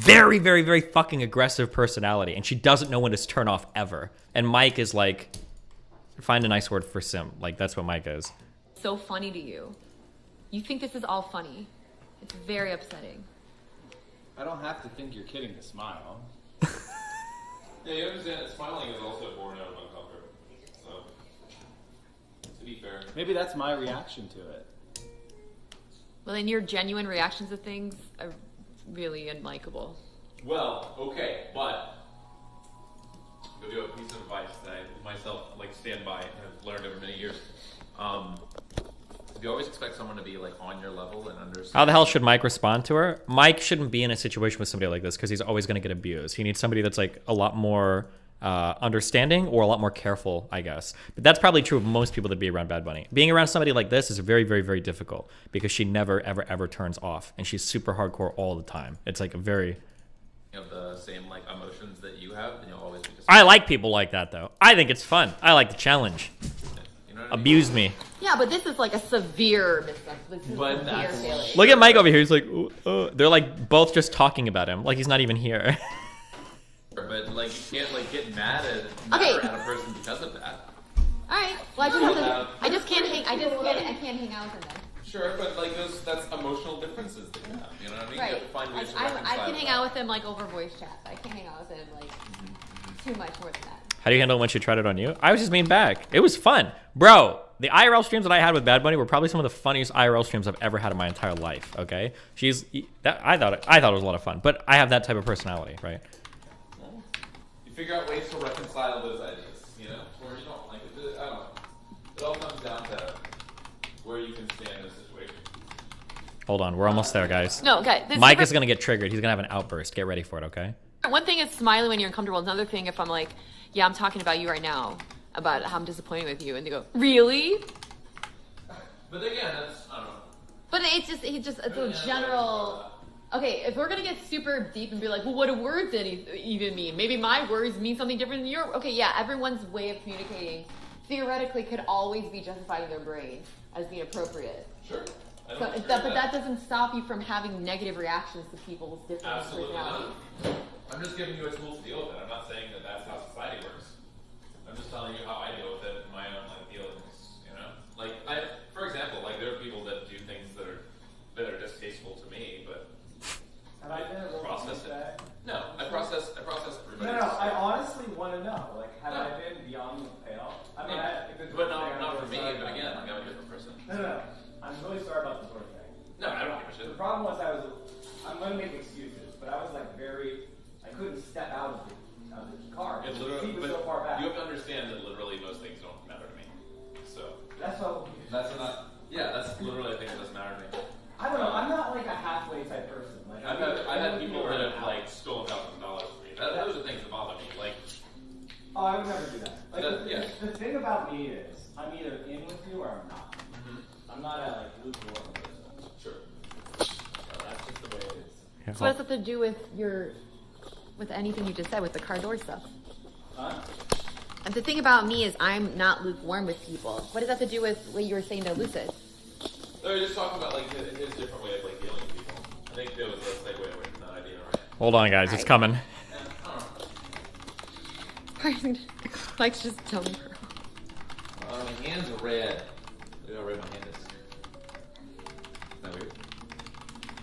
very, very, very fucking aggressive personality, and she doesn't know when to turn off ever. And Mike is like, find a nice word for simp. Like, that's what Mike is. So funny to you. You think this is all funny. It's very upsetting. I don't have to think you're kidding to smile. Yeah, you understand that smiling is also born out of uncomfort. So, to be fair. Maybe that's my reaction to it. Well, then your genuine reactions to things are really unlikable. Well, okay, but I'll give you a piece of advice that I myself like stand by and have learned over many years. If you always expect someone to be like on your level and understand. How the hell should Mike respond to her? Mike shouldn't be in a situation with somebody like this because he's always going to get abused. He needs somebody that's like a lot more understanding or a lot more careful, I guess. But that's probably true of most people that be around Bad Bunny. Being around somebody like this is very, very, very difficult because she never, ever, ever turns off, and she's super hardcore all the time. It's like a very. Of the same like emotions that you have, and you'll always be just. I like people like that though. I think it's fun. I like the challenge. You know what I mean? Abuse me. Yeah, but this is like a severe But that's- failure. Look at Mike over here. He's like, they're like both just talking about him, like he's not even here. But like you can't like get mad at a person because of that. All right. Well, I just can't hang out with him then. Sure, but like that's emotional differences that you have. You know what I mean? Right. You have to find ways to I reconcile can hang that. out with him like over voice chat. I can't hang out with him like too much more than that. How do you handle it when she tried it on you? I was just mean back. It was fun. Bro, the IRL streams that I had with Bad Bunny were probably some of the funniest IRL streams I've ever had in my entire life, okay? I thought it was a lot of fun, but I have that type of personality, right? Well, you figure out ways to reconcile those ideas, you know? Or you don't. Like, I don't know. It all comes down to where you can stand in a situation. Hold on, we're almost there, guys. No, okay. Mike is going to get triggered. He's going to have an outburst. Get ready for it, okay? One thing is smiling when you're uncomfortable. Another thing if I'm like, yeah, I'm talking about you right now, about how I'm disappointed with you, and they go, really? But again, that's, I don't know. But it's a general. Okay, if we're gonna get super deep and be like, well, what do words even mean? Maybe my words mean something different than your. Okay, yeah, everyone's way of communicating theoretically could always be justified in their brain as being appropriate. Sure. But that doesn't stop you from having negative reactions to people's different Absolutely personalities. not. I'm just giving you a tool to deal with it. I'm not saying that that's how society works. I'm just telling you how I deal with it in my own like dealings. You know, like for example, like there are people that do things that are distasteful to me, but Have I been a little process it. that? No, I process everybody. No, I honestly want to know. Like, have I been beyond the pale? I mean, But not for me. But again, like I'm a different person. No. I'm really sorry about the door thing. No, I don't give a shit. The problem was I'm going to make excuses, but I was like I couldn't step out of the car. It The literally, seat was but so far back. you have to understand that literally most things don't matter to me. So That's what. that's not. Yeah, that's literally a thing that doesn't matter to me. I don't know. I'm not like a halfway type person. Like I've had people that have like stolen $1,000 from me. Those are things that bother me. Like, Oh, I would never do that. Like Yeah. the thing about me is I'm either in with you or I'm not. mhm. I'm not a like lukewarm person. Sure. So that's just the way it is. Yeah, So what does that have to do with anything you just said with the car door stuff? Huh? And the thing about me is I'm not lukewarm with people. What does that have to do with what you were saying to Lucid? No, you're just talking about like his different way of like dealing with people. I think there was a segue away from that idea, right? Hold on, guys. It's coming. Yeah, I don't know. Mike's just telling her. My hands are red. Look how red my hand is. Isn't that weird?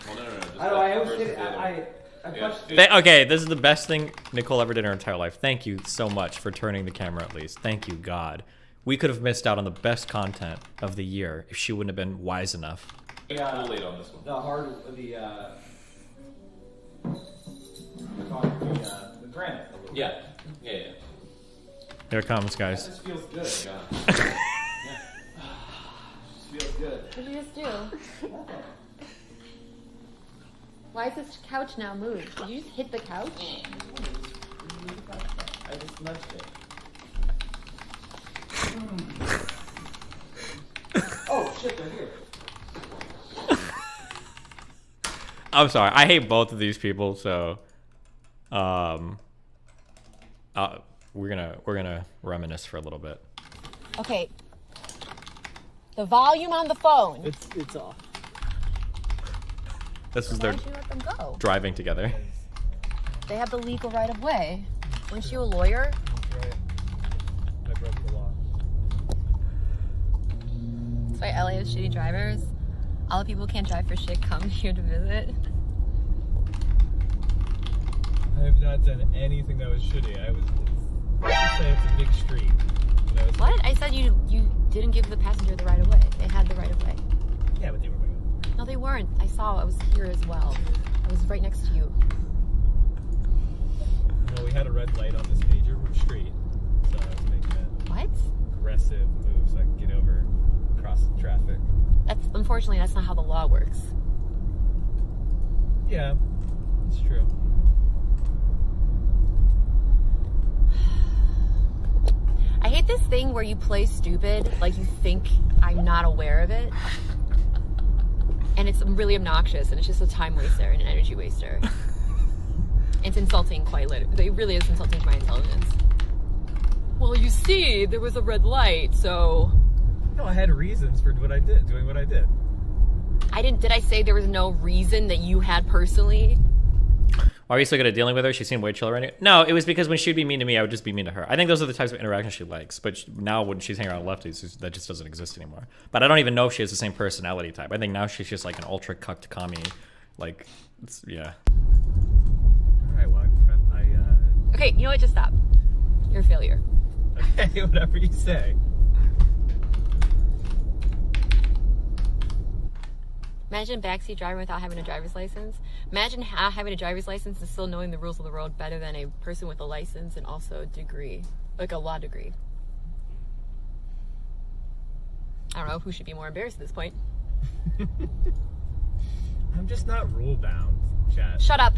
Well, no. Just I don't know. I always versus get the other. I Yeah. pushed. Okay, this is the best thing Nicole ever did in her entire life. Thank you so much for turning the camera at least. Thank you, God. We could have missed out on the best content of the year if she wouldn't have been wise enough. Too late on this one. The granite. Yeah. Here it comes, That guys. just feels good. Yeah. Just feels good. What did you just do? Why is this couch now moved? Did you just hit the couch? I just nudged it. Oh shit, they're here. I'm sorry. I hate both of these people, so we're gonna reminisce for a little bit. Okay. The volume on the phone. It's off. This is Why their don't you let them go? driving together. They have the legal right of way. Weren't you a lawyer? That's right. I broke the law. That's why LA has shitty drivers. All the people who can't drive for shit come here to visit. I have not done anything that was shitty. Let's just say it's a big street. You know, What? I said you didn't give the passenger the right of way. They had the right of way. Yeah, but they were going over. No, they weren't. I saw. I was here as well. I was right next to you. Well, we had a red light on this major street, so I was making an What? aggressive move so I could get over, cross the traffic. Unfortunately, that's not how the law works. Yeah, it's true. I hate this thing where you play stupid, like you think I'm not aware of it. And it's really obnoxious, and it's just a time waster and an energy waster. It's insulting, quite literally. It really is insulting to my intelligence. Well, you see, there was a red light, so... No, I had reasons for what I did, doing what I did. Did I say there was no reason that you had personally? Are you still good at dealing with her? She seemed way chill already. No, it was because when she'd be mean to me, I would just be mean to her. I think those are the types of interactions she likes. But now when she's hanging around lefties, that just doesn't exist anymore. But I don't even know if she has the same personality type. I think now she's just like an ultra cucked commie. Like, yeah. All right, well, Okay, you know what? Just stop. You're a failure. Okay, whatever you say. Imagine backseat driving without having a driver's license. Imagine having a driver's license and still knowing the rules of the road better than a person with a license and also a degree, like a law degree. I don't know who should be more embarrassed at this point. I'm just not rule bound, Chad. Shut up.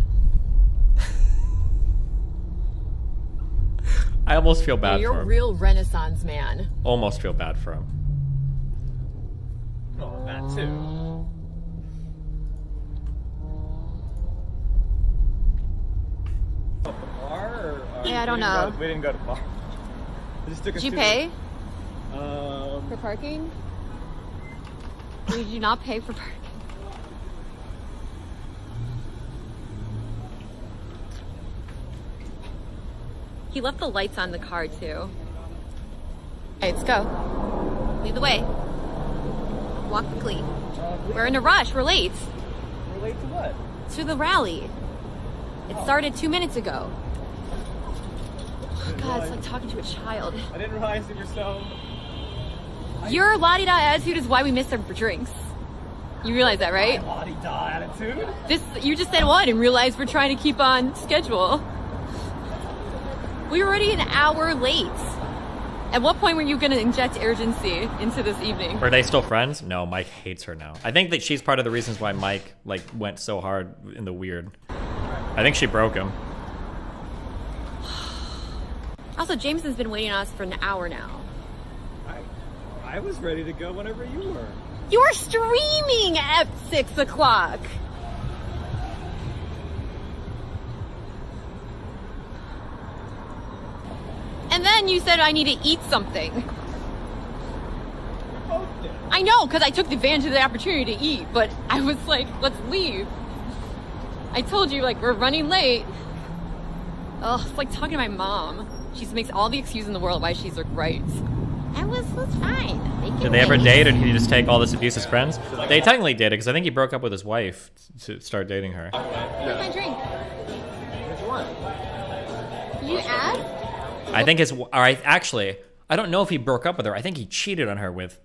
I almost feel bad You're for a him. real Renaissance man. Almost feel bad for him. Oh, that too. Bar or, Yeah, I don't know. We didn't go to the bar. It just took us Did you to pay the- for parking? Or did you not pay for parking? He left the lights on the car too. Okay, let's go. Lead the way. Walk quickly. We're in a rush. We're late. We're late to what? To the rally. It started 2 minutes ago. Oh, God, it's like talking to a child. I didn't realize that you're so... Your la-di-da attitude is why we missed our drinks. You realize that, right? La-di-da attitude? You just said what and realized we're trying to keep on schedule. We were already an hour late. At what point were you going to inject urgency into this evening? Are they still friends? No, Mike hates her now. I think that she's part of the reasons why Mike went so hard in the weird. I think she broke him. Also, Jameson's been waiting on us for an hour now. I was ready to go whenever you were. You were streaming at 6 o'clock. And then you said I need to eat something. Both did. I know, because I took advantage of the opportunity to eat, but I was like, let's leave. I told you, like, we're running late. Oh, it's like talking to my mom. She makes all the excuses in the world why she's right. I was fine. Did they ever date, or did he just take all this abuse as friends? They technically dated, because I think he broke up with his wife to start dating her. Where's my drink? Which one? Did you ask? I think actually, I don't know if he broke up with her. I think he cheated on her with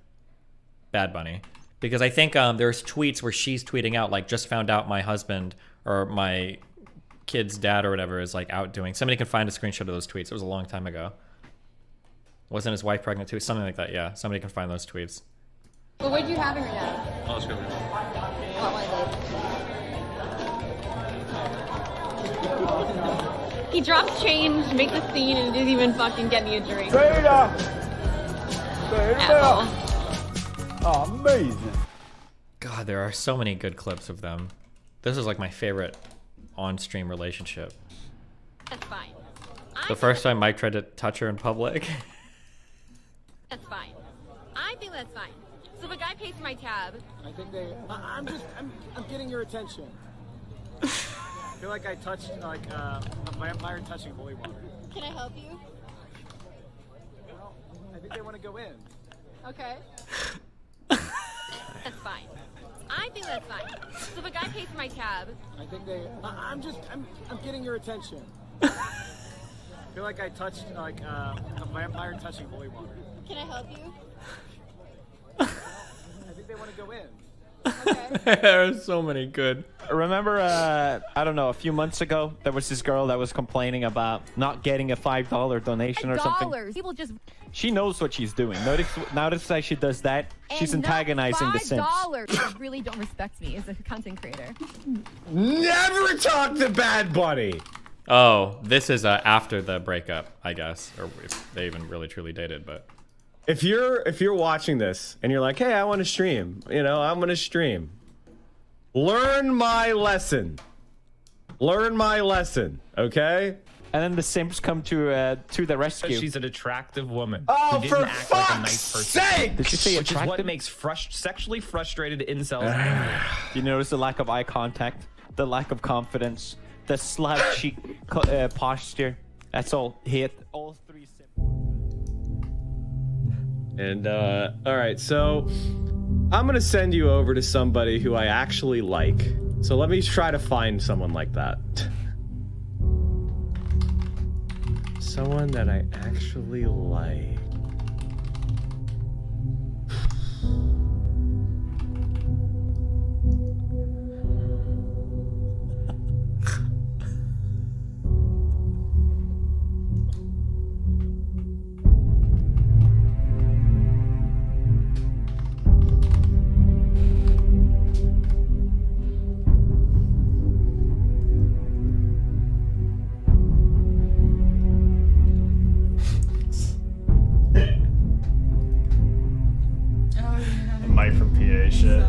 Bad Bunny. Because I think there's tweets where she's tweeting out, like, just found out my husband or my kid's dad or whatever is, like, out doing. Somebody can find a screenshot of those tweets. It was a long time ago. Wasn't his wife pregnant too? Something like that, yeah. Somebody can find those tweets. Well, what are you having right now? I'll just go. He drops change, makes a scene, and didn't even fucking get me a drink. Asshole. Amazing. God, there are so many good clips of them. This is like my favorite on-stream relationship. That's fine. The first time Mike tried to touch her in public. That's fine. I think that's fine. So if a guy pays for my tab, I think I'm getting your attention. feel like I touched like a vampire touching holy water. Can I help you? Well, I think they want to go in. Okay. That's fine. I think that's fine. So if a guy pays for my tab, I think they. I'm getting your attention. I feel like I touched like a vampire touching holy water. can I help you? I think they want to go in. Okay. There are so many good. Remember, I don't know, a few months ago, there was this girl that was complaining about not getting a $5 donation or something. $5. People just She knows what she's doing. Notice that she does that, she's antagonizing the Sims. $5. You really don't respect me as a content creator. Never talk to Bad Bunny. Oh, this is after the breakup, I guess, or if they even really truly dated. But If you're watching this and you're like, hey, I want to stream, you know, I'm gonna stream. Learn my lesson. Learn my lesson, okay? And then the Sims come to the rescue. She's an attractive woman. Oh, who for didn't act like a fuck's nice person. sake! Did you say Which is what attractive? makes sexually frustrated incels angry. You notice the lack of eye contact, the lack of confidence, the slouchy posture. That's all hit. All three Sims. And all right, so I'm gonna send you over to somebody who I actually like. So let me try to find someone like that. Someone that I actually like. Mike from PA shit.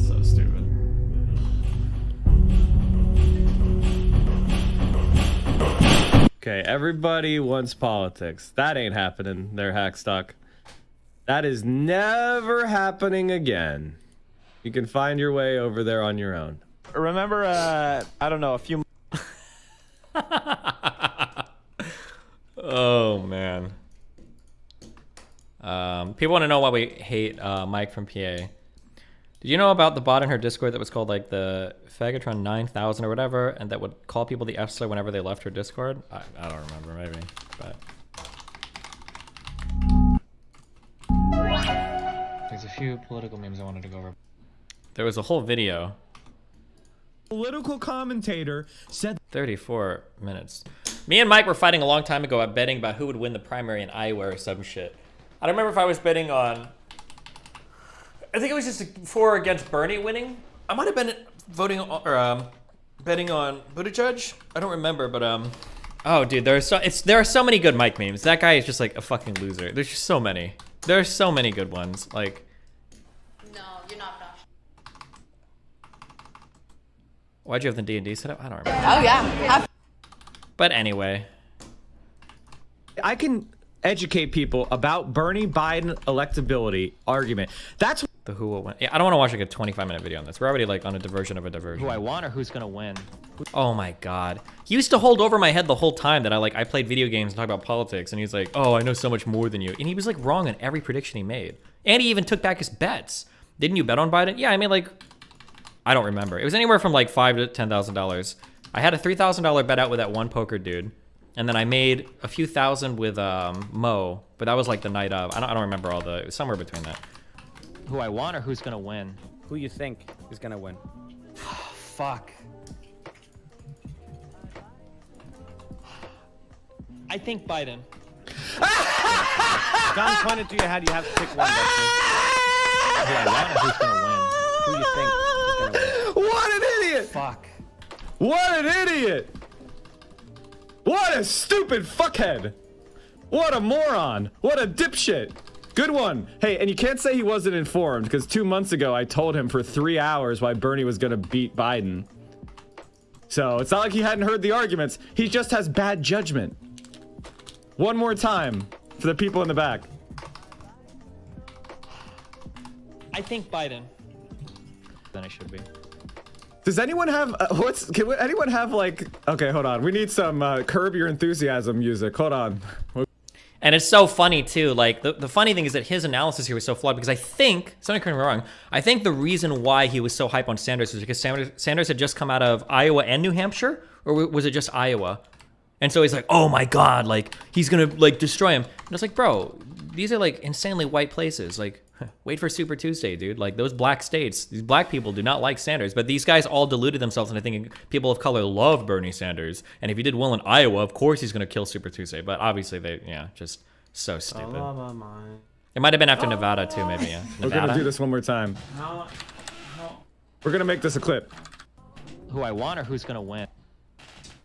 So stupid. Okay, everybody wants politics. That ain't happening there, Hackstock. That is never happening again. You can find your way over there on your own. Remember, I don't know, a few. oh man. People want to know why we hate Mike from PA. Did you know about the bot in her Discord that was called like the Fagatron 9000 or whatever, and that would call people the F-slur whenever they left her Discord? I don't remember, maybe, but there's a few political memes I wanted to go over. There was a whole video. Political commentator said 34 minutes. Me and Mike were fighting a long time ago at betting about who would win the primary in Iowa or some shit. I don't remember if I was betting on. I think it was just for or against Bernie winning. I might have been voting on, or betting on Buttigieg. I don't remember, but oh, dude, there are so many good Mike memes. That guy is just like a fucking loser. There's just so many. There are so many good ones. Like, No, you're not Josh. why'd you have the D&D set up? I don't remember. Oh yeah. But anyway, I can educate people about Bernie Biden electability argument. That's the who will win. Yeah, I don't want to watch like a 25-minute video on this. We're already like on a diversion of a diversion. Who I want or who's gonna win? Oh my god. He used to hold over my head the whole time that I played video games and talked about politics, and he's like, oh, I know so much more than you. And he was like wrong on every prediction he made. And he even took back his bets. Didn't you bet on Biden? Yeah, I mean, like, I don't remember. It was anywhere from like $5,000 to $10,000. I had a $3,000 bet out with that one poker dude. And then I made a few thousand with Mo, but that was like the night of. I don't remember all the, it was somewhere between that. Who I want or who's gonna win? Who you think is gonna win? Fuck. I think Biden. Gun pointed to your head, you have to pick one. Who I want or who's gonna win? Who you think is gonna win? what an idiot! Fuck. What an idiot! What a stupid fuckhead! What a moron! What a dipshit! Good one! Hey, and you can't say he wasn't informed, because 2 months ago I told him for 3 hours why Bernie was gonna beat Biden. So, it's not like he hadn't heard the arguments, he just has bad judgment. One more time, for the people in the back. I think Biden. than it should be. Does anyone have anyone have like? Okay, hold on. We need some Curb Your Enthusiasm music. Hold on. And it's so funny too. Like the funny thing is that his analysis here was so flawed because I think, something correct me wrong, I think the reason why he was so hype on Sanders was because Sanders had just come out of Iowa and New Hampshire, or was it just Iowa? And so he's like, oh my God, like he's gonna like destroy him. And it's like, bro, these are like insanely white places. Like, wait for Super Tuesday, dude. Like those black states, these black people do not like Sanders, but these guys all deluded themselves into thinking people of color love Bernie Sanders. And if he did well in Iowa, of course he's gonna kill Super Tuesday. But obviously they, just so stupid. It might have been after Nevada too, maybe. Yeah. We're gonna do this one more time. We're gonna make this a clip. Who I want or who's gonna win?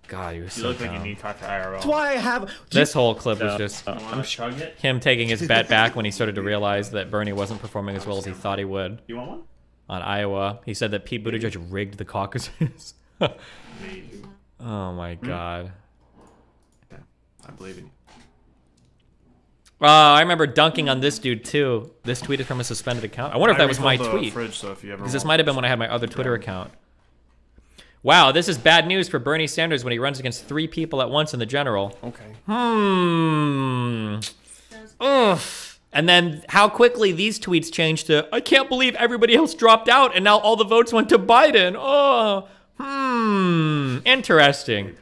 God, he was You so look like you dumb. need to talk to IRL. That's why I have. This whole clip was just I'm chug it. him taking his bet back when he started to realize that Bernie wasn't performing as well as he thought he would. You want one? On Iowa, he said that Pete Buttigieg rigged the caucuses. Oh my God. Yeah, I believe in you. I remember dunking on this dude too. This tweet is from a suspended account. I wonder if that was my refilled the tweet. Fridge, so if you ever Because this want- might have been when I had my other Twitter account. Wow, this is bad news for Bernie Sanders when he runs against 3 people at once in the general. Okay. Ugh. And then how quickly these tweets changed to, I can't believe everybody else dropped out and now all the votes went to Biden. Oh, interesting.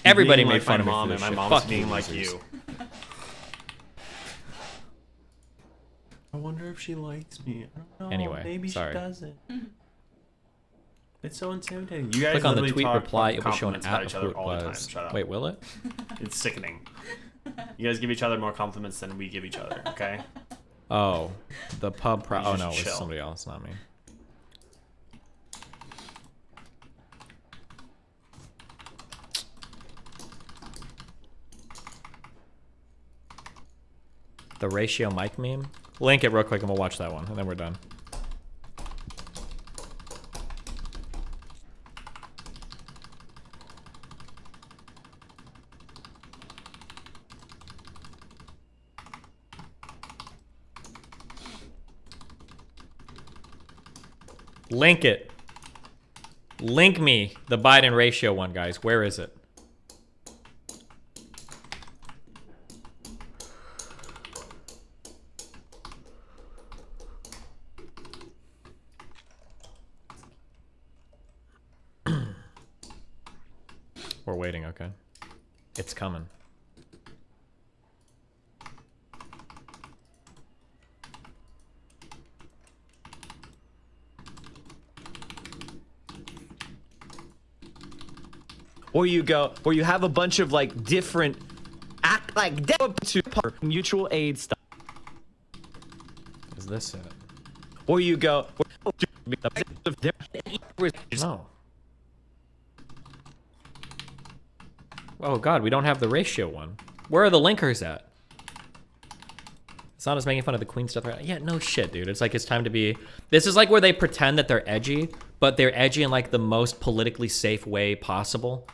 Everybody Being made like fun of my me mom, for and this my shit. mom's Fuck being you, like losers. you. I wonder if she likes me. I don't know. Anyway, maybe sorry. she doesn't. It's so intimidating. You guys Click on the literally tweet talk reply, it will show an compliments about at each other of all the time. was. Shut up. Wait, will it? It's sickening. You guys give each other more compliments than we give each other. Okay. Oh, the pub You oh just no, it was chill. somebody else, not me. The ratio Mike meme? Link it real quick and we'll watch that one, and then we're done. Link it. Link me the Biden ratio one, guys. Where is it? We're waiting, okay. It's coming. Or you go, or you have a bunch of like different act like to mutual aid stuff. Is this it? Or you go, No. Oh god, we don't have the ratio one. Where are the linkers at? Sana's making fun of the queen stuff. Yeah, no shit, dude. It's like it's time to be... This is like where they pretend that they're edgy, but they're edgy in like the most politically safe way possible.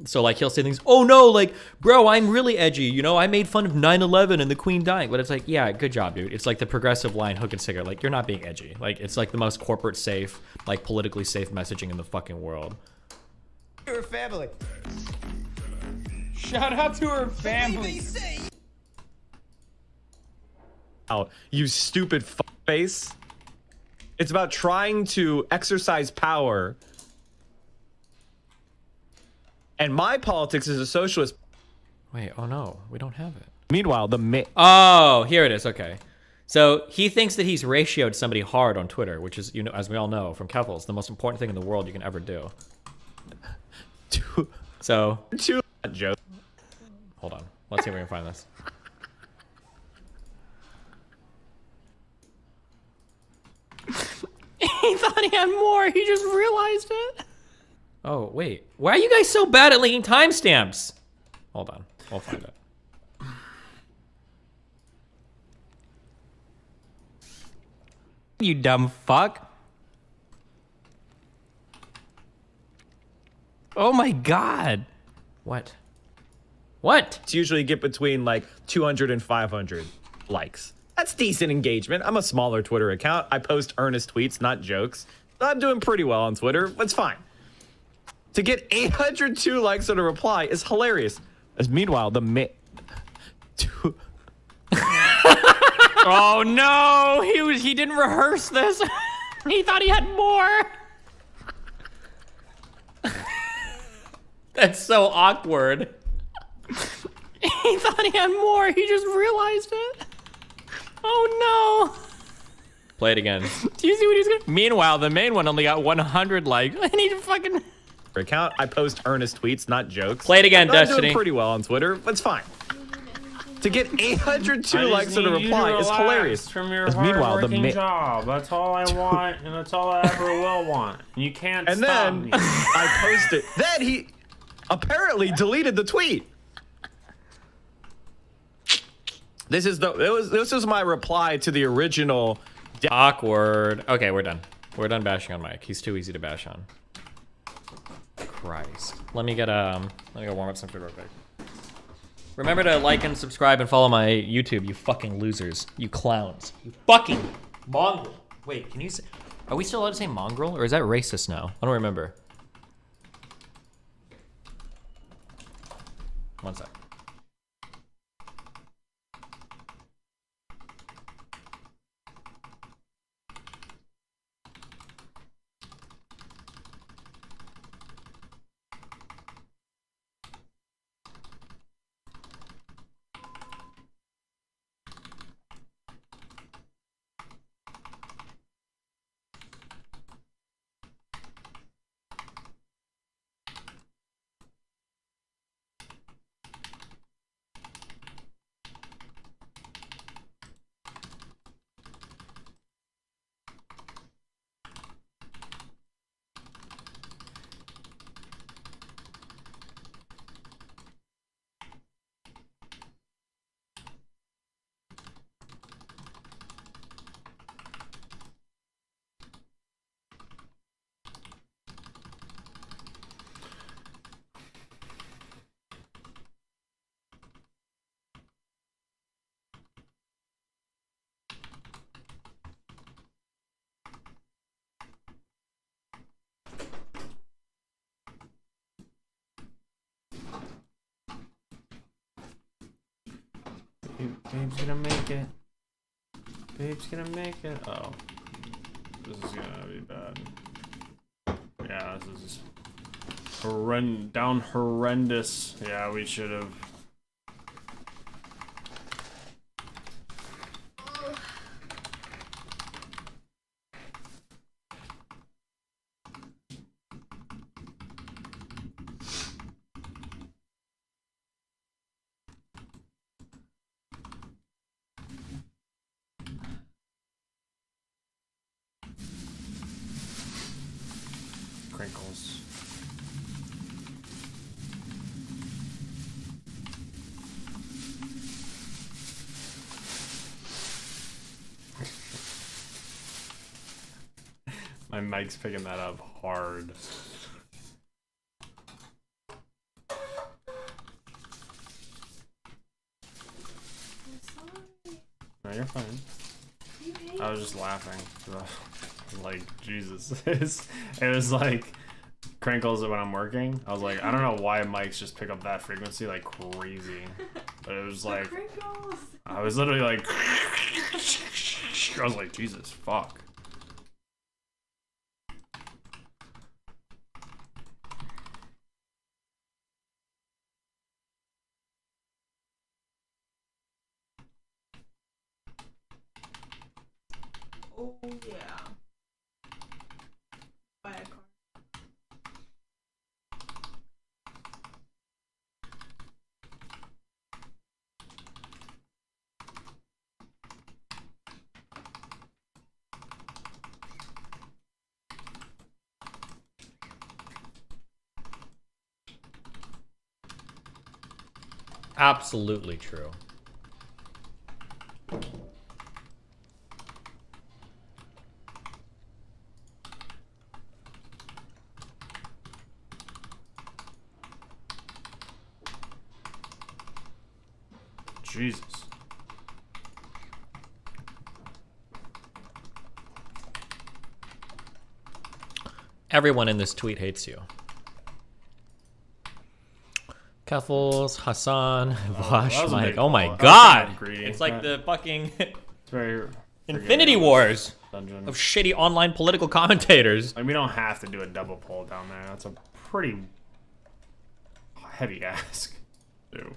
So like he'll say things, oh no, like, bro, I'm really edgy. You know, I made fun of 9/11 and the queen dying. But it's like, yeah, good job, dude. It's like the progressive line, hook and sinker. Like, you're not being edgy. Like, it's like the most corporate safe, like politically safe messaging in the fucking world. Her family. Shout out to her family. Oh, you stupid face. It's about trying to exercise power. And my politics is a socialist. Wait, oh no, we don't have it. Meanwhile, the Oh, here it is. Okay. So he thinks that he's ratioed somebody hard on Twitter, which is, you know, as we all know from Kevils, the most important thing in the world you can ever do. So, Joe. hold on. Let's see if we can find this. He thought he had more. He just realized it. Oh, wait. Why are you guys so bad at linking timestamps? Hold on. We'll find it. You dumb fuck. Oh my god. What? What? It's usually get between like 200 and 500 likes. That's decent engagement. I'm a smaller Twitter account. I post earnest tweets, not jokes. I'm doing pretty well on Twitter. That's fine. To get 802 likes on a reply is hilarious. As meanwhile, the Oh no! He didn't rehearse this. He thought he had more. That's so awkward. He thought he had more. He just realized it. Oh no! Play it again. Do you see what he's gonna? Meanwhile, the main one only got 100 likes, and he fucking. Account. I post earnest tweets, not jokes. Play it again, I'm Destiny. doing pretty well on Twitter. That's fine. To get 802 likes on a reply is hilarious. From your As meanwhile, the hard-working job. That's all I want, and that's all I ever will want. You can't And stop then me. I posted. Then he apparently deleted the tweet. This was my reply to the original. Awkward. Okay, we're done. We're done bashing on Mike. He's too easy to bash on. Christ. Let me go warm up some food real quick. Remember to like and subscribe and follow my YouTube, you fucking losers. You clowns. You fucking mongrel. Wait, can you say... Are we still allowed to say mongrel? Or is that racist now? I don't remember. One sec. Babe's gonna make it. Babe's gonna make it. Oh. This is gonna be bad. Yeah, this is horrendous. Yeah, we should have. Crinkles. My mic's picking that up hard. No, you're fine. I was just laughing. Like, Jesus. It was like crinkles when I'm working. I was like, I don't know why mics just pick up that frequency like crazy. But it was like, I was literally like, I was like, Jesus, fuck. Oh yeah. Buy a car. Absolutely true. Jesus. Everyone in this tweet hates you. Keffels, Hassan, Vosh, was a Mike. big Oh my call. god! That was kinda greedy. It's like the fucking It's very Infinity Wars dungeon. of shitty online political commentators. Like, we don't have to do a double poll down there. That's a pretty heavy ask. Dude.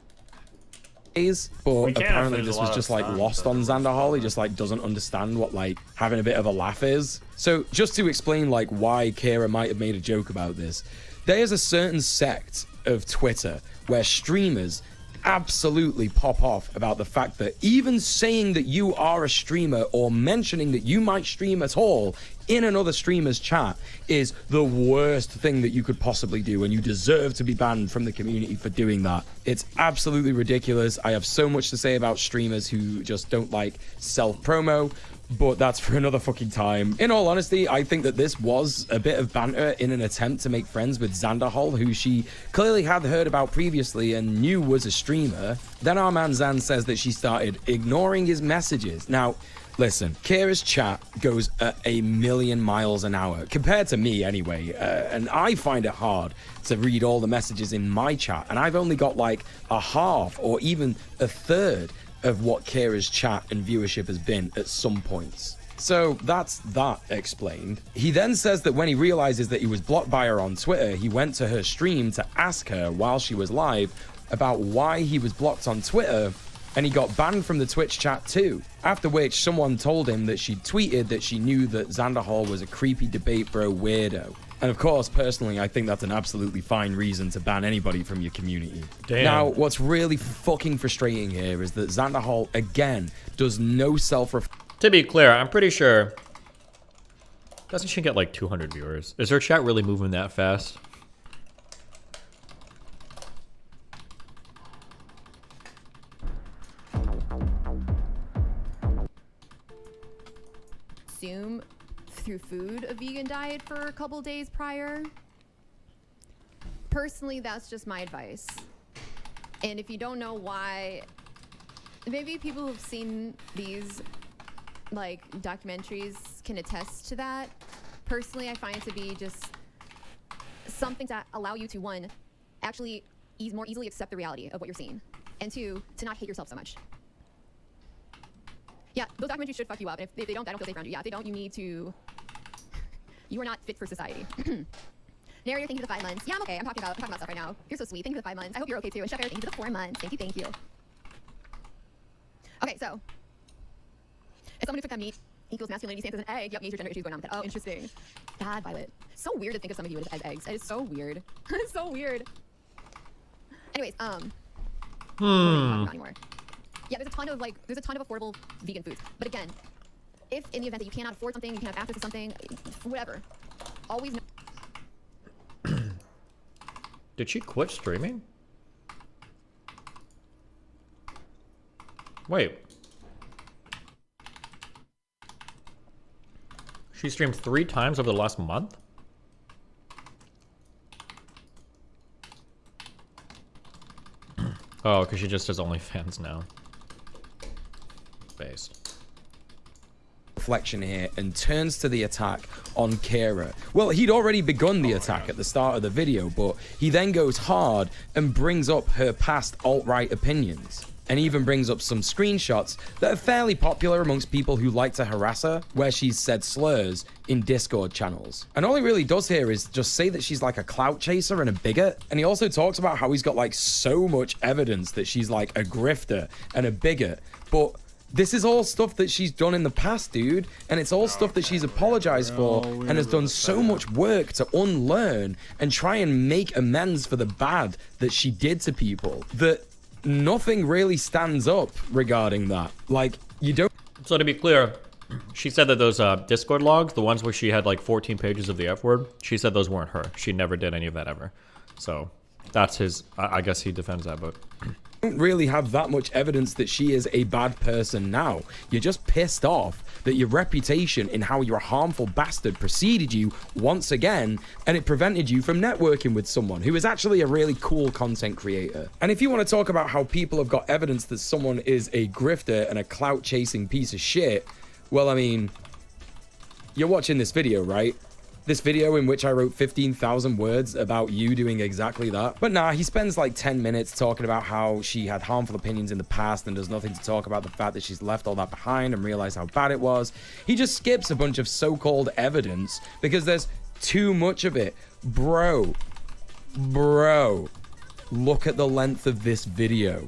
But We can if apparently there's this a was lot just of like stuff lost that on was Xander Hall. He stuff. just like doesn't understand what like having a bit of a laugh is. So just to explain like why Kira might have made a joke about this, there is a certain sect of Twitter where streamers absolutely pop off about the fact that even saying that you are a streamer or mentioning that you might stream at all in another streamer's chat is the worst thing that you could possibly do, and you deserve to be banned from the community for doing that. It's absolutely ridiculous. I have so much to say about streamers who just don't like self-promo, but that's for another fucking time. In all honesty, I think that this was a bit of banter in an attempt to make friends with Xanderhol, who she clearly had heard about previously and knew was a streamer. Then our man Xan says that she started ignoring his messages. Now, listen, Kira's chat goes at 1,000,000 miles an hour, compared to me anyway, and I find it hard to read all the messages in my chat, and I've only got like a half or even a third of what Kira's chat and viewership has been at some points. So that's that explained. He then says that when he realizes that he was blocked by her on Twitter, he went to her stream to ask her while she was live about why he was blocked on Twitter, and he got banned from the Twitch chat too. After which someone told him that she tweeted that she knew that Xander Hall was a creepy debate bro weirdo. And of course, personally, I think that's an absolutely fine reason to ban anybody from your community. Damn. Now, what's really fucking frustrating here is that Xander Hall, again, does no self-reflection. To be clear, I'm pretty sure... Doesn't she get like 200 viewers? Is her chat really moving that fast? Consume through food a vegan diet for a couple days prior. Personally, that's just my advice. And if you don't know why, maybe people who've seen these like documentaries can attest to that. Personally, I find it to be just something to allow you to, one, actually more easily accept the reality of what you're seeing, and two, to not hate yourself so much. Yeah, those documentaries should fuck you up. And if they don't, I don't feel safe around you. Yeah, if they don't, you need to... You are not fit for society. Narrator, thank you for the 5 months. Yeah, I'm okay. I'm talking about stuff right now. You're so sweet. Thank you for the 5 months. I hope you're okay too. And Chef Eric, thank you for the 4 months. Thank you, thank you. Okay, so... If someone who took that meat equals masculinity stands as an egg, yep, major gender issues going on with that. Oh, interesting. God, Violet. So weird to think of some of you as eggs. It is so weird. It's so weird. Anyways, not anymore. Yeah, there's a ton of affordable vegan foods. But again, if in the event that you cannot afford something, you can't have access to something, whatever, always know. Did she quit streaming? Wait. She streamed 3 times over the last month? Oh, because she just does OnlyFans now. Based. Reflection here and turns to the attack on Kira. Well, he'd already begun the attack at the start of the video, but he then goes hard and brings up her past alt-right opinions, and even brings up some screenshots that are fairly popular amongst people who like to harass her, where she's said slurs in Discord channels. And all he really does here is just say that she's like a clout chaser and a bigot. And he also talks about how he's got like so much evidence that she's like a grifter and a bigot. But this is all stuff that she's done in the past, dude. And it's all stuff that she's apologized for and has done so much work to unlearn and try and make amends for the bad that she did to people, that nothing really stands up regarding that. Like, you don't... So to be clear, she said that those Discord logs, the ones where she had like 14 pages of the F word, she said those weren't her. She never did any of that ever. So that's his... I guess he defends that, but... don't really have that much evidence that she is a bad person now. You're just pissed off that your reputation in how you're a harmful bastard preceded you once again, and it prevented you from networking with someone who is actually a really cool content creator. And if you want to talk about how people have got evidence that someone is a grifter and a clout chasing piece of shit, well, I mean, you're watching this video, right? This video in which I wrote 15,000 words about you doing exactly that. But nah, he spends like 10 minutes talking about how she had harmful opinions in the past and does nothing to talk about the fact that she's left all that behind and realized how bad it was. He just skips a bunch of so-called evidence because there's too much of it. Bro, look at the length of this video.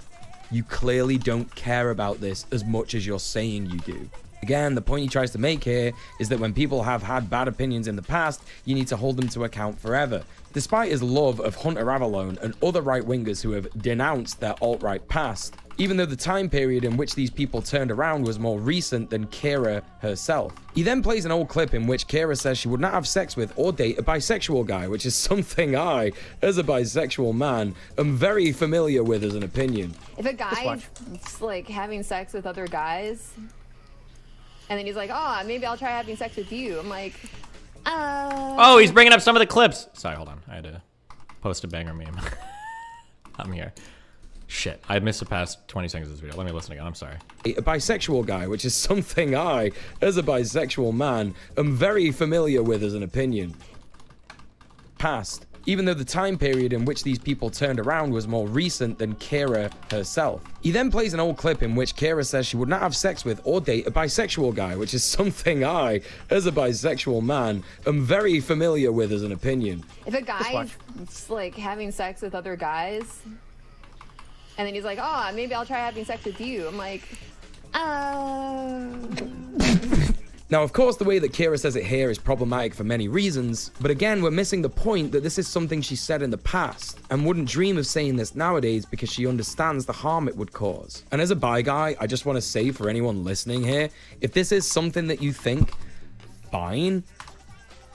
You clearly don't care about this as much as you're saying you do. Again, the point he tries to make here is that when people have had bad opinions in the past, you need to hold them to account forever. Despite his love of Hunter Avallone and other right-wingers who have denounced their alt-right past, even though the time period in which these people turned around was more recent than Kira herself. He then plays an old clip in which Kira says she would not have sex with or date a bisexual guy, which is something I, as a bisexual man, am very familiar with as an opinion. If a guy's like having sex with other guys, and then he's like, oh, maybe I'll try having sex with you. I'm like, Oh, he's bringing up some of the clips. Sorry, hold on. I had to post a banger meme. I'm here. Shit, I missed the past 20 seconds of this video. Let me listen again. I'm sorry. A bisexual guy, which is something I, as a bisexual man, am very familiar with as an opinion. Past. Even though the time period in which these people turned around was more recent than Kira herself. He then plays an old clip in which Kira says she would not have sex with or date a bisexual guy, which is something I, as a bisexual man, am very familiar with as an opinion. if a guy's like having sex with other guys, and then he's like, oh, maybe I'll try having sex with you. I'm like, Now, of course, the way that Kira says it here is problematic for many reasons, but again, we're missing the point that this is something she said in the past, and wouldn't dream of saying this nowadays because she understands the harm it would cause. And as a bi guy, I just want to say for anyone listening here, if this is something that you think, fine.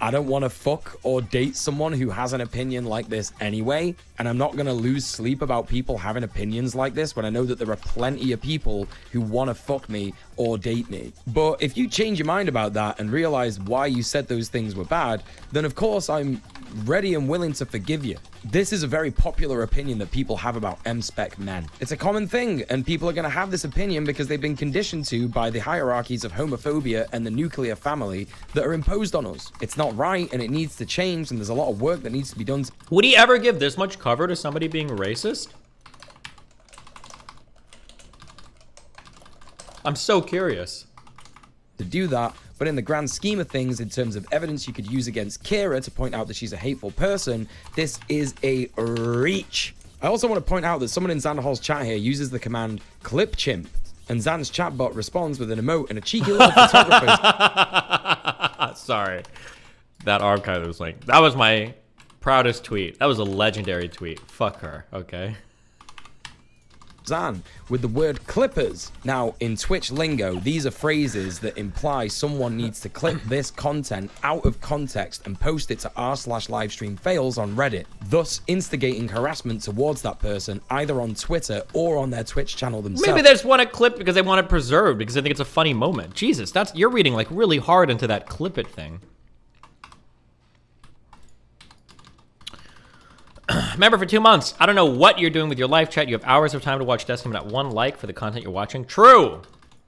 I don't want to fuck or date someone who has an opinion like this anyway, and I'm not going to lose sleep about people having opinions like this when I know that there are plenty of people who want to fuck me or date me. But if you change your mind about that and realize why you said those things were bad, then of course I'm ready and willing to forgive you. This is a very popular opinion that people have about M-spec men. It's a common thing, and people are going to have this opinion because they've been conditioned to by the hierarchies of homophobia and the nuclear family that are imposed on us. It's not right, and it needs to change, and there's a lot of work that needs to be done. Would he ever give this much cover to somebody being racist? I'm so curious. To do that, but in the grand scheme of things, in terms of evidence you could use against Kira to point out that she's a hateful person, this is a reach. I also want to point out that someone in Xanderhal's chat here uses the command clipchimp, and Xan's chatbot responds with an emote and a cheeky little photographer's. Sorry. That archive was like, that was my proudest tweet. That was a legendary tweet. Fuck her, okay? Xan with the word clippers. Now, in Twitch lingo, these are phrases that imply someone needs to clip this content out of context and post it to r/livestream fails on Reddit, thus instigating harassment towards that person either on Twitter or on their Twitch channel themselves. Maybe they just want to clip because they want it preserved because they think it's a funny moment. Jesus, you're reading like really hard into that clip it thing. Remember, for 2 months, I don't know what you're doing with your live chat. You have hours of time to watch Destiny, not 1 like for the content you're watching. True.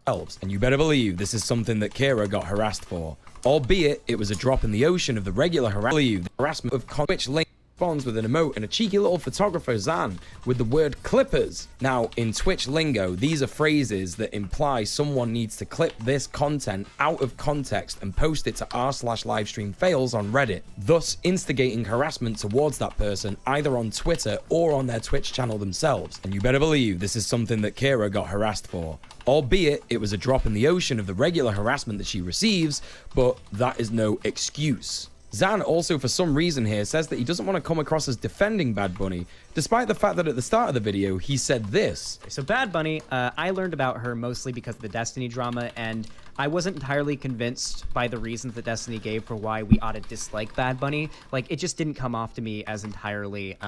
And you better believe this is something that Kira got harassed for, albeit it was a drop in the ocean of the regular harassment of Twitch link. Responds with an emote and a cheeky little photographer, Xan, with the word clippers. Now, in Twitch lingo, these are phrases that imply someone needs to clip this content out of context and post it to r/livestream fails on Reddit, thus instigating harassment towards that person either on Twitter or on their Twitch channel themselves. And you better believe this is something that Kira got harassed for, albeit it was a drop in the ocean of the regular harassment that she receives, but that is no excuse. Xan also, for some reason here, says that he doesn't want to come across as defending Bad Bunny, despite the fact that at the start of the video, he said this. So Bad Bunny, I learned about her mostly because of the Destiny drama, and I wasn't entirely convinced by the reasons that Destiny gave for why we ought to dislike Bad Bunny. Like, it just didn't come off to me as entirely,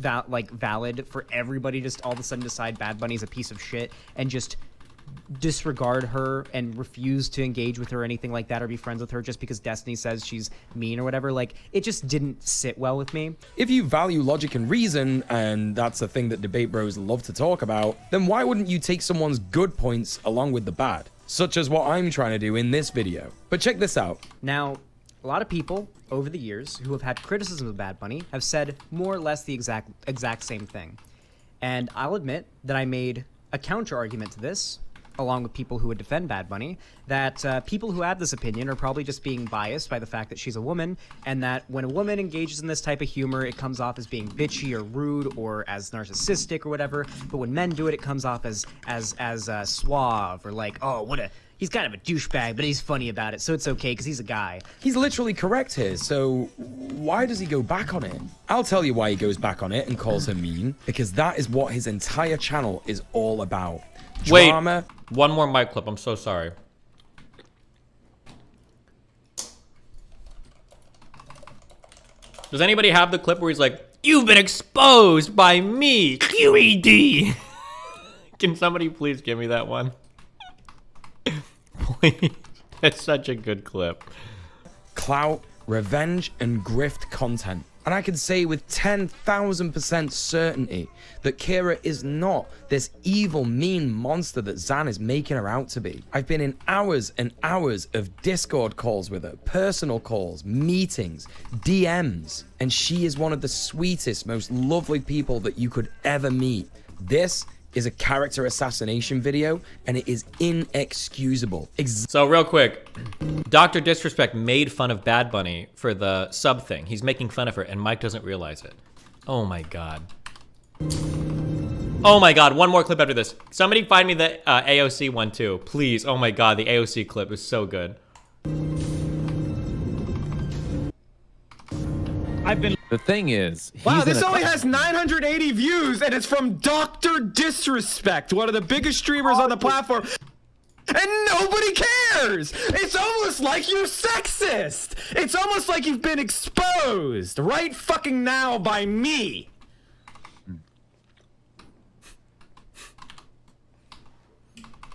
valid for everybody just all of a sudden decide Bad Bunny's a piece of shit and just disregard her and refuse to engage with her or anything like that or be friends with her just because Destiny says she's mean or whatever. Like, it just didn't sit well with me. If you value logic and reason, and that's a thing that debate bros love to talk about, then why wouldn't you take someone's good points along with the bad? Such as what I'm trying to do in this video. But check this out. Now, a lot of people over the years who have had criticism of Bad Bunny have said more or less the exact same thing. And I'll admit that I made a counter argument to this, along with people who would defend Bad Bunny, that people who have this opinion are probably just being biased by the fact that she's a woman, and that when a woman engages in this type of humor, it comes off as being bitchy or rude or as narcissistic or whatever. But when men do it, it comes off as suave or like, oh, he's kind of a douchebag, but he's funny about it, so it's okay because he's a guy. He's literally correct here, so why does he go back on it? I'll tell you why he goes back on it and calls her mean, because that is what his entire channel is all about. Drama. Wait, one more mic clip. I'm so sorry. Does anybody have the clip where he's like, "You've been exposed by me, QED"? Can somebody please give me that one? Please. It's such a good clip. Clout, revenge, and grift content. And I can say with 10,000% certainty that Kira is not this evil, mean monster that Zan is making her out to be. I've been in hours and hours of Discord calls with her, personal calls, meetings, DMs, and she is one of the sweetest, most lovely people that you could ever meet. This is a character assassination video, and it is inexcusable. So real quick, Dr. Disrespect made fun of Bad Bunny for the sub thing. He's making fun of her, and Mike doesn't realize it. Oh my god. Oh my god, one more clip after this. Somebody find me the AOC one too, please. Oh my god, the AOC clip is so good. The thing is, wow, this only has 980 views, and it's from Dr. Disrespect, one of the biggest streamers on the platform. And nobody cares! It's almost like you're sexist! It's almost like you've been exposed right fucking now by me!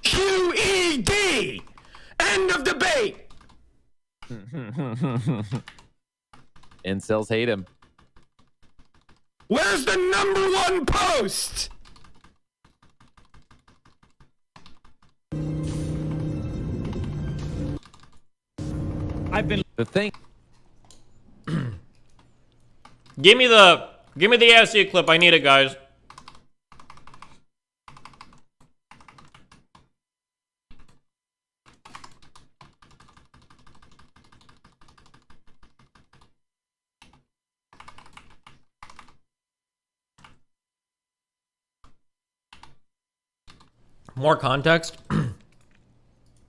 QED! End of debate! Incels hate him. Where's the #1 post? The thing. Give me the AOC clip. I need it, guys. More context.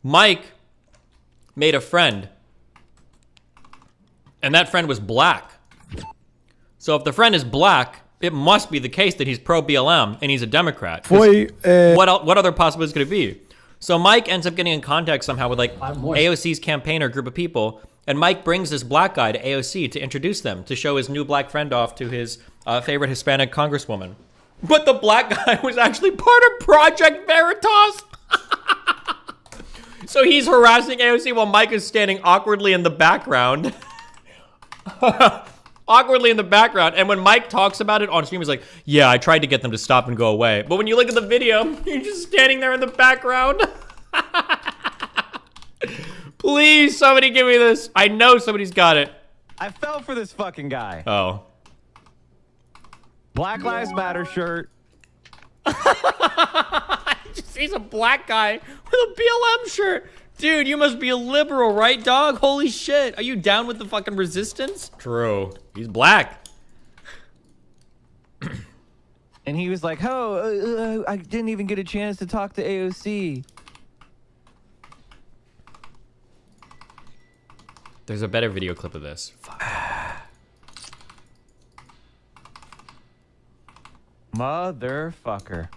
Mike made a friend, and that friend was black. So if the friend is black, it must be the case that he's pro-BLM and he's a Democrat. What other possibilities could it be? So Mike ends up getting in contact somehow with like AOC's campaign or group of people, and Mike brings this black guy to AOC to introduce them, to show his new black friend off to his favorite Hispanic congresswoman. But the black guy was actually part of Project Veritas. So he's harassing AOC while Mike is standing awkwardly in the background. Awkwardly in the background. And when Mike talks about it on stream, he's like, yeah, I tried to get them to stop and go away. But when you look at the video, you're just standing there in the background. Please, somebody give me this. I know somebody's got it. I fell for this fucking guy. Oh. Black Lives Matter shirt. He's a black guy with a BLM shirt. Dude, you must be a liberal, right, dog? Holy shit. Are you down with the fucking resistance? True. He's black. And he was like, oh, I didn't even get a chance to talk to AOC. There's a better video clip of this. Fuck. Motherfucker.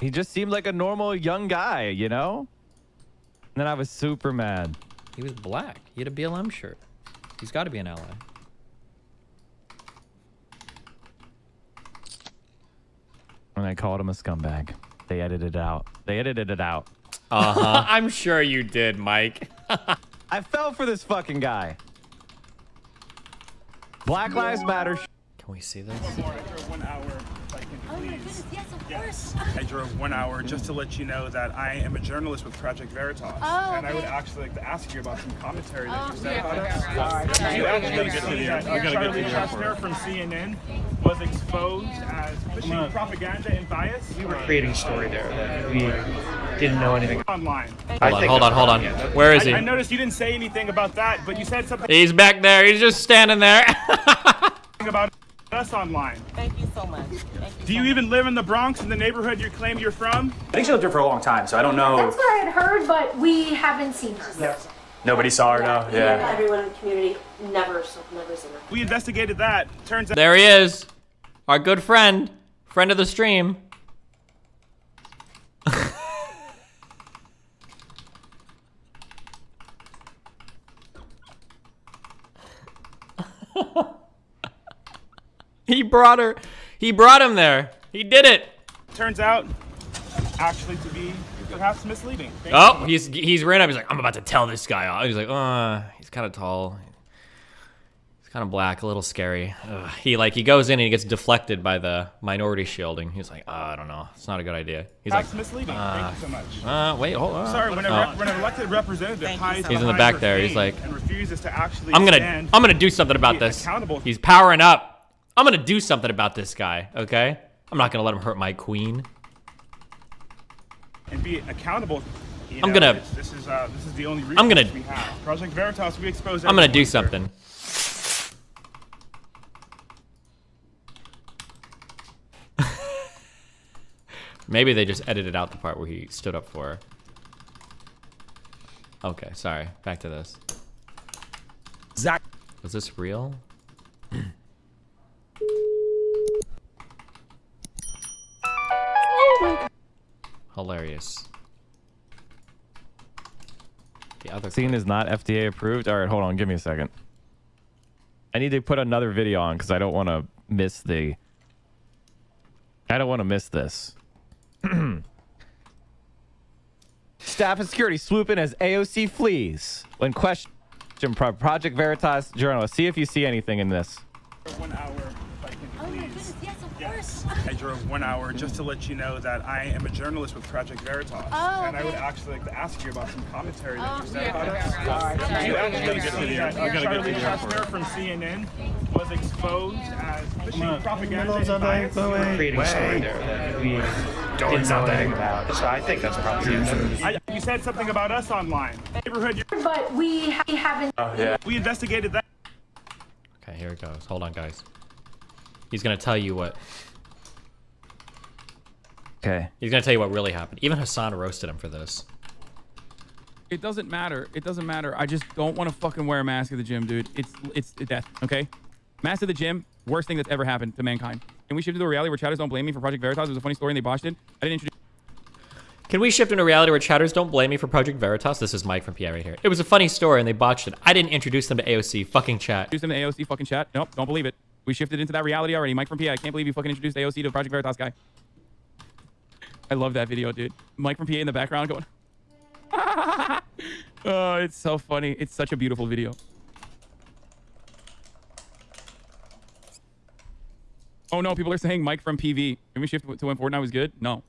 He just seemed like a normal young guy, you know? And then I was super mad. He was black. He had a BLM shirt. He's got to be an ally. And I called him a scumbag. They edited it out. They edited it out. Uh-huh. I'm sure you did, Mike. I fell for this fucking guy. Black Lives Matter. Can we see this? please. Yes. I drove 1 hour just to let you know that I am a journalist with Project Veritas. Oh, And I would okay. actually like to ask you about some commentary that you said yeah, about okay, us. okay. You actually get to see the- that I gotta get to Charlie the Chester airport. from CNN was exposed as pushing propaganda and bias. We were creating a story there that we didn't know anything Online. Hold on. Where is he? I noticed you didn't say anything about that, but you said something He's back there. He's just standing there. about us online. Thank you so much. Do you even live in the Bronx, in the neighborhood you claim you're from? I think she lived here for a long time, so I don't know. That's what I had heard, but we haven't seen her. Nobody saw her, no. Yeah. Everyone in the community never seen her. We investigated that. Turns out There he is. Our good friend of the stream. He brought him there. He did it. turns out actually to be perhaps misleading. Oh, he's ran up. He's like, I'm about to tell this guy off. He's like, he's kind of tall. He's kind of black, a little scary. He goes in and he gets deflected by the minority shielding. He's like, I don't know. It's not a good idea. He's Perhaps like, misleading. Thank you so much. Wait, hold on. Sorry, when an elected representative hides He's in the behind back her there. He's fame like, and refuses to actually I'm stand gonna do something about be this. accountable. He's powering up. I'm gonna do something about this guy. Okay, I'm not gonna let him hurt my queen. and be accountable. You I'm know, gonna- This is the only I'm gonna- resource we have. Project Veritas. We expose. I'm gonna everyone do here. something. Maybe they just edited out the part where he stood up for her. Okay, sorry. Back to this. Zach. Was this real? Hilarious. The other Scene is not FDA approved. All right, hold on. Give me a second. I need to put another video on because I don't want to miss the. I don't want to miss this. Staff and security swoop in as AOC flees. When question Project Veritas journalist, see if you see anything in this. 1 hour, if I can please. Yes. I drove 1 hour just to let you know that I am a journalist with Project Veritas. And I would actually like to ask you about some commentary that you said about us. You actually see that Charlie Chester from CNN was exposed as pushing propaganda and bias. creating a story there that we didn't know anything about. So I think that's probably it. You said something about us online. Neighborhood. But we haven't. Oh yeah. We investigated that. Okay, here it goes. Hold on, guys. He's gonna tell you what. Okay. He's gonna tell you what really happened. Even Hassan roasted him for this. It doesn't matter. It doesn't matter. I just don't want to fucking wear a mask at the gym, dude. It's death. Okay. Mask at the gym. Worst thing that's ever happened to mankind. Can we shift to a reality where chatters don't blame me for Project Veritas? It was a funny story and they botched it. I didn't introduce. Can we shift into a reality where chatters don't blame me for Project Veritas? This is Mike from PI right here. It was a funny story and they botched it. I didn't introduce them to AOC. Fucking chat. Introduce them to AOC fucking chat. Nope, don't believe it. We shifted into that reality already. Mike from PA. I can't believe you fucking introduced AOC to Project Veritas guy. I love that video, dude. Mike from PA in the background going. Oh, it's so funny. It's such a beautiful video. Oh no, people are saying Mike from PV. Can we shift to when Fortnite was good? No.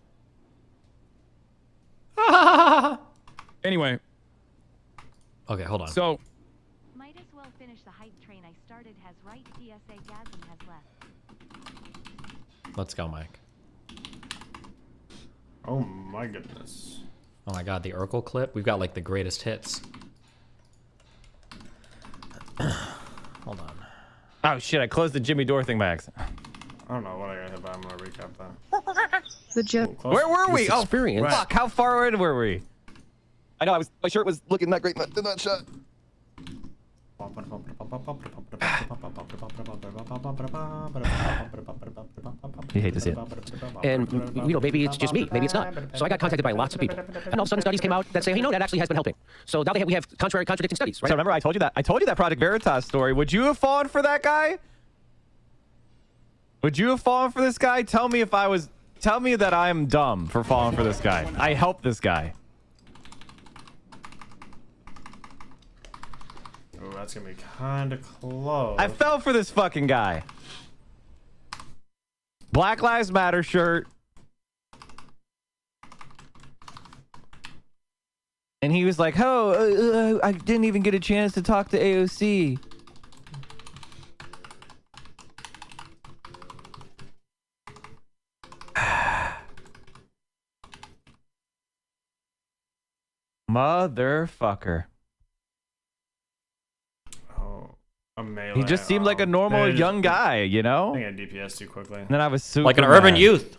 Anyway. Okay, hold on. So. Might as well finish the hype train I started. Has right DSA Gasm has left. Let's go, Mike. Oh my goodness. Oh my god, the Urkel clip. We've got like the greatest hits. Hold on. Oh shit! I closed the Jimmy Dore thing by accident. I don't know what I got hit by. I'm gonna recap that. The gym. Where were we? Oh, experience. fuck! How far in were we? I know. My shirt was looking that great in that shot. You hate to see it. And maybe it's just me. Maybe it's not. So I got contacted by lots of people, and all of a sudden studies came out that say, hey, that actually has been helping. So now we have contradicting studies, right? So remember, I told you that Project Veritas story. Would you have fallen for that guy? Would you have fallen for this guy? Tell me that I'm dumb for falling for this guy. I helped this guy. Oh, that's gonna be kind of close. I fell for this fucking guy. Black Lives Matter shirt. And he was like, oh, I didn't even get a chance to talk to AOC. Motherfucker. Oh, a melee. He just seemed like a normal young guy, you know? I think I DPS too quickly. And then I was super Like an urban mad. youth.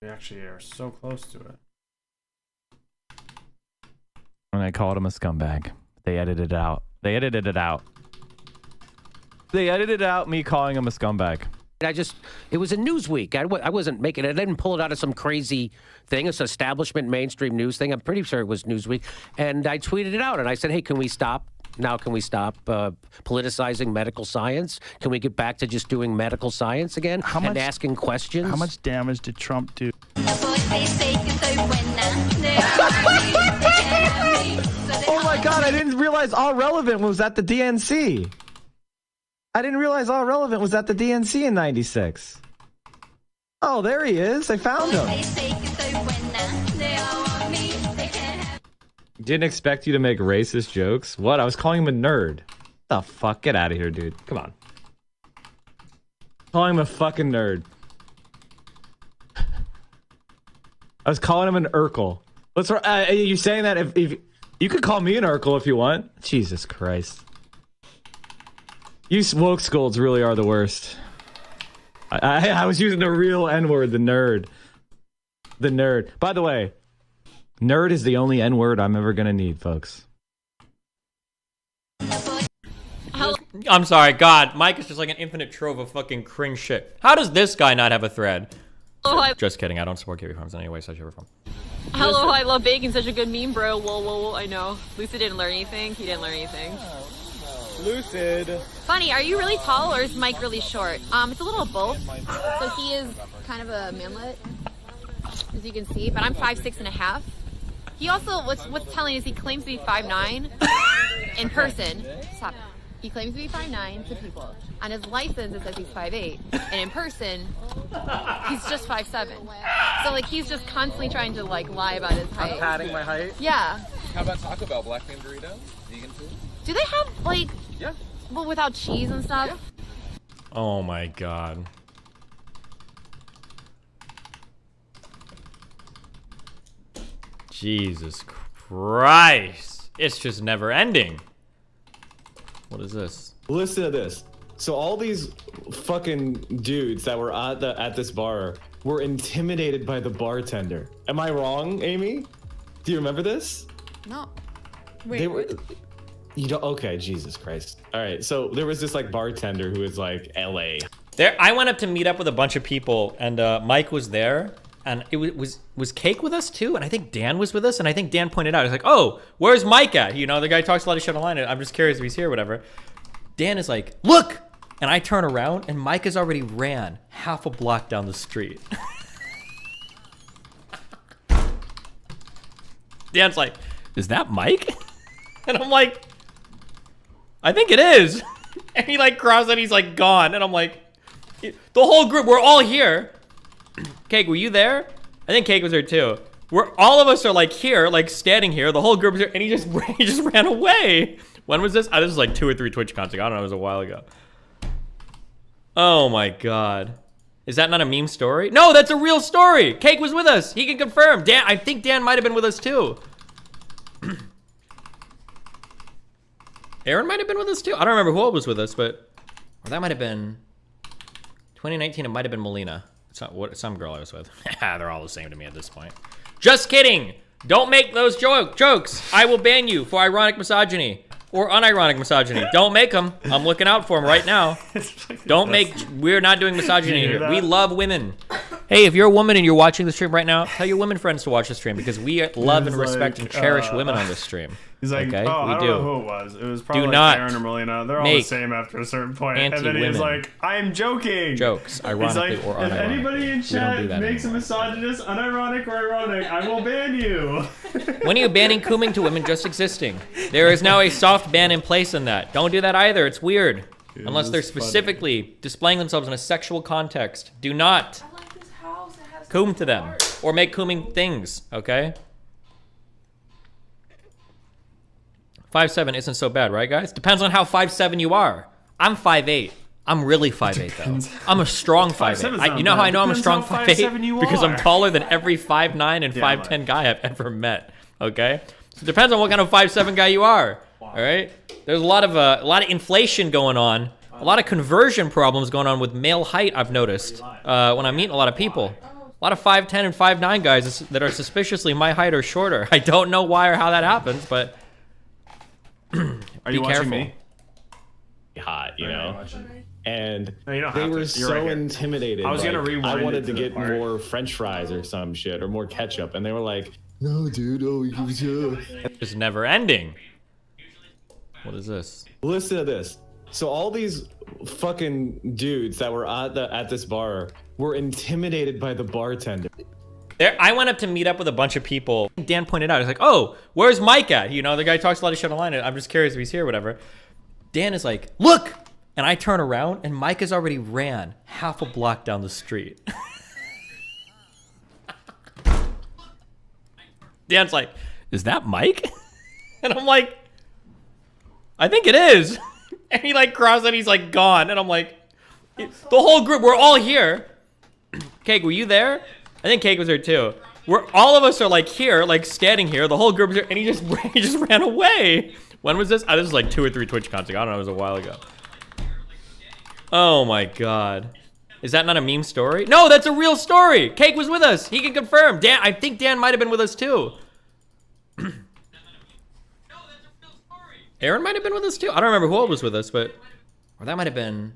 We actually are so close to it. And I called him a scumbag. They edited it out. They edited it out. They edited out me calling him a scumbag. It was a Newsweek. I wasn't making it. I didn't pull it out of some crazy thing. It's an establishment mainstream news thing. I'm pretty sure it was Newsweek. And I tweeted it out and I said, hey, can we stop? Now, can we stop politicizing medical science? Can we get back to just doing medical science again and asking questions? How much damage did Trump do? Oh my god, I didn't realize All Relevant was at the DNC. I didn't realize All Relevant was at the DNC in 96. Oh, there he is. I found him. Didn't expect you to make racist jokes. What? I was calling him a nerd. The fuck? Get out of here, dude. Come on. Calling him a fucking nerd. I was calling him an Urkel. What's wrong? Are you saying that if you could call me an Urkel if you want? Jesus Christ. You woke scolds really are the worst. I was using the real N-word, the nerd. The nerd. By the way, nerd is the only N-word I'm ever gonna need, folks. I'm sorry, God, Mike is just like an infinite trove of fucking cringe shit. How does this guy not have a thread? Just kidding, I don't support Kiwi Farms in any way, such a form. Hello, I love bacon. Such a good meme, bro. Whoa, I know. Lucid didn't learn anything. He didn't learn anything. Lucid. Funny, are you really tall or is Mike really short? It's a little of both. So he is kind of a manlet, as you can see, but I'm 5'6.5". He also, what's telling is he claims to be 5'9" in person. Stop. He claims to be 5'9" to people. On his license, it says he's 5'8", and in person, he's just 5'7". So like he's just constantly trying to like lie about his height. I'm padding my height. Yeah. How about Taco Bell black bean burrito? Vegan food? Do they have like? Yeah. Well, without cheese and stuff. Yeah. Oh my God. Jesus Christ. It's just never ending. What is this? Listen to this. So all these fucking dudes that were at this bar were intimidated by the bartender. Am I wrong, Amy? Do you remember this? No. They were. You don't. Okay, Jesus Christ. All right. So there was this like bartender who was like LA. I went up to meet up with a bunch of people, and Mike was there, and it was Cake with us too, and I think Dan was with us, and I think Dan pointed out, he's like, "Oh, where's Mike at?" You know, the guy talks a lot of shit online, and I'm just curious if he's here or whatever. Dan is like, "Look!" And I turn around, and Mike has already ran half a block down the street. Dan's like, "Is that Mike?" And I'm like, "I think it is." And he like crosses and he's like gone, and I'm like, the whole group, we're all here. Cake, were you there? I think Cake was there too. All of us are like here, like standing here. The whole group is here, and he just ran away. When was this? This was like 2 or 3 Twitch concerts. I don't know. It was a while ago. Oh my God. Is that not a meme story? No, that's a real story. Cake was with us. He can confirm. Dan, I think Dan might have been with us too. Aaron might have been with us too. I don't remember who else was with us, but or that might have been 2019. It might have been Melina. It's not what some girl I was with. They're all the same to me at this point. Just kidding. Don't make those jokes. I will ban you for ironic misogyny or unironic misogyny. Don't make them. I'm looking out for them right now. Don't make. We're not doing misogyny here. We love women. Hey, if you're a woman and you're watching the stream right now, tell your women friends to watch the stream because we love and respect and cherish women on this stream. He's like, okay? oh, We I don't do. know who it was. It was probably Do like not Aaron or Melina. They're all the make same after a certain point. And then he's anti-women like, I'm joking. jokes, ironically he's like, or if unironic. anybody in We don't chat do that makes a misogynist, unironic or ironic, I will ban you. When are you banning cooming to women just existing? There is now a soft ban in place in that. Don't do that either. It's weird. unless they're specifically displaying themselves in a sexual context. Do not coom to them or make cooming things, okay? 5'7" isn't so bad, right, guys? Depends on how 5'7" you are. I'm 5'8". I'm really 5'8", though. I'm a strong 5'8". You know how I know I'm a strong 5'8"? Because I'm taller than every 5'9" and 5'10" guy I've ever met, okay? So it depends on what kind of 5'7" guy you are, all right? There's a lot of inflation going on, a lot of conversion problems going on with male height, I've noticed, when I'm meeting a lot of people. A lot of 5'10" and 5'9" guys that are suspiciously my height or shorter. I don't know why or how that happens, but Are you watching me? Hot, you know? And No, you don't they have were to. You're so right here. intimidated. I was gonna like, rewind I it wanted to to the get part. more French fries or some shit, or more ketchup, and they were like, "No, dude, oh, you It's never ending. What is this? Listen to this. So all these fucking dudes that were at this bar were intimidated by the bartender. I went up to meet up with a bunch of people. Dan pointed out, he's like, "Oh, where's Mike at?" You know, the guy talks a lot of shit online. I'm just curious if he's here or whatever. Dan is like, "Look!" And I turn around, and Mike has already ran half a block down the street. Dan's like, "Is that Mike?" And I'm like, "I think it is." And he like crosses and he's like gone. And I'm like, the whole group, we're all here. Cake, were you there? I think Cake was there too. All of us are like here, like standing here. The whole group is here, and he just ran away. When was this? This was like 2 or 3 Twitch content. I don't know. It was a while ago. Oh my god. Is that not a meme story? No, that's a real story. Cake was with us. He can confirm. Dan, I think Dan might have been with us too. Aaron might have been with us too. I don't remember who else was with us, but or that might have been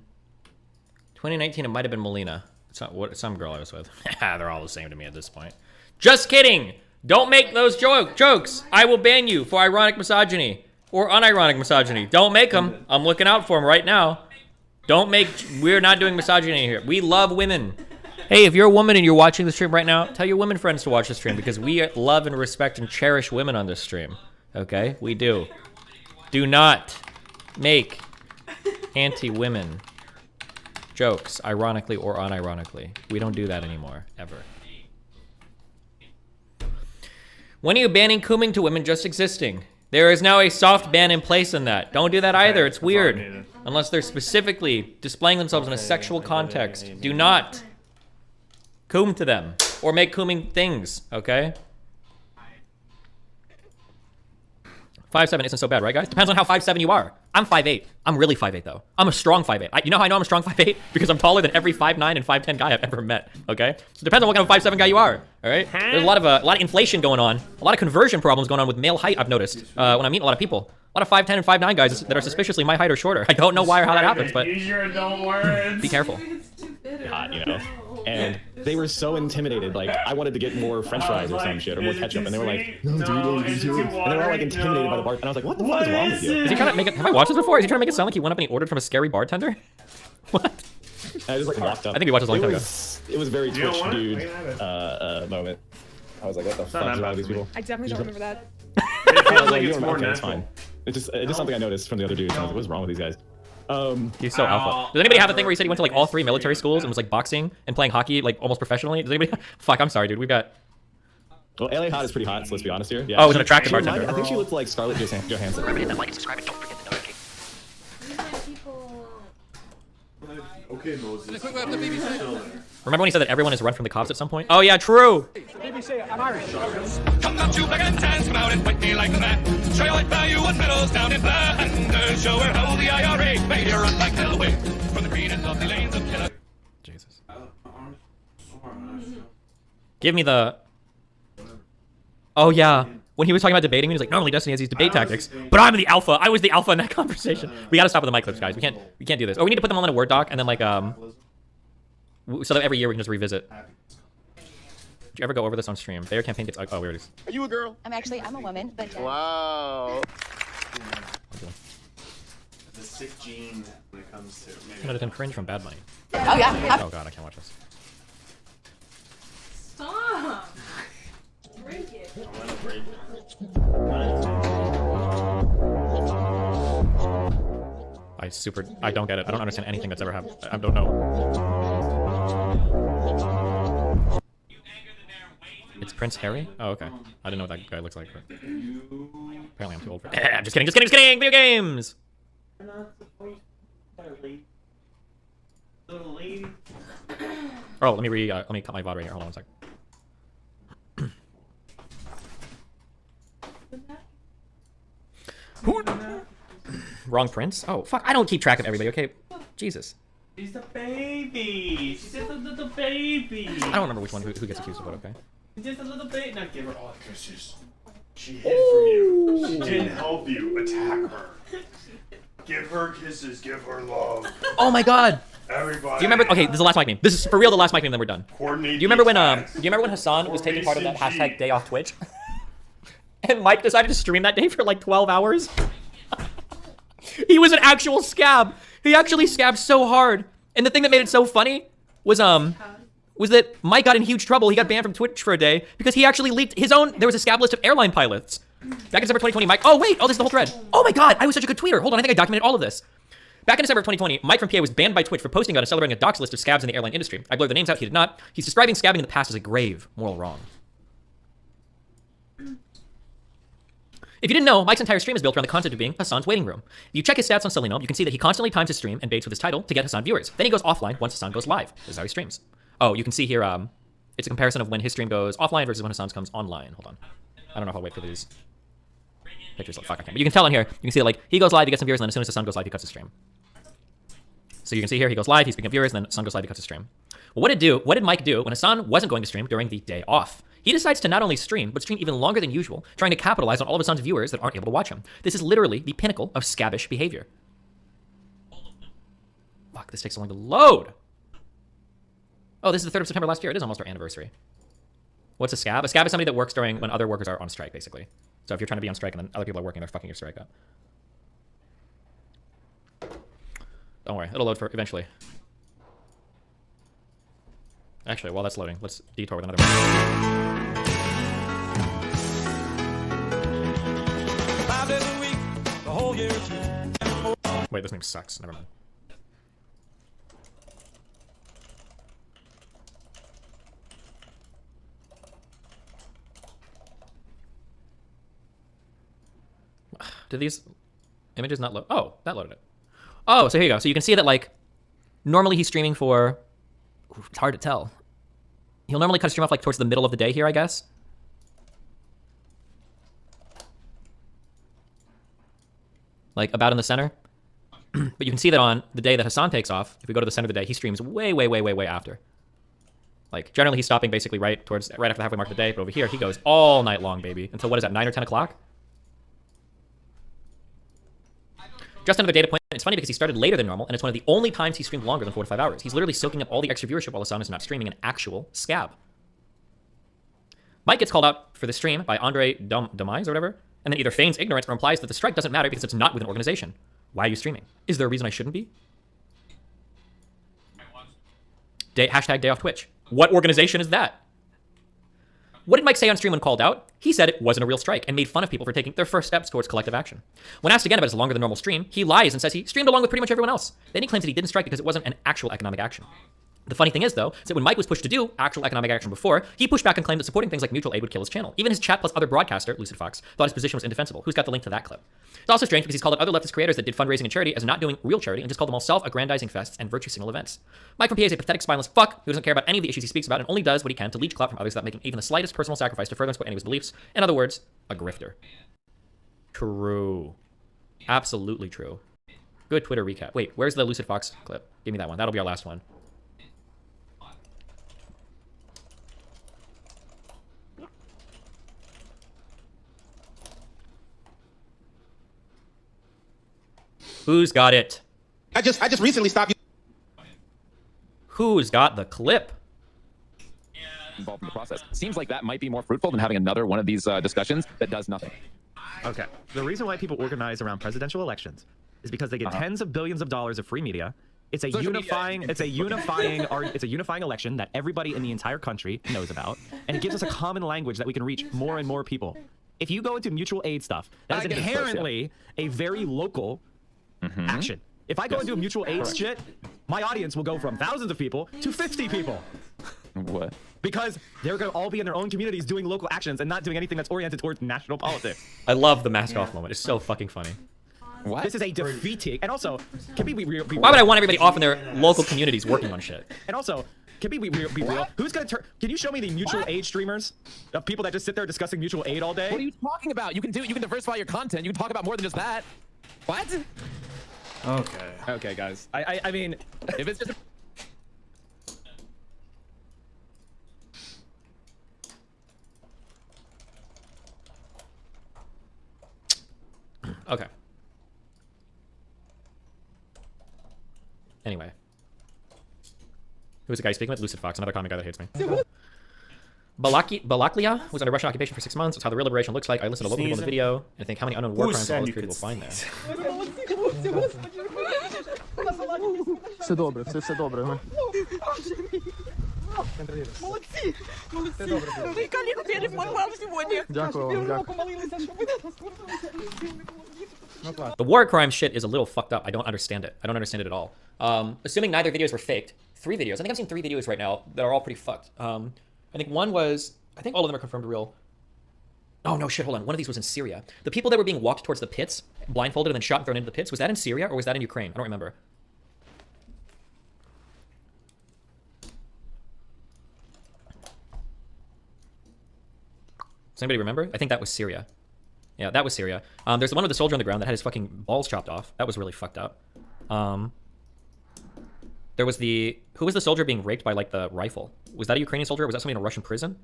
2019. It might have been Melina. It's not what some girl I was with. They're all the same to me at this point. Just kidding. Don't make those jokes. I will ban you for ironic misogyny or unironic misogyny. Don't make them. I'm looking out for them right now. Don't make. We're not doing misogyny here. We love women. Hey, if you're a woman and you're watching the stream right now, tell your women friends to watch the stream because we love and respect and cherish women on this stream. Okay, we do. Do not make anti-women jokes, ironically or unironically. We don't do that anymore, ever. When are you banning cooming to women just existing? There is now a soft ban in place in that. Don't do that either. It's weird. Unless they're specifically displaying themselves in a sexual context. Do not coom to them or make cooming things, okay? 5'7" isn't so bad, right, guys? Depends on how 5'7" you are. I'm 5'8". I'm really 5'8", though. I'm a strong 5'8". You know how I know I'm a strong 5'8"? Because I'm taller than every 5'9" and 5'10" guy I've ever met, okay? So it depends on what kind of 5'7" guy you are, all right? There's a lot of inflation going on, a lot of conversion problems going on with male height, I've noticed, when I meet a lot of people. A lot of 5'10" and 5'9" guys that are suspiciously my height or shorter. I don't know why or how that happens, but Use your adult words. be careful. hot, you know? And they were so intimidated. Like, I wanted to get more French fries or some shit, or more ketchup, and they were like, "No, dude, no, dude." And they were all like intimidated by the bar. And I was like, "What the fuck is wrong with you?" Is he trying to make it? Have I watched this before? Is he trying to make it sound like he went up and he ordered from a scary bartender? What? I just like walked up. I think we watched this a long time ago. It was very You don't Twitch want it? dude moment. I was like, "What the fuck is wrong with these people?" I definitely don't remember that. I was like, it's "You don't more okay, it's natural. fine." It's just something I noticed from the other dudes. I was like, "What's wrong with these guys?" He's so alpha. Does anybody have a thing where he said he went to like all 3 military schools and was like boxing and playing hockey like almost professionally? Does anybody? Fuck, I'm sorry, dude. We've got. Well, LA Hot is pretty hot, so let's be honest here. Yeah. Oh, it was an attractive She reminded- bartender. I think she looked like Scarlett Johansson. Remember to hit that like and subscribe and don't forget the notification. Okay, Moses. Remember when he said that everyone has run from the cops at some point? Oh yeah, true. BBC, I'm Irish. Come down to black and dance, come out and fight me like that. Show you what value and medals down in Flanders. Show her how the IRA made her run like hell away from the green and lovely lanes of killer. Jesus. Give me the. Oh yeah. When he was talking about debating, he was like, normally Destiny has these debate tactics, but I'm the alpha. I was the alpha in that conversation. We gotta stop with the mic clips, guys. We can't do this. Or we need to put them all in a Word doc and then like so that every year we can just revisit. Did you ever go over this on stream? Bayer campaign tips. Oh, weird. Are you a girl? I'm a woman, but Wow. The sick gene when it comes to maybe. Another 10 cringe from Bad Money. Oh, yeah. Oh god, I can't watch this. Stop. Break it. I'm gonna break it. I don't get it. I don't understand anything that's ever happened. I don't know. It's Prince Harry? Oh, okay. I didn't know what that guy looks like. But... Apparently I'm too old for it. I'm just kidding, just kidding, just kidding! Video games! Oh, let me cut my VOD right here. Hold on one sec. Wrong prince? Oh, fuck. I don't keep track of everybody, okay? Jesus. She's a baby. She's just a little baby. I don't remember which one who gets accused of what, okay? She's just a little baby. Now give her all the kisses. She hid from you. She didn't help you. Attack her. Give her kisses. Give her love. Oh my god. Everybody. Do you remember? Okay, this is the last mic meme. This is for real the last mic meme, then we're done. Coordinate. Do you remember when Hassan was taking part of that hashtag day off Twitch? And Mike decided to stream that day for like 12 hours? He was an actual scab. He actually scabbed so hard. And the thing that made it so funny was that Mike got in huge trouble. He got banned from Twitch for a day because he actually leaked his own. There was a scab list of airline pilots. Back in December 2020, Mike. Oh wait, oh this is the whole thread. Oh my god, I was such a good tweeter. Hold on, I think I documented all of this. Back in December of 2020, Mike from PA was banned by Twitch for posting about and celebrating a dox list of scabs in the airline industry. I blurred the names out, he did not. He's describing scabbing in the past as a grave moral wrong. If you didn't know, Mike's entire stream is built around the concept of being Hassan's waiting room. If you check his stats on Seleno, you can see that he constantly times his stream and baits with his title to get Hassan viewers. Then he goes offline once Hassan goes live. This is how he streams. Oh, you can see here, it's a comparison of when his stream goes offline versus when Hassan's comes online. Hold on. I don't know if I'll wait for these pictures. Like, fuck, I can't. But you can tell on here, you can see that, like, he goes live, he gets some viewers, and then as soon as Hassan goes live, he cuts his stream. So you can see here, he goes live, he's picking up viewers, and then Hassan goes live, he cuts his stream. Well, what did Mike do when Hassan wasn't going to stream during the day off? He decides to not only stream, but stream even longer than usual, trying to capitalize on all of Hassan's viewers that aren't able to watch him. This is literally the pinnacle of scabbish behavior. Fuck, this takes so long to load. Oh, this is the 3rd of September last year. It is almost our anniversary. What's a scab? A scab is somebody that works during when other workers are on strike, basically. So if you're trying to be on strike and then other people are working, they're fucking your strike up. Don't worry, it'll load for eventually. Actually, while that's loading, let's detour with another one. 5 days a week, the whole year. Wait, this name sucks. Never mind. Did these images not load? Oh, that loaded it. Oh, so here you go. So you can see that, like, normally he's streaming for... Ooh, it's hard to tell. He'll normally cut his stream off, like, towards the middle of the day here, I guess. Like, about in the center. But you can see that on the day that Hassan takes off, if we go to the center of the day, he streams way, way, way, way, way after. Like, generally he's stopping basically right after the halfway mark of the day, but over here he goes all night long, baby. Until, what is that, 9 or 10 o'clock? Just another data point. It's funny because he started later than normal, and it's one of the only times he streamed longer than 4 to 5 hours. He's literally soaking up all the extra viewership while Hassan is not streaming an actual scab. Mike gets called out for the stream by Andre Demise or whatever, and then either feigns ignorance or implies that the strike doesn't matter because it's not with an organization. Why are you streaming? Is there a reason I shouldn't be? Hashtag day off Twitch. What organization is that? What did Mike say on stream when called out? He said it wasn't a real strike and made fun of people for taking their first steps towards collective action. When asked again about his longer than normal stream, he lies and says he streamed along with pretty much everyone else. Then he claims that he didn't strike because it wasn't an actual economic action. The funny thing is, though, is that when Mike was pushed to do actual economic action before, he pushed back and claimed that supporting things like mutual aid would kill his channel. Even his chat plus other broadcaster, Lucid Fox, thought his position was indefensible. Who's got the link to that clip? It's also strange because he's called out other leftist creators that did fundraising and charity as not doing real charity and just called them all self-aggrandizing fests and virtue signal events. Mike from PA is a pathetic, spineless fuck who doesn't care about any of the issues he speaks about and only does what he can to leech clout from others without making even the slightest personal sacrifice to further support any of his beliefs. In other words, a grifter. True. Absolutely true. Good Twitter recap. Wait, where's the Lucid Fox clip? Give me that one. That'll be our last one. Who's got it? I just recently stopped. Who's got the clip? Involved in the process. Seems like that might be more fruitful than having another one of these discussions that does nothing. Okay. The reason why people organize around presidential elections is because they get tens of billions of dollars of free media. It's a unifying election that everybody in the entire country knows about, and it gives us a common language that we can reach more and more people. If you go into mutual aid stuff, that is inherently a very local action. If I go and do mutual aid shit, my audience will go from thousands of people to 50 people. What? Because they're going to all be in their own communities doing local actions and not doing anything that's oriented towards national politics. I love the mask off moment. It's so fucking funny. What? This is a defeating. And also, can we be real? Why would I want everybody off in their local communities working on shit? And also, can we be real? Who's gonna turn? Can you show me the mutual aid streamers of people that just sit there discussing mutual aid all day? What are you talking about? You can diversify your content. You can talk about more than just that. What? Okay. Okay, guys. I mean, if it's just. Okay. Anyway. Who's the guy speaking with? Lucid Fox, another comic guy that hates me. Balaklia was under Russian occupation for 6 months. It's how the real liberation looks like. I listened to local people in the video and think how many unknown war crimes all those people will find there. Все добре, все добре. Молодці! Ви коліну пели в мангал сьогодні. Дякую вам, The war crime shit is a little fucked up. I don't understand it. I don't understand it at all. Assuming neither videos were faked, 3 videos. I think I've seen 3 videos right now that are all pretty fucked. I think one was, I think all of them are confirmed real. Oh no, shit, hold on. One of these was in Syria. The people that were being walked towards the pits, blindfolded and then shot and thrown into the pits, was that in Syria or was that in Ukraine? I don't remember. Does anybody remember? I think that was Syria. Yeah, that was Syria. There's the one with the soldier on the ground that had his fucking balls chopped off. That was really fucked up. There was the... Who was the soldier being raped by, like, the rifle? Was that a Ukrainian soldier or was that somebody in a Russian prison?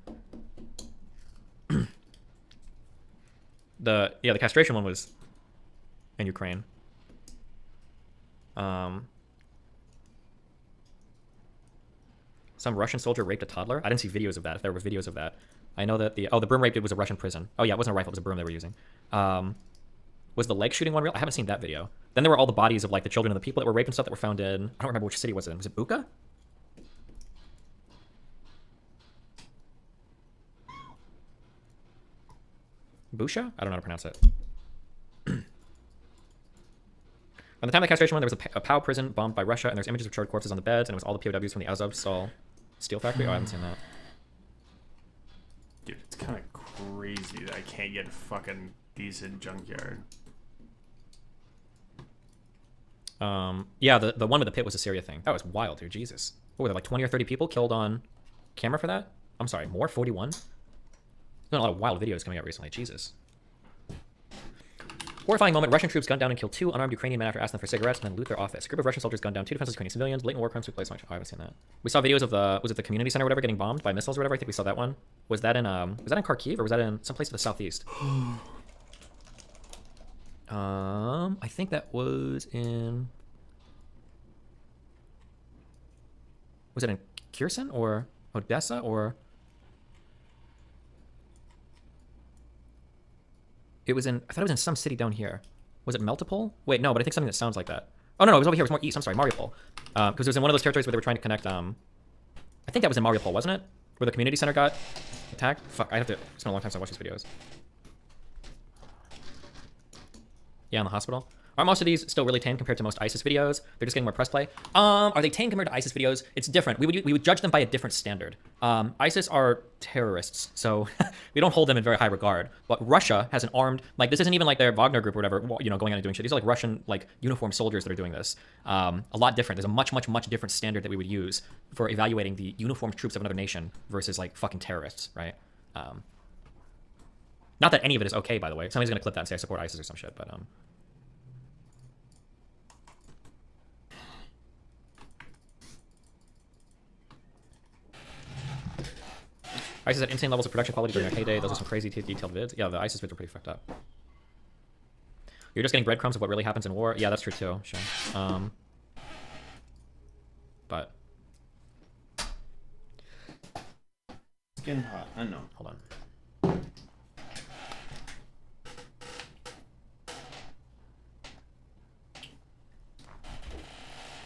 The castration one was in Ukraine. Some Russian soldier raped a toddler? I didn't see videos of that, if there were videos of that. I know that the broom rape was a Russian prison. Oh yeah, it wasn't a rifle, it was a broom they were using. Was the leg shooting one real? I haven't seen that video. Then there were all the bodies of like the children and the people that were raped and stuff that were found in, I don't remember which city was it in. Was it Bucha? Busha? I don't know how to pronounce it. By the time of the castration one, there was a POW prison bombed by Russia, and there's images of charred corpses on the beds, and it was all the POWs from the Azovstal steel factory. Oh, I haven't seen that. Dude, it's kind of crazy that I can't get a fucking decent junkyard. Yeah, the one with the pit was a Syria thing. That was wild, dude. Jesus. What were there, like 20 or 30 people killed on camera for that? I'm sorry, more? 41? There's been a lot of wild videos coming out recently. Jesus. Horrifying moment. Russian troops gunned down and killed 2 unarmed Ukrainian men after asking them for cigarettes and then loot their office. A group of Russian soldiers gunned down 2 defenseless Ukrainian civilians. Blatant war crimes took place. Oh, I haven't seen that. We saw videos of the, was it the community center or whatever getting bombed by missiles or whatever? I think we saw that one. Was that in Kharkiv or was that in some place to the southeast? I think that was in... Was it in Kherson or Odessa or... It was in, I thought it was in some city down here. Was it Melitopol? Wait, no, but I think something that sounds like that. Oh, no, it was over here. It was more east. I'm sorry, Mariupol. Because it was in one of those territories where they were trying to connect, I think that was in Mariupol, wasn't it? Where the community center got attacked? Fuck, I have to, it's been a long time since I watched these videos. Yeah, in the hospital. Are most of these still really tame compared to most ISIS videos? They're just getting more press play. Are they tame compared to ISIS videos? It's different. We would judge them by a different standard. ISIS are terrorists, so we don't hold them in very high regard. But Russia has an armed, like this isn't even like their Wagner group or whatever, you know, going on and doing shit. These are like Russian, like uniformed soldiers that are doing this. A lot different. There's a much different standard that we would use for evaluating the uniformed troops of another nation versus like fucking terrorists, right? Not that any of it is okay, by the way. Somebody's gonna clip that and say I support ISIS or some shit, but ISIS had insane levels of production quality during their heyday. Those are some crazy detailed vids. Yeah, the ISIS vids are pretty fucked up. You're just getting breadcrumbs of what really happens in war. Yeah, that's true too. Sure. But it's getting hot. I know. Hold on.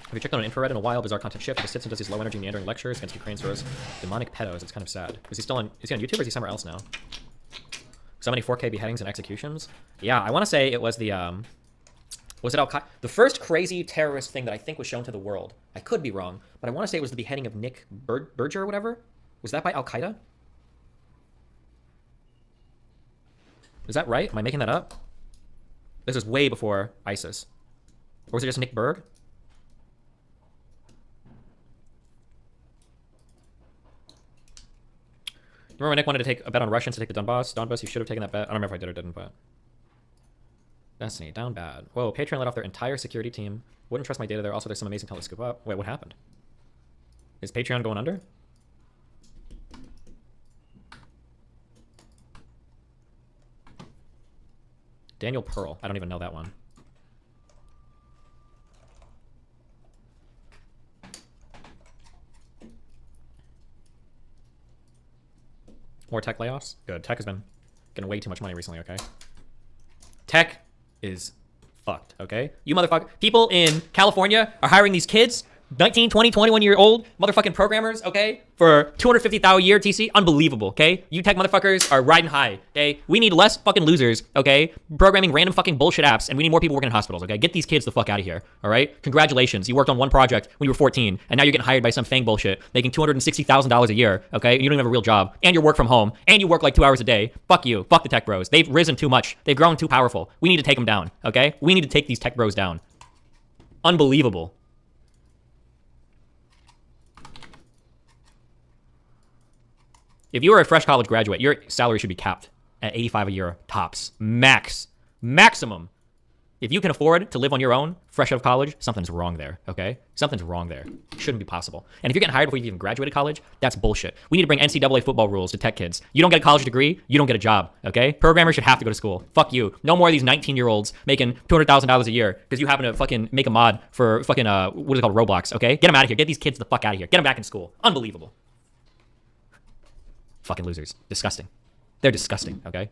Have you checked on an infrared in a while? Bizarre content shift. He sits and does these low energy meandering lectures against Ukraine's heroes. Demonic pedos. It's kind of sad. Is he on YouTube or is he somewhere else now? So many 4K beheadings and executions. Yeah, I want to say it was the Was it Al-Qaeda? The first crazy terrorist thing that I think was shown to the world, I could be wrong, but I want to say it was the beheading of Nick Berger or whatever. Was that by Al-Qaeda? Is that right? Am I making that up? This is way before ISIS. Or was it just Nick Berg? Remember when Nick wanted to take a bet on Russians to take the Donbass? He should have taken that bet. I don't remember if I did or didn't, but... Destiny, down bad. Whoa, Patreon let off their entire security team. Wouldn't trust my data there. Also, there's some amazing telescope up. Wait, what happened? Is Patreon going under? Daniel Pearl. I don't even know that one. More tech layoffs? Good. Tech has been getting way too much money recently, okay? Tech is fucked, okay? You motherfucker. People in California are hiring these kids, 19, 20, 21-year-old motherfucking programmers, okay? For $250,000 a year TC. Unbelievable, okay? You tech motherfuckers are riding high, okay? We need less fucking losers, okay? Programming random fucking bullshit apps, and we need more people working in hospitals, okay? Get these kids the fuck out of here, all right? Congratulations. You worked on one project when you were 14, and now you're getting hired by some fang bullshit, making $260,000 a year, okay? And you don't even have a real job, and you work from home, and you work like 2 hours a day. Fuck you. Fuck the tech bros. They've risen too much. They've grown too powerful. We need to take them down, okay? We need to take these tech bros down. Unbelievable. If you were a fresh college graduate, your salary should be capped at $85 a year tops. Max. Maximum. If you can afford to live on your own, fresh out of college, something's wrong there, okay? Something's wrong there. It shouldn't be possible. And if you're getting hired before you've even graduated college, that's bullshit. We need to bring NCAA football rules to tech kids. You don't get a college degree, you don't get a job, okay? Programmers should have to go to school. Fuck you. No more of these 19-year-olds making $200,000 a year because you happen to fucking make a mod for fucking, what is it called, Roblox, okay? Get them out of here. Get these kids the fuck out of here. Get them back in school. Unbelievable. Fucking losers. Disgusting. They're disgusting, okay?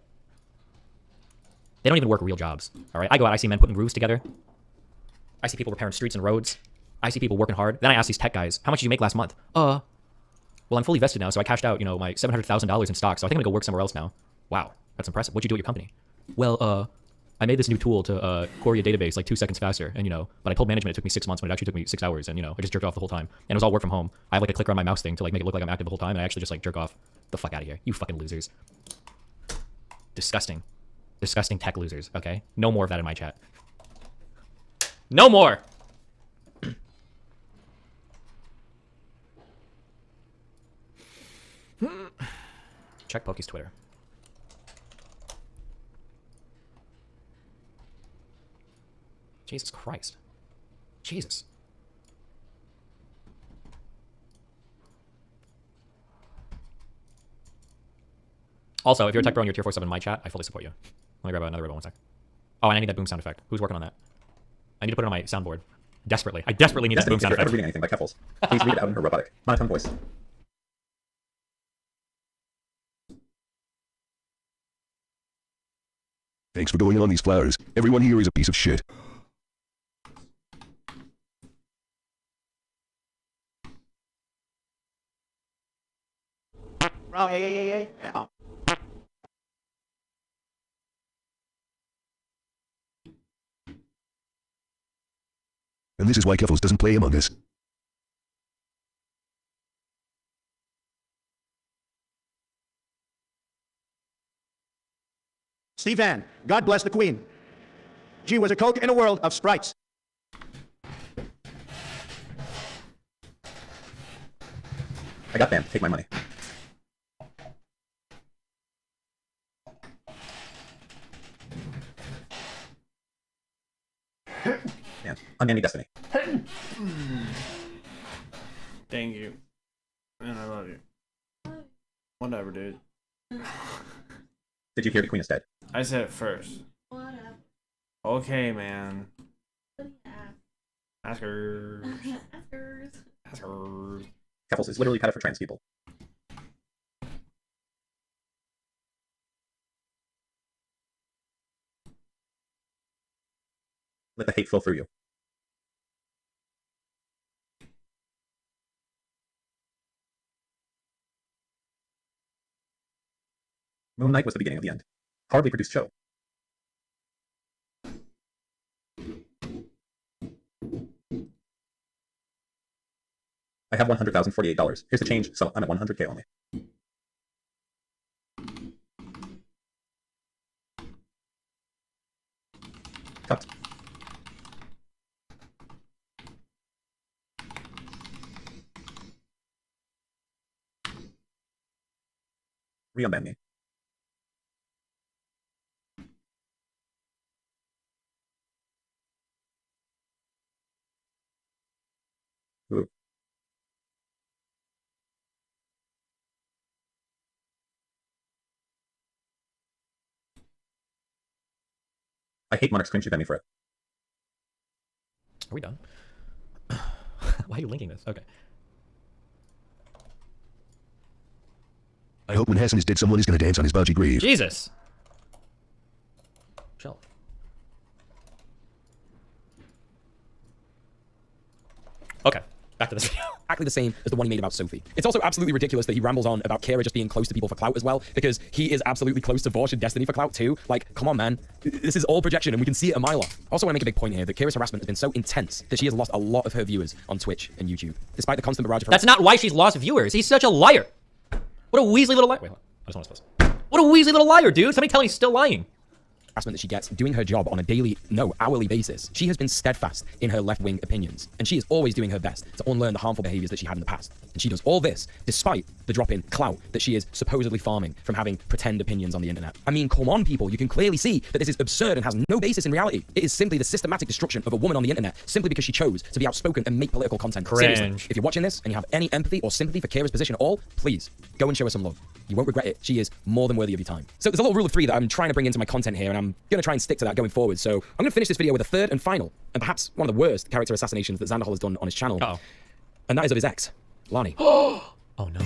They don't even work real jobs, all right? I go out, I see men putting roofs together. I see people repairing streets and roads. I see people working hard. Then I ask these tech guys, how much did you make last month? Well, I'm fully vested now, so I cashed out, my $700,000 in stock, so I think I'm gonna go work somewhere else now. Wow, that's impressive. What'd you do at your company? Well, I made this new tool to query a database like 2 seconds faster, and but I told management it took me 6 months when it actually took me 6 hours, and I just jerked off the whole time. And it was all work from home. I have like a clicker on my mouse thing to like make it look like I'm active the whole time, and I actually just like jerk off. The fuck out of here. You fucking losers. Disgusting. Disgusting tech losers, okay? No more of that in my chat. No more! Check Pokey's Twitter. Jesus Christ. Jesus. Also, if you're a tech bro and you're tier 47 in my chat, I fully support you. Let me grab another ribbon 1 sec. Oh, and I need that boom sound effect. Who's working on that? I need to put it on my soundboard. Desperately. I desperately need that boom sound effect. If you're ever reading anything by Keffels, please read it out in her robotic, monotone voice. Thanks for going on these flowers. Everyone here is a piece of shit. And this is why Keffels doesn't play Among Us. Steve Ann, God bless the Queen. She was a Coke in a world of sprites. I got banned. Take my money. Man, uncanny destiny. Thank you. And I love you. Whatever, dude. Did you hear the Queen is dead? I said it first. Okay, man. Askers. Askers. Keffels is literally padded for trans people. Let the hate flow through you. Moon Knight was the beginning of the end. Horribly produced show. I have $100,048. Here's the change, so I'm at 100K only. Cut. Re-unban me. Ooh. I hate Monarch's screen. She banned me for it. Are we done? Why are you linking this? Okay. I hope when Hassan is dead, someone is going to dance on his Baji grave. Jesus. Chill. Okay. Back to this video. Exactly the same as the one he made about Sophie. It's also absolutely ridiculous that he rambles on about Kira just being close to people for clout as well, because he is absolutely close to Vorsh and Destiny for clout too. Like, come on, man. This is all projection and we can see it a mile off. I also want to make a big point here that Kira's harassment has been so intense that she has lost a lot of her viewers on Twitch and YouTube, despite the constant barrage of That's not why she's lost viewers. He's such a liar. What a Weasley little liar. Wait, hold on. I just want to this. What a Weasley little liar, dude. Somebody tell me he's still lying. harassment that she gets doing her job on a daily, no, hourly basis. She has been steadfast in her left-wing opinions, and she is always doing her best to unlearn the harmful behaviors that she had in the past. And she does all this despite the drop in clout that she is supposedly farming from having pretend opinions on the internet. I mean, come on, people. You can clearly see that this is absurd and has no basis in reality. It is simply the systematic destruction of a woman on the internet simply because she chose to be outspoken and make political content. Cringe. Seriously, if you're watching this and you have any empathy or sympathy for Kira's position at all, please go and show her some love. You won't regret it. She is more than worthy of your time. So there's a little rule of three that I'm trying to bring into my content here, and I'm going to try and stick to that going forward. So I'm going to finish this video with a third and final, and perhaps one of the worst character assassinations that Xanderhal has done on his channel. Uh-oh. And that is of his ex, Lani. Oh no.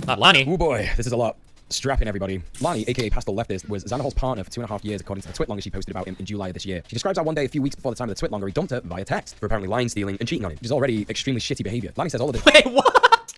Not Lani. Oh boy, this is a lot. Strap in, everybody. Lani, aka Pastel Leftist, was Xanderhal's partner for 2.5 years, according to the twitlonger she posted about him in July of this year. She describes how one day, a few weeks before the time of the twitlonger, he dumped her via text for apparently lying, stealing, and cheating on him, which is already extremely shitty behavior. Lani says all of this. Wait, what?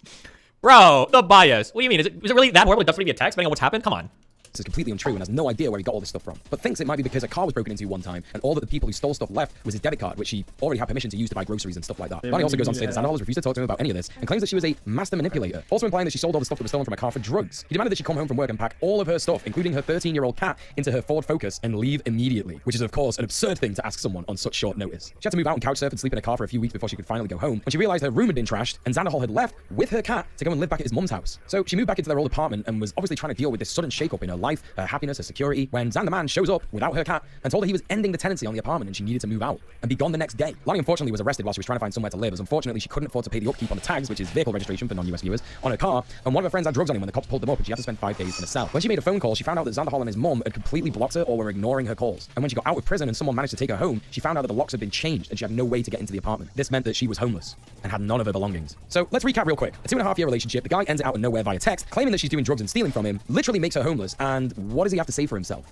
Bro, the bias. What do you mean? Is it really that horrible? It doesn't via text, depending on what's happened? Come on. This is completely untrue and has no idea where he got all this stuff from, but thinks it might be because a car was broken into one time and all that the people who stole stuff left was his debit card, which he already had permission to use to buy groceries and stuff like that. Lani also goes on to say that Xanderhal has refused to talk to him about any of this and claims that she was a master manipulator, also implying that she sold all the stuff that was stolen from a car for drugs. He demanded that she come home from work and pack all of her stuff, including her 13-year-old cat, into her Ford Focus and leave immediately, which is of course an absurd thing to ask someone on such short notice. She had to move out and couch surf and sleep in a car for a few weeks before she could finally go home when she realized her room had been trashed and Xanderhal had left with her cat to go and live back at his mum's house. So she moved back into their old apartment and was obviously trying to deal with this sudden shakeup in her life, her happiness, her security, when Xander Man shows up without her cat and told her he was ending the tenancy on the apartment and she needed to move out and be gone the next day. Lani unfortunately was arrested while she was trying to find somewhere to live, as unfortunately she couldn't afford to pay the upkeep on the tags, which is vehicle registration for non-US viewers, on her car, and one of her friends had drugs on him when the cops pulled them up and she had to spend 5 days in a cell. When she made a phone call, she found out that Xanderhal and his mum had completely blocked her or were ignoring her calls. And when she got out of prison and someone managed to take her home, she found out that the locks had been changed and she had no way to get into the apartment. This meant that she was homeless and had none of her belongings. So let's recap real quick. A 2.5-year relationship, the guy ends it out of nowhere via text, claiming that she's doing drugs and stealing from him, literally makes her homeless, and what does he have to say for himself?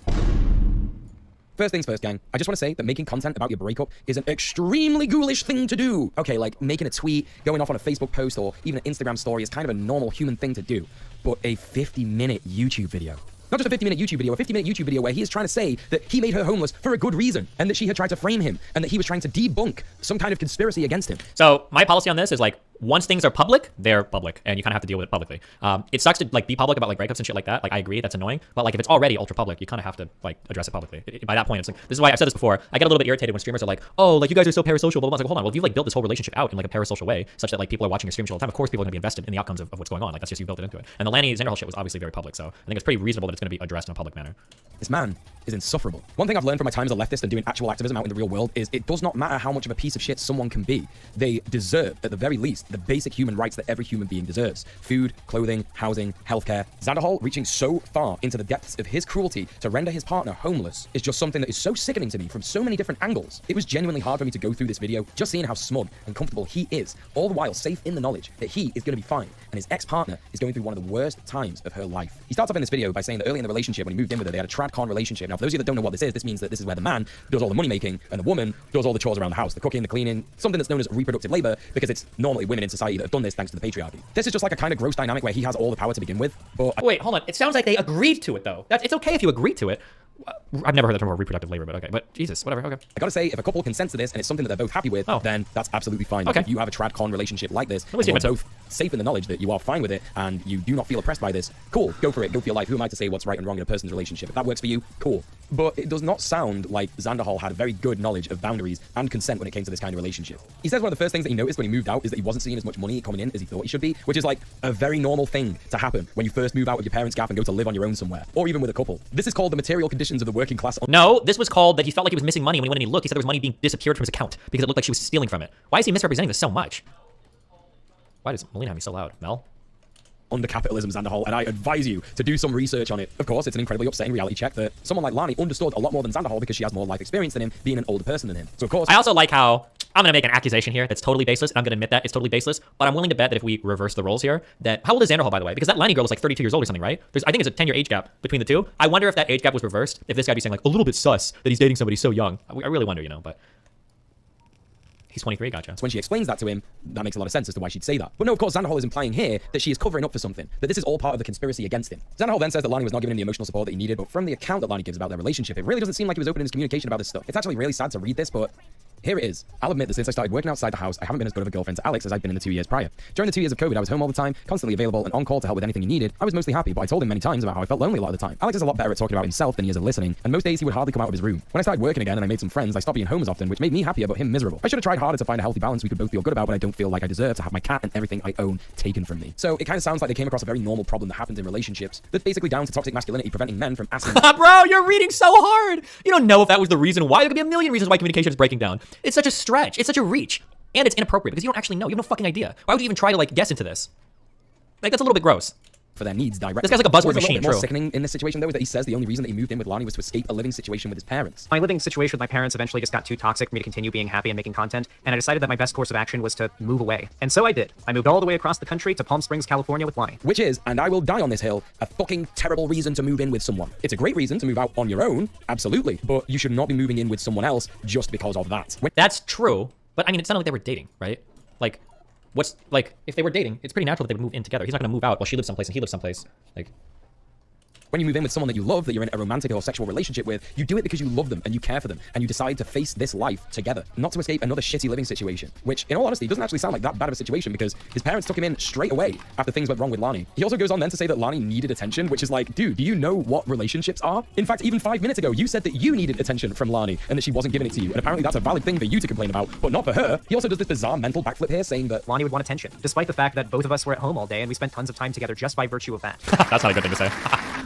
First things first, gang. I just want to say that making content about your breakup is an extremely ghoulish thing to do. Okay, like making a tweet, going off on a Facebook post, or even an Instagram story is kind of a normal human thing to do. But a 50-minute YouTube video. Not just a 50-minute YouTube video, a 50-minute YouTube video where he is trying to say that he made her homeless for a good reason, and that she had tried to frame him, and that he was trying to debunk some kind of conspiracy against him. So my policy on this is like, once things are public, they're public, and you kind of have to deal with it publicly. It sucks to like be public about like breakups and shit like that. Like I agree, that's annoying. But like if it's already ultra public, you kind of have to like address it publicly. By that point, it's like, this is why I've said this before. I get a little bit irritated when streamers are like, oh, like you guys are so parasocial. Blah, blah, blah. It's like, hold on, well, if you've like built this whole relationship out in like a parasocial way, such that like people are watching your streams all the time, of course people are gonna be invested in the outcomes of what's going on. Like that's just you built it into it. And the Lani Xanderhal shit was obviously very public, so I think it's pretty reasonable that it's gonna be addressed in a public manner. This man is insufferable. One thing I've learned from my time as a leftist and doing actual activism out in the real world is it does not matter how much of a piece of shit someone can be. They deserve, at the very least, the basic human rights that every human being deserves. Food, clothing, housing, healthcare. Xanderhal reaching so far into the depths of his cruelty to render his partner homeless is just something that is so sickening to me from so many different angles. It was genuinely hard for me to go through this video, just seeing how smug and comfortable he is, all the while safe in the knowledge that he is going to be fine, and his ex-partner is going through one of the worst times of her life. He starts off in this video by saying that early in the relationship, when he moved in with her, they had a tradcon relationship. Now, for those of you that don't know what this is means that this is where the man does all the money making and the woman does all the chores around the house, the cooking, the cleaning, something that's known as reproductive labor, because it's normally women in society that have done this thanks to the patriarchy. This is just like a kind of gross dynamic where he has all the power to begin with. But wait, hold on. It sounds like they agreed to it though. It's okay if you agree to it. I've never heard that term before, reproductive labor, but okay. But Jesus, whatever. Okay. I gotta say, if a couple consents to this and it's something that they're both happy with, then that's absolutely fine. Okay. If you have a trad-con relationship like this, least and you you're both safe in the knowledge that you are fine with it and you do not feel oppressed by this, cool, go for it, go for your life. Who am I to say what's right and wrong in a person's relationship? If that works for you, cool. But it does not sound like Xanderhal had very good knowledge of boundaries and consent when it came to this kind of relationship. He says one of the first things that he noticed when he moved out is that he wasn't seeing as much money coming in as he thought he should be, which is like a very normal thing to happen when you first move out of your parents' gaff and go to live on your own somewhere, or even with a couple. This is called the material conditions of the working class. No, this was called that he felt like he was missing money. When he went and he looked, he said there was money being disappeared from his account because it looked like she was stealing from it. Why is he misrepresenting this so much? Why does Melina have me so loud? Mel? Under capitalism, Xanderhal, and I advise you to do some research on it. Of course, it's an incredibly upsetting reality check that someone like Lani understood a lot more than Xanderhal because she has more life experience than him, being an older person than him. So of course, I also like how I'm going to make an accusation here that's totally baseless, and I'm going to admit that it's totally baseless, but I'm willing to bet that if we reverse the roles here, that... How old is Xanderhal, by the way? Because that Lani girl is like 32 years old or something, right? I think it's a 10-year age gap between the two. I wonder if that age gap was reversed, if this guy be saying like, a little bit sus that he's dating somebody so young. I really wonder, you know, but... He's 23, gotcha. So when she explains that to him, that makes a lot of sense as to why she'd say that. But no, of course, Xanderhal is implying here that she is covering up for something, that this is all part of the conspiracy against him. Xanderhal then says that Lani was not giving him the emotional support that he needed, but from the account that Lani gives about their relationship, it really doesn't seem like he was open in his communication about this stuff. It's actually really sad to read this, but here it is. I'll admit that since I started working outside the house, I haven't been as good of a girlfriend to Alex as I'd been in the 2 years prior. During the 2 years of COVID, I was home all the time, constantly available and on call to help with anything he needed. I was mostly happy, but I told him many times about how I felt lonely a lot of the time. Alex is a lot better at talking about himself than he is at listening, and most days he would hardly come out of his room. When I started working again and I made some friends, I stopped being home as often, which made me happier but him miserable. I should have tried harder to find a healthy balance we could both feel good about, but I don't feel like I deserve to have my cat and everything I own taken from me. So it kind of sounds like they came across a very normal problem that happens in relationships that's basically down to toxic masculinity preventing men from asking... Bro, you're reading so hard! You don't know if that was the reason why. There could be a million reasons why communication is breaking down. It's such a stretch. It's such a reach. And it's inappropriate because you don't actually know. You have no fucking idea. Why would you even try to, like, guess into this? Like, that's a little bit gross. For their needs directly. This guy's like a buzzword What's machine, a little bit more true. sickening in this situation, though, is that he says the only reason that he moved in with Lani was to escape a living situation with his parents. My living situation with my parents eventually just got too toxic for me to continue being happy and making content, and I decided that my best course of action was to move away. And so I did. I moved all the way across the country to Palm Springs, California with Lani. Which is, and I will die on this hill, a fucking terrible reason to move in with someone. It's a great reason to move out on your own, absolutely, but you should not be moving in with someone else just because of that. That's true, but I mean, it sounded like they were dating, right? Like, what's, like, if they were dating, it's pretty natural that they would move in together. He's not gonna move out while she lives someplace and he lives someplace. Like, when you move in with someone that you love, that you're in a romantic or sexual relationship with, you do it because you love them and you care for them, and you decide to face this life together, not to escape another shitty living situation, which, in all honesty, doesn't actually sound like that bad of a situation because his parents took him in straight away after things went wrong with Lani. He also goes on then to say that Lani needed attention, which is like, dude, do you know what relationships are? In fact, even 5 minutes ago, you said that you needed attention from Lani and that she wasn't giving it to you, and apparently that's a valid thing for you to complain about, but not for her. He also does this bizarre mental backflip here saying that Lani would want attention, despite the fact that both of us were at home all day and we spent tons of time together just by virtue of that. That's not a good thing to say.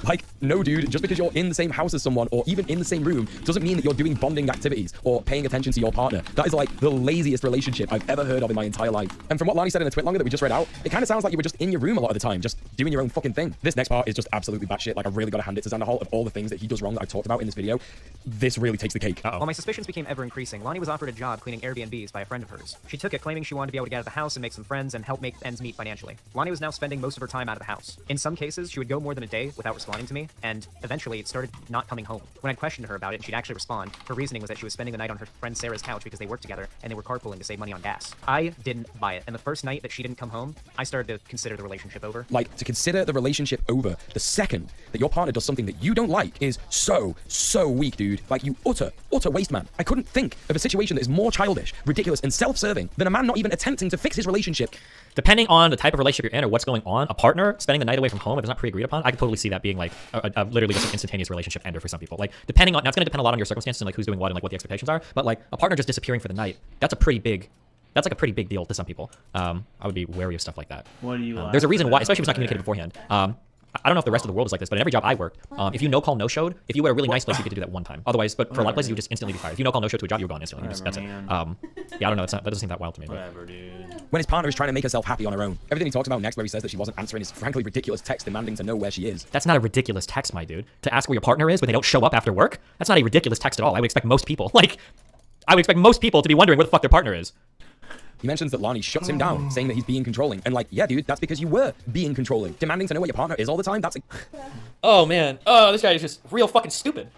Like, no, dude, just because you're in the same house as someone or even in the same room doesn't mean that you're doing bonding activities or paying attention to your partner. That is like the laziest relationship I've ever heard of in my entire life. And from what Lani said in the tweet longer that we just read out, it kind of sounds like you were just in your room a lot of the time, just doing your own fucking thing. This next part is just absolutely batshit. Like, I really gotta hand it to Xanderhal. Of all the things that he does wrong that I've talked about in this video, this really takes the cake. While my suspicions became ever increasing, Lani was offered a job cleaning Airbnbs by a friend of hers. She took it, claiming she wanted to be able to get out of the house and make some friends and help make ends meet financially. Lani was now spending most of her time out of the house. In some cases, she would go more than a day without responding to me, and eventually it started not coming home. When I questioned her about it and she'd actually respond, her reasoning was that she was spending the night on her friend Sarah's couch because they worked together and they were carpooling to save money on gas. I didn't buy it, and the first night that she didn't come home, I started to consider the relationship over. Like, to consider the relationship over the second that your partner does something that you don't like is so weak, dude. Like, you utter waste man. I couldn't think of a situation that is more childish, ridiculous, and self-serving than a man not even attempting to fix his relationship. Depending on the type of relationship you're in or what's going on, a partner spending the night away from home if it's not pre-agreed upon, I could totally see that being like literally just an instantaneous relationship ender for some people. Like, depending on, now it's going to depend a lot on your circumstances and like who's doing what and like what the expectations are, but like a partner just disappearing for the night, that's like a pretty big deal to some people. I would be wary of stuff like that. What do you there's a reason why, especially if it's not communicated beforehand. I don't know if the rest of the world is like this, but in every job I worked, if you no-call, no-showed, if you were a really nice place, you get to do that one time. Otherwise, but for a lot of places, you would just instantly be fired. If you no-call, no-show to a job, you're gone instantly. That's it. Yeah, I don't know. That doesn't seem that wild to me. Whatever, dude. When his partner is trying to make herself happy on her own. Everything he talks about next where he says that she wasn't answering his frankly ridiculous text demanding to know where she is. That's not a ridiculous text, my dude. To ask where your partner is when they don't show up after work? That's not a ridiculous text at all. I would expect most people, to be wondering where the fuck their partner is. He mentions that Lani shuts him down, saying that he's being controlling. And like, yeah, dude, that's because you were being controlling. Demanding to know where your partner is all the time, that's Oh, man. Oh, this guy is just real fucking stupid.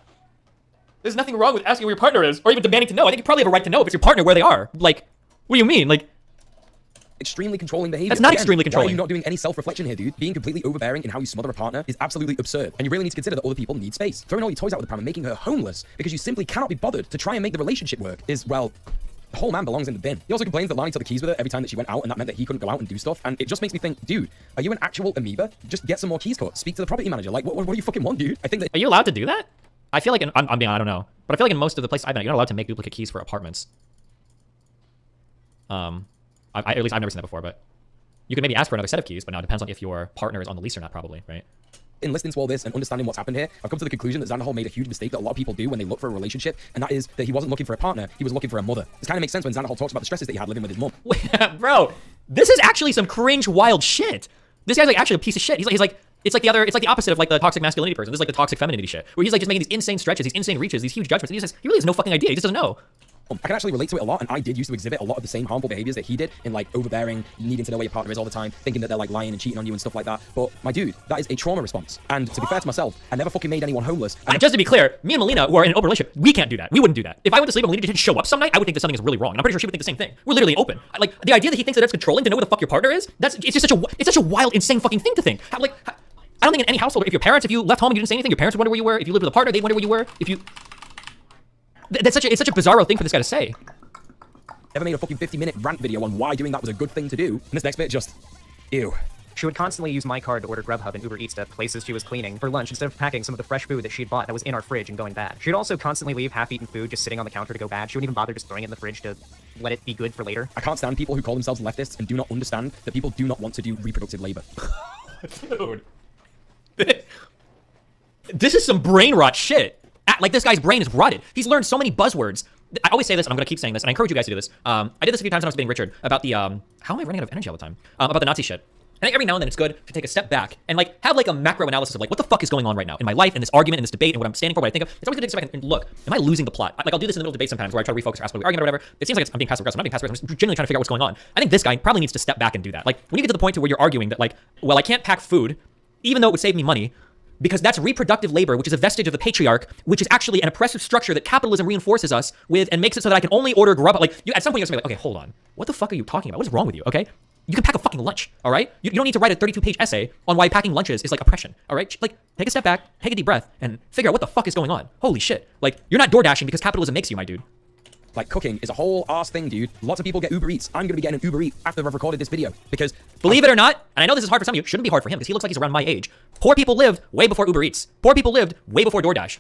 There's nothing wrong with asking where your partner is, or even demanding to know. I think you probably have a right to know if it's your partner where they are. Like, what do you mean? Like, extremely controlling behavior. That's not Again, extremely Why are controlling. you not doing any self-reflection here, dude? Being completely overbearing in how you smother a partner is absolutely absurd. And you really need to consider that other people need space. Throwing all your toys out with the pram and making her homeless because you simply cannot be bothered to try and make the relationship work is, well, the whole man belongs in the bin. He also complains that Lani took the keys with her every time that she went out, and that meant that he couldn't go out and do stuff. And it just makes me think, dude, are you an actual amoeba? Just get some more keys cut. Speak to the property manager. Like, what do you fucking want, dude? I think that... Are you allowed to do that? I feel like, I don't know. But I feel like in most of the places I've been at, you're not allowed to make duplicate keys for apartments. At least I've never seen that before, but you can maybe ask for another set of keys, but now it depends on if your partner is on the lease or not, probably, right? In listening to all this and understanding what's happened here, I've come to the conclusion that Xanderhal made a huge mistake that a lot of people do when they look for a relationship, and that is that he wasn't looking for a partner, he was looking for a mother. This kind of makes sense when Xanderhal talks about the stresses that he had living with his mom. Bro, this is actually some cringe, wild shit. This guy's like actually a piece of shit. He's like, it's like the opposite of like the toxic masculinity person. This is like the toxic femininity shit, where he's like just making these insane stretches, these insane reaches, these huge judgments. And he really has no fucking idea. He just doesn't know. I can actually relate to it a lot, and I did used to exhibit a lot of the same harmful behaviors that he did in like overbearing, needing to know where your partner is all the time, thinking that they're like lying and cheating on you and stuff like that. But my dude, that is a trauma response. And to be fair to myself, I never fucking made anyone homeless. Just to be clear, me and Melina, who are in an open relationship, we can't do that. We wouldn't do that. If I went to sleep and Melina didn't show up some night, I would think that something is really wrong. And I'm pretty sure she would think the same thing. We're literally open. Like the idea that he thinks that it's controlling to know where the fuck your partner is, it's such a wild, insane fucking thing to think. I don't think in any household, if if you left home and you didn't say anything, your parents would wonder where you were. If you lived with a partner, they'd wonder where you were. It's such a bizarro thing for this guy to say. Never made a fucking 50-minute rant video on why doing that was a good thing to do. And this next bit just, ew. She would constantly use my card to order Grubhub and Uber Eats to places she was cleaning for lunch instead of packing some of the fresh food that she'd bought that was in our fridge and going bad. She'd also constantly leave half-eaten food just sitting on the counter to go bad. She wouldn't even bother just throwing it in the fridge to let it be good for later. I can't stand people who call themselves leftists and do not understand that people do not want to do reproductive labor. Dude. This is some brain rot shit. Like, this guy's brain is rotted. He's learned so many buzzwords. I always say this, and I'm going to keep saying this, and I encourage you guys to do this. I did this a few times when I was being Richard about the, how am I running out of energy all the time? About the Nazi shit. I think every now and then it's good to take a step back and like have like a macro analysis of like what the fuck is going on right now in my life, in this argument, in this debate, and what I'm standing for, what I think of. It's always good to take a step back and look, am I losing the plot? Like I'll do this in the middle of debate sometimes where I try to refocus or ask what we argument or whatever. It seems like I'm being passive aggressive. I'm not being passive aggressive. I'm genuinely trying to figure out what's going on. I think this guy probably needs to step back and do that. Like when you get to the point to where you're arguing that like, well, I can't pack food, even though it would save me money, because that's reproductive labor, which is a vestige of the patriarch, which is actually an oppressive structure that capitalism reinforces us with and makes it so that I can only order Grubhub. Like, at some point, you're going to be like, okay, hold on. What the fuck are you talking about? What is wrong with you, okay? You can pack a fucking lunch, all right? You don't need to write a 32-page essay on why packing lunches is like oppression, all right? Like, take a step back, take a deep breath, and figure out what the fuck is going on. Holy shit. Like, you're not door dashing because capitalism makes you, my dude. Like, cooking is a whole ass thing, dude. Lots of people get Uber Eats. I'm gonna be getting an Uber Eat after I've recorded this video because... Believe it or not, and I know this is hard for some of you, it shouldn't be hard for him because he looks like he's around my age. Poor people lived way before Uber Eats. Poor people lived way before DoorDash.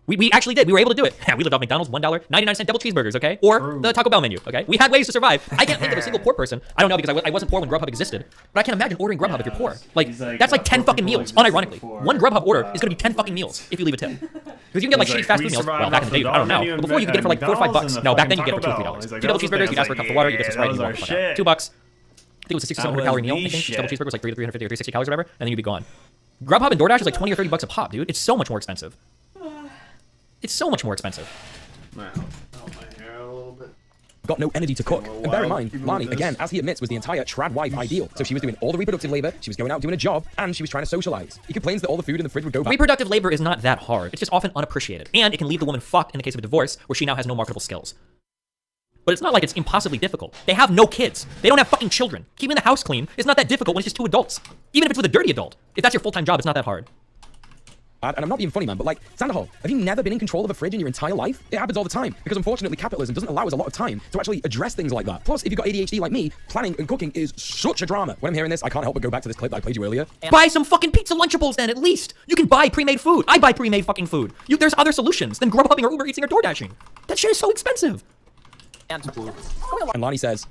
We actually did. We were able to do it. Yeah, we lived off McDonald's, $1.99 double cheeseburgers, okay? Or the Taco Bell menu, okay? We had ways to survive. I can't think of a single poor person. I don't know because I wasn't poor when Grubhub existed. But I can't imagine ordering Grubhub if you're poor. Like that's like 10 fucking meals, unironically. One Grubhub order is gonna be 10 fucking meals if you leave a tip. Because you can get like shitty fast food meals. Well, back in the day, I don't know. But before you could get it for like $4 or $5. No, back then you get it for $2 or $3. 2 double cheeseburgers, you'd ask for a cup of water, you get some Sprite, and you walk the fuck out. $2. I think it was a 600-700 calorie meal. I think each double cheeseburger was like 350 or 360 calories or whatever, and then you'd be gone. Grubhub and DoorDash is like 20 or 30 bucks a pop, dude. It's so much more expensive. It's so much more expensive. Wow. Oh, my hair a little bit. Got no energy to cook. And bear in mind, Lani, again, as he admits, was the entire trad wife ideal. So she was doing all the reproductive labor, she was going out doing a job, and she was trying to socialize. He complains that all the food in the fridge would go back. Reproductive labor is not that hard. It's just often unappreciated. And it can leave the woman fucked in the case of a divorce, where she now has no marketable skills. But it's not like it's impossibly difficult. They have no kids. They don't have fucking children. Keeping the house clean is not that difficult when it's just 2 adults. Even if it's with a dirty adult. If that's your full-time job, it's not that hard. And I'm not being funny, man, but like, Xanderhal, have you never been in control of a fridge in your entire life? It happens all the time, because unfortunately capitalism doesn't allow us a lot of time to actually address things like that. Plus, if you've got ADHD like me, planning and cooking is such a drama. When I'm hearing this, I can't help but go back to this clip that I played you earlier. Buy some fucking pizza Lunchables then, at least! You can buy pre-made food. I buy pre-made fucking food. There's other solutions than Grubhubbing or Uber Eating or Door Dashing. That shit is so expensive. And Lani says,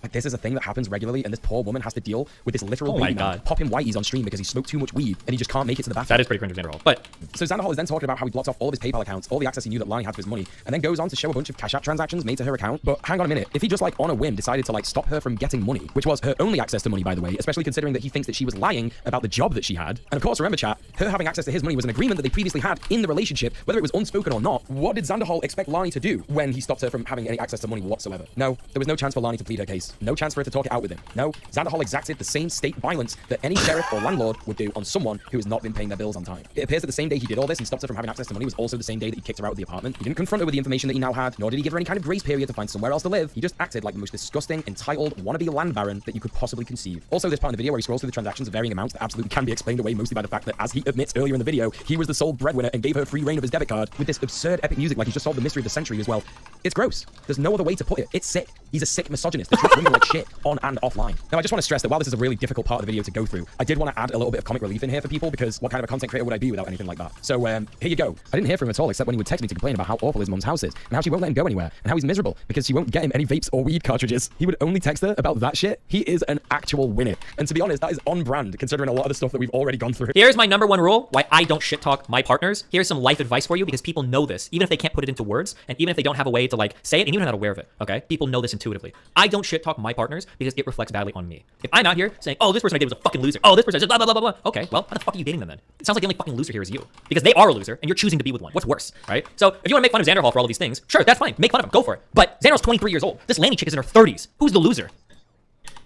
like, this is a thing that happens regularly, and this poor woman has to deal with this literal baby man popping whiteys on stream because he smoked too much weed and he just can't make it to the bathroom. That is pretty cringe in general. But so Xanderhal is then talking about how he blocked off all of his PayPal accounts, all the access he knew that Lani had to his money, and then goes on to show a bunch of Cash App transactions made to her account. But hang on a minute, if he just like on a whim decided to like stop her from getting money, which was her only access to money, by the way, especially considering that he thinks that she was lying about the job that she had. And of course, remember chat, her having access to his money was an agreement that they previously had in the relationship, whether it was unspoken or not. What did Xanderhal expect Lani to do when he stopped her from having any access to money whatsoever? No, there was no chance for Lani to plead her case. No chance for her to talk it out with him. No, Xanderhal exacted the same state violence that any sheriff or landlord would do on someone who has not been paying their bills on time. It appears that the same day he did all this and stopped her from having access to money was also the same day that he kicked her out of the apartment. He didn't confront her with the information that he now had, nor did he give her any kind of grace period to find somewhere else to live. He just acted like the most disgusting, entitled, wannabe land baron that you could possibly conceive. Also, this part in the video where he scrolls through the transactions of varying amounts that absolutely can be explained away mostly by the fact that, as he admits earlier in the video, he was the sole breadwinner and gave her free reign of his debit card with this absurd epic music like he's just solved the mystery of the century as well. It's gross. There's no other way to put it. It's sick. He's a sick misogynist that treats women like shit on and offline. Now, I just want to stress that while this is a really difficult part of the video to go through, I did want to add a little bit of comic relief in here for people, because what kind of a content creator would I be without anything like that? So here you go. I didn't hear from him at all, except when he would text me to complain about how awful his mum's house is and how she won't let him go anywhere and how he's miserable because she won't get him any vapes or weed cartridges. He would only text her about that shit. He is an actual winner. And to be honest, that is on brand considering a lot of the stuff that we've already gone through. Here's my number one rule why I don't shit talk my partners. Here's some life advice for you, because people know this, even if they can't put it into words, and even if they don't have a way to like say it, and even not aware of it. Okay, people know this intuitively. I don't shit talk my partners because it reflects badly on me. If I'm out here saying, oh, this person I dated was a fucking loser, oh, this person just blah blah blah blah blah, okay, well, how the fuck are you dating them then? It sounds like the only fucking loser here is you, because they are a loser and you're choosing to be with one. What's worse, right? So if you want to make fun of Xanderhal for all of these things, sure, that's fine. Make fun of him, go for it. But Xanderhal's 23 years old. This Lani chick is in her 30s. Who's the loser?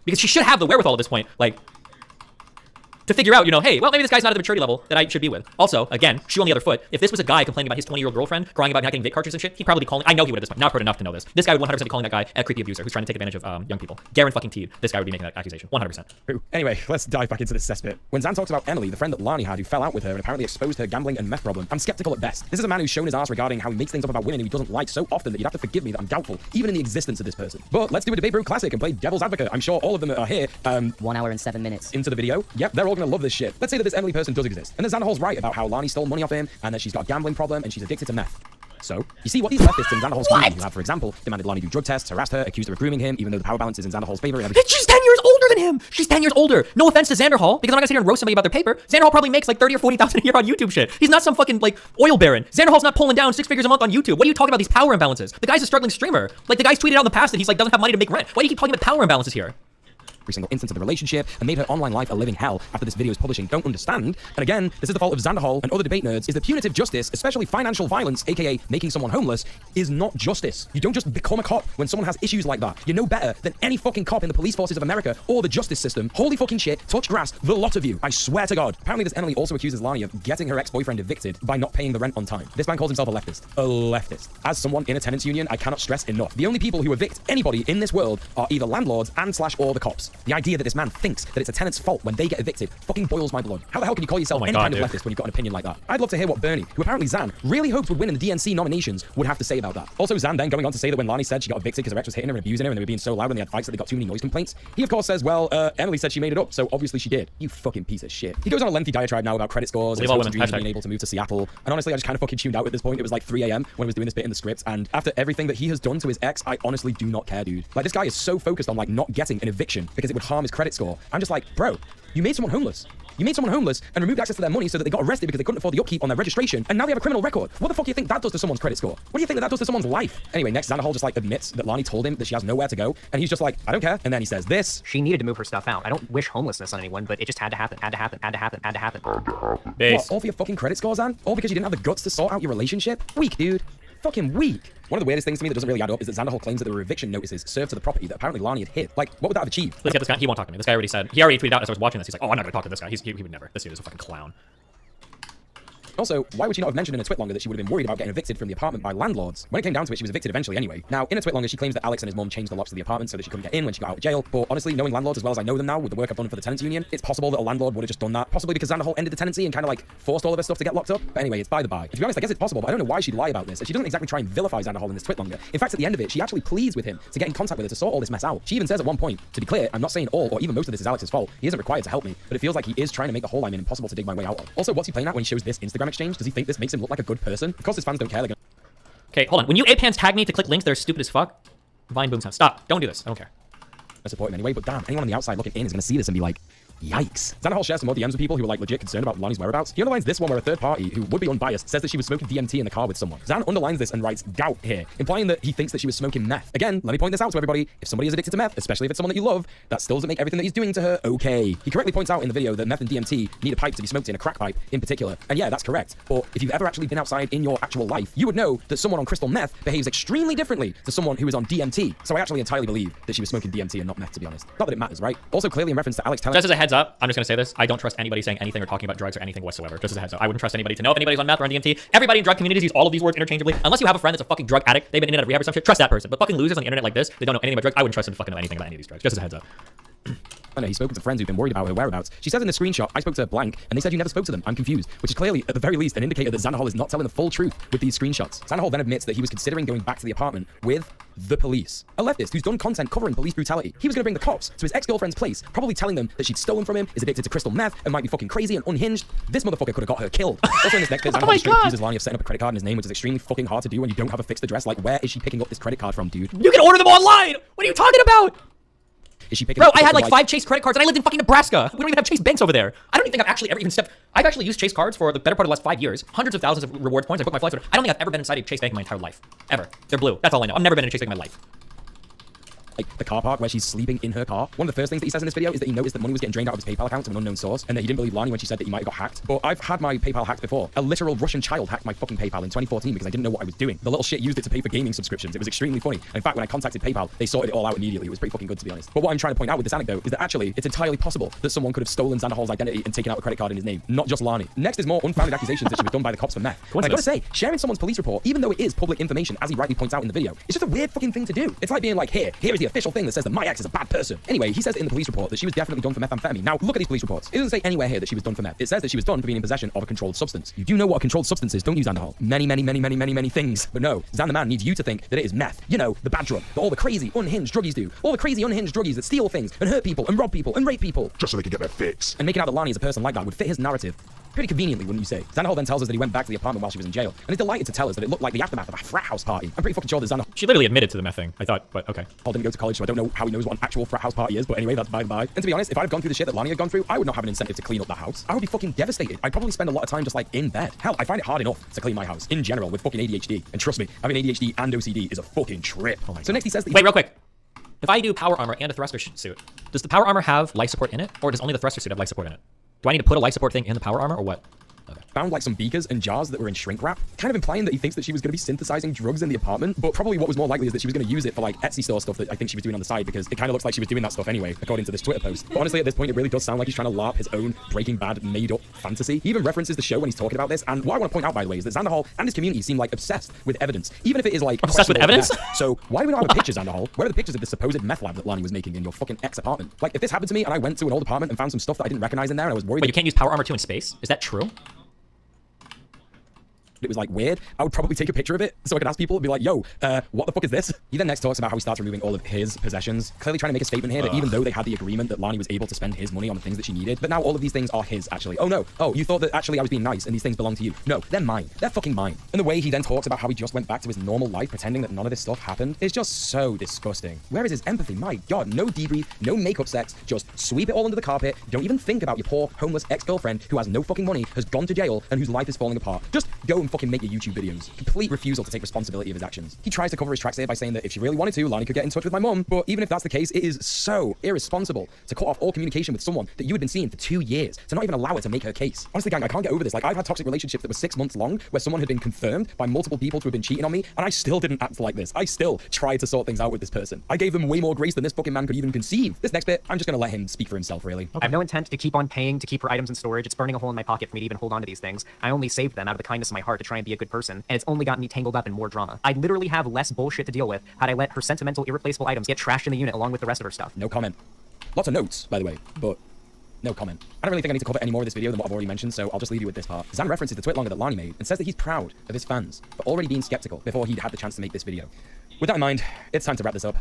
Because she should have the wherewithal at this point, like, to figure out, you know, hey, well, maybe this guy's not at the maturity level that I should be with. Also, again, shoe on the other foot, if this was a guy complaining about his 20-year-old girlfriend, crying about not getting vape cartridges and shit, he'd probably be calling, I know he would at this point, now I've heard enough to know this. This guy would 100% be calling that guy a creepy abuser who's trying to take advantage of young people. Guaranteed, this guy would be making that accusation, 100%. Anyway, let's dive back into this cesspit. When Zan talks about Emily, the friend that Lani had who fell out with her and apparently exposed her gambling and meth problem, I'm skeptical at best. This is a man who's shown his ass regarding how he makes things up about women who he doesn't like so often that you'd have to forgive me that I'm doubtful, even in the existence of this person. But let's do a debate brew classic and play devil's advocate. I'm sure all of them that are here, 1 hour and 7 minutes into the video. Yep, they're all gonna love this shit. Let's say that this Emily person does exist, and that Xanderhal's right about how Lani stole money off him and that she's got a gambling problem and she's addicted to meth. So, you see what these leftists in Xanderhal's community who have, for example, demanded Lani do drug tests, harassed her, accused her of grooming him, even though the power balance is in Xanderhal's favor. She's 10 years older than him! She's 10 years older! No offense to Xanderhal, because I'm not gonna sit here and roast somebody about their paper. Xanderhal probably makes like 30 or 40,000 a year on YouTube shit. He's not some fucking like oil baron. Xanderhal's not pulling down 6 figures a month on YouTube. What are you talking about these power imbalances? The guy's a struggling streamer. Like the guy's tweeted out in the past that he's like doesn't have money to make rent. Why do you keep talking about power imbalances here? Every single instance of the relationship and made her online life a living hell after this video's publishing don't understand. And again, this is the fault of Xanderhal and other debate nerds, is that punitive justice, especially financial violence, aka making someone homeless, is not justice. You don't just become a cop when someone has issues like that. You're no better than any fucking cop in the police forces of America or the justice system. Holy fucking shit, touch grass, the lot of you. I swear to God. Apparently this Emily also accuses Lani of getting her ex-boyfriend evicted by not paying the rent on time. This man calls himself a leftist. A leftist. As someone in a tenants union, I cannot stress enough. The only people who evict anybody in this world are either landlords and/or the cops. The idea that this man thinks that it's a tenant's fault when they get evicted fucking boils my blood. How the hell can you call yourself any kind of leftist when you've got an opinion like that? I'd love to hear what Bernie, who apparently Zan really hoped would win in the DNC nominations, would have to say about that. Also, Zan then going on to say that when Lani said she got evicted because her ex was hitting her and abusing her and they were being so loud when they had fights that they got too many noise complaints, he of course says, well, Emily said she made it up, so obviously she did. You fucking piece of shit. He goes on a lengthy diatribe now about credit scores and his hopes and dreams of being able to move to Seattle. And honestly, I just kind of fucking tuned out at this point. It was like 3 a.m. when I was doing this bit in the script, and after everything that he has done to his ex, I honestly do not care, dude. Like, this guy is so focused on like not getting an eviction because it would harm his credit score. I'm just like, bro, you made someone homeless. You made someone homeless and removed access to their money so that they got arrested because they couldn't afford the upkeep on their registration, and now they have a criminal record. What the fuck do you think that does to someone's credit score? What do you think that does to someone's life? Anyway, next Xanderhal just like admits that Lani told him that she has nowhere to go, and he's just like, I don't care. And then he says this. She needed to move her stuff out. I don't wish homelessness on anyone, but it just had to happen, had to happen, had to happen, had to happen. What, all for your fucking credit score, Zan? All because you didn't have the guts to sort out your relationship? Weak, dude. Fucking weak. One of the weirdest things to me that doesn't really add up is that Xanderhal claims that there were eviction notices served to the property that apparently Lani had hid. Like, what would that have achieved? Let's get this guy. He won't talk to me. This guy already said, he already tweeted out as I was watching this. He's like, oh, I'm not going to talk to this guy. He would never. This dude is a fucking clown. Also, why would she not have mentioned in a twit longer that she would have been worried about getting evicted from the apartment by landlords? When it came down to it, she was evicted eventually anyway. Now, in a twit longer, she claims that Alex and his mum changed the locks to the apartment so that she couldn't get in when she got out of jail. But honestly, knowing landlords as well as I know them now with the work I've done for the tenants union, it's possible that a landlord would have just done that. Possibly because Xanderhal ended the tenancy and kind of like forced all of her stuff to get locked up. But anyway, it's by the by. To be honest, I guess it's possible, but I don't know why she'd lie about this. And she doesn't exactly try and vilify Xanderhal in this twit longer. In fact, at the end of it, she actually pleads with him to get in contact with her to sort all this mess out. She even says at one point, to be clear, I'm not saying all or even most of this is Alex's fault. He isn't required to help me, but it feels like he is trying to make the hole I'm in impossible to dig my way out of. Also, what's he playing at when he shows this Instagram exchange? Does he think this makes him look like a good person? Of course his fans don't care. Okay, hold on. When you apans tag me to click links, they're stupid as fuck. Vine boom sound. Stop. Don't do this. I don't care. I support him anyway, but damn, anyone on the outside looking in is going to see this and be like, Yikes. Xanahol shares some more DMs with people who are like legit concerned about Lonnie's whereabouts. He underlines this one where a third party, who would be unbiased, says that she was smoking DMT in the car with someone. Zan underlines this and writes doubt here, implying that he thinks that she was smoking meth. Again, let me point this out to everybody. If somebody is addicted to meth, especially if it's someone that you love, that still doesn't make everything that he's doing to her okay. He correctly points out in the video that meth and DMT need a pipe to be smoked in, a crack pipe in particular. And yeah, that's correct. But if you've ever actually been outside in your actual life, you would know that someone on crystal meth behaves extremely differently to someone who is on DMT. So I actually entirely believe that she was smoking DMT and not meth, to be honest. Not that it matters, right? Also, clearly in reference to Alex telling— Just as a heads up, I'm just gonna say this. I don't trust anybody saying anything or talking about drugs or anything whatsoever. Just as a heads up. I wouldn't trust anybody to know if anybody's on meth or on DMT. Everybody in drug communities use all of these words interchangeably. Unless you have a friend that's a fucking drug addict, they've been in and out of rehab or some shit, trust that person. But fucking losers on the internet like this, they don't know anything about drugs. I wouldn't trust them to fucking know anything about any of these drugs. Just as a heads up. I know he's spoken to friends who've been worried about her whereabouts. She says in the screenshot, I spoke to blank, and they said you never spoke to them. I'm confused. Which is clearly, at the very least, an indicator that Xanahol is not telling the full truth with these screenshots. Xanahol then admits that he was considering going back to the apartment with the police. A leftist who's done content covering police brutality. He was going to bring the cops to his ex-girlfriend's place, probably telling them that she'd stolen from him, is addicted to crystal meth, and might be fucking crazy and unhinged. This motherfucker could have got her killed. Also in this next bit, Xanahol straight accuses Lonnie of setting up a credit card in his name, which is extremely fucking hard to do when you don't have a fixed address. Like, where is she picking up this credit card from, dude? You can order them online! What are you talking about? Is she picking Bro, up I had like from, 5 Chase credit cards and I lived in fucking Nebraska. We don't even have Chase banks over there. I don't even think I've actually ever even stepped. I've actually used Chase cards for the better part of the last 5 years. Hundreds of thousands of rewards points. I booked my flights. I don't think I've ever been inside a Chase bank in my entire life. Ever. They're blue. That's all I know. I've never been in a Chase bank in my life. Like the car park where she's sleeping in her car. One of the first things that he says in this video is that he noticed that money was getting drained out of his PayPal account to an unknown source, and that he didn't believe Lonnie when she said that he might have got hacked. But I've had my PayPal hacked before. A literal Russian child hacked my fucking PayPal in 2014 because I didn't know what I was doing. The little shit used it to pay for gaming subscriptions. It was extremely funny. And in fact, when I contacted PayPal, they sorted it all out immediately. It was pretty fucking good, to be honest. But what I'm trying to point out with this anecdote is that actually, it's entirely possible that someone could have stolen Xanahol's identity and taken out a credit card in his name, not just Lonnie. Next is more unfounded accusations that she was done by the cops for meth. And I gotta say, sharing someone's police report, even though it is public information, as he rightly points out in the video, it's just a weird fucking thing to do. It's like being like, here is the official thing that says that my ex is a bad person. Anyway, he says in the police report that she was definitely done for methamphetamine. Now, look at these police reports. It doesn't say anywhere here that she was done for meth. It says that she was done for being in possession of a controlled substance. You do know what a controlled substance is, don't you, Xanahol? Many things. But no, Xan the man needs you to think that it is meth. You know, the bad drug that all the crazy, unhinged druggies do. All the crazy, unhinged druggies that steal things and hurt people and rob people and rape people. Just so they can get their fix. And making out that Lonnie is a person like that would fit his narrative pretty conveniently, wouldn't you say? Xanahol then tells us that he went back to the apartment while she was in jail, and is delighted to tell us that it looked like the aftermath of a frat house party. I'm pretty fucking sure that Xanahol— She literally admitted to the meth thing, I thought, but okay. Paul didn't go to college, so I don't know how he knows what an actual frat house party is, but anyway, that's bye-bye. And to be honest, if I'd have gone through the shit that Lonnie had gone through, I would not have an incentive to clean up that house. I would be fucking devastated. I'd probably spend a lot of time just like in bed. Hell, I find it hard enough to clean my house in general with fucking ADHD. And trust me, having ADHD and OCD is a fucking trip. Oh my God. So next he says that— Wait, real quick. If I do power armor and a thruster suit, does the power armor have life support in it, or does only the thruster suit have life support in it? Do I need to put a life support thing in the power armor, or what? Found like some beakers and jars that were in shrink wrap, kind of implying that he thinks that she was going to be synthesizing drugs in the apartment, but probably what was more likely is that she was going to use it for like Etsy store stuff that I think she was doing on the side, because it kind of looks like she was doing that stuff anyway, according to this Twitter post. But honestly, at this point, it really does sound like he's trying to LARP his own Breaking Bad made-up fantasy. He even references the show when he's talking about this, and what I want to point out, by the way, is that Xanahol and his community seem like obsessed with evidence, even if it is like— Obsessed with evidence? So why do we not have a picture, Xanahol? Where are the pictures of the supposed meth lab that Lonnie was making in your fucking ex-apartment? Like, if this happened to me and I went to an old apartment and found some stuff that I didn't recognize in there and I was worried— Wait, you can't use power armor 2 in space? Is that true? it was like weird, I would probably take a picture of it so I could ask people and be like, yo, what the fuck is this? He then next talks about how he starts removing all of his possessions, clearly trying to make a statement here that even though they had the agreement that Lonnie was able to spend his money on the things that she needed, but now all of these things are his, actually. Oh no, oh, you thought that actually I was being nice and these things belong to you. No, they're mine. They're fucking mine. And the way he then talks about how he just went back to his normal life pretending that none of this stuff happened is just so disgusting. Where is his empathy? My God, no debrief, no makeup sex, just sweep it all under the carpet. Don't even think about your poor homeless ex-girlfriend who has no fucking money, has gone to jail, and whose life is falling apart. Just go and fucking make your YouTube videos. Complete refusal to take responsibility of his actions. He tries to cover his tracks here by saying that if she really wanted to, Lonnie could get in touch with my mum, but even if that's the case, it is so irresponsible to cut off all communication with someone that you had been seeing for 2 years, to not even allow her to make her case. Honestly, gang, I can't get over this. Like, I've had toxic relationships that were 6 months long, where someone had been confirmed by multiple people to have been cheating on me, and I still didn't act like this. I still tried to sort things out with this person. I gave them way more grace than this fucking man could even conceive. This next bit, I'm just gonna let him speak for himself, really. I have no intent to keep on paying to keep her items in storage. It's burning a hole in my pocket for me to even hold on to these things. I only saved them out of the kindness of my heart to try and be a good person, and it's only gotten me tangled up in more drama. I'd literally have less bullshit to deal with had I let her sentimental, irreplaceable items get trashed in the unit along with the rest of her stuff. No comment. Lots of notes, by the way, but no comment. I don't really think I need to cover any more of this video than what I've already mentioned, so I'll just leave you with this part. Xan references the twit longer that Lonnie made and says that he's proud of his fans for already being skeptical before he'd had the chance to make this video. With that in mind, it's time to wrap this up.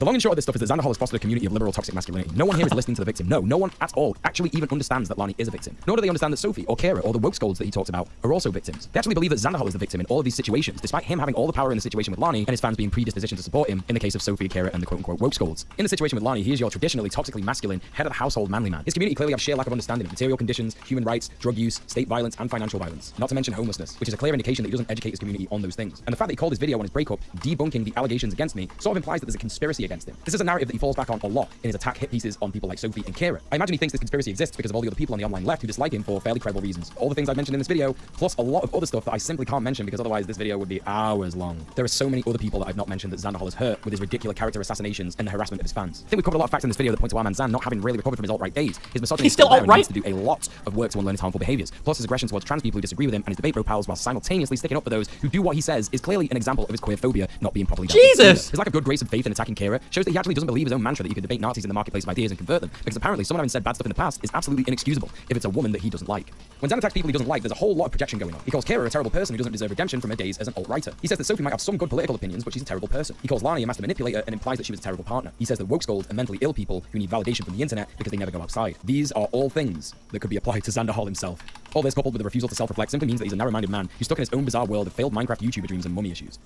The long and short of this stuff is that Xander Hall has fostered a community of liberal toxic masculinity. No one here is listening to the victim. No one at all actually even understands that Lani is a victim. Nor do they understand that Sophie or Kara or the woke scolds that he talks about are also victims. They actually believe that Xander Hall is the victim in all of these situations, despite him having all the power in the situation with Lani and his fans being predispositioned to support him in the case of Sophie, Kara, and the quote-unquote woke scolds. In the situation with Lani, he is your traditionally toxically masculine, head of the household manly man. His community clearly have sheer lack of understanding of material conditions, human rights, drug use, state violence, and financial violence. Not to mention homelessness, which is a clear indication that he doesn't educate his community on those things. And the fact that he called his video on his breakup debunking the allegations against me sort of implies that there's a conspiracy against him. This is a narrative that he falls back on a lot in his attack hit pieces on people like Sophie and Kara. I imagine he thinks this conspiracy exists because of all the other people on the online left who dislike him for fairly credible reasons. All the things I've mentioned in this video, plus a lot of other stuff that I simply can't mention because otherwise this video would be hours long. There are so many other people that I've not mentioned that Xander Hall has hurt with his ridiculous character assassinations and the harassment of his fans. I think we've covered a lot of facts in this video that point to our man Xan not having really recovered from his alt-right days. His misogyny is still there and he needs to do a lot of work to unlearn his harmful behaviors. Plus his aggression towards trans people who disagree with him and his debate bro pals while simultaneously sticking up for those who do what he says is clearly an example of his queer phobia not being properly dealt with. Jesus! His lack of good grace and faith in attacking Kara shows that he actually doesn't believe his own mantra that you can debate Nazis in the marketplace of ideas and convert them, because apparently someone having said bad stuff in the past is absolutely inexcusable if it's a woman that he doesn't like. When Xan attacks people he doesn't like, there's a whole lot of projection going on. He calls Kara a terrible person who doesn't deserve redemption from her days as an alt-writer. He says that Sophie might have some good political opinions, but she's a terrible person. He calls Lani a master manipulator and implies that she was a terrible partner. He says that woke scolds are mentally ill people who need validation from the internet because they never go outside. These are all things that could be applied to Xander Hall himself. All this coupled with a refusal to self-reflect simply means that he's a narrow-minded man who's stuck in his own bizarre world of failed Minecraft YouTuber dreams and mummy issues.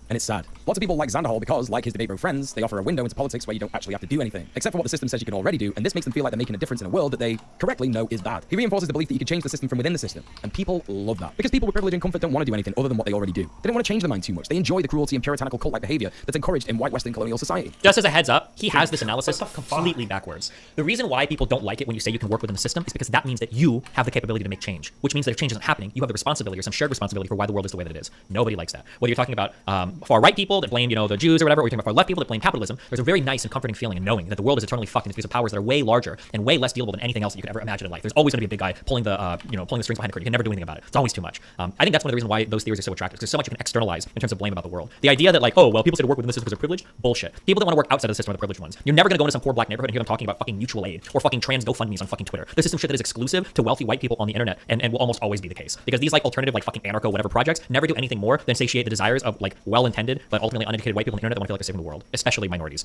And it's sad. Lots of people like Xander Hall because, like his debate bro friends, they offer a window into politics where you don't actually have to do anything, except for what the system says you can already do, and this makes them feel like they're making a difference in a world that they correctly know is bad. He reinforces the belief that you can change the system from within the system, and people love that. Because people with privilege and comfort don't want to do anything other than what they already do. They don't want to change their mind too much. They enjoy the cruelty and puritanical cult-like behavior that's encouraged in white Western colonial society. Just as a heads up, he has this analysis completely backwards. The reason why people don't like it when you say you can work within the system is because that means that you have the capability to make change, which means that if change isn't happening, you have the responsibility or some shared responsibility for why the world is the way that it is. Nobody likes that. Whether you're talking about far-right people that blame, the Jews or whatever, or you're talking about far-left people that blame capitalism, there's a very nice and comforting feeling in knowing that the world is eternally fucked and it's because of powers that are way larger and way less dealable than anything else that you could ever imagine in life. There's always going to be a big guy pulling the strings behind the curtain. You can never do anything about it. It's always too much. I think that's one of the reasons why those theories are so attractive, because there's so much you can externalize in terms of blame about the world. The idea that like, oh, well, people say to work within the system because of privilege, bullshit. People that want to work outside of the system are the privileged ones. You're never going to go into some poor black neighborhood and hear them talking about fucking mutual aid or fucking trans GoFundMes on fucking Twitter. This is some shit that is exclusive to wealthy white people on the internet and will almost always be the case. Because these like alternative like fucking anarcho whatever projects never do anything more than satiate the desires of like well-intended but ultimately uneducated white people on the internet that want to feel like they're saving the world, especially minorities.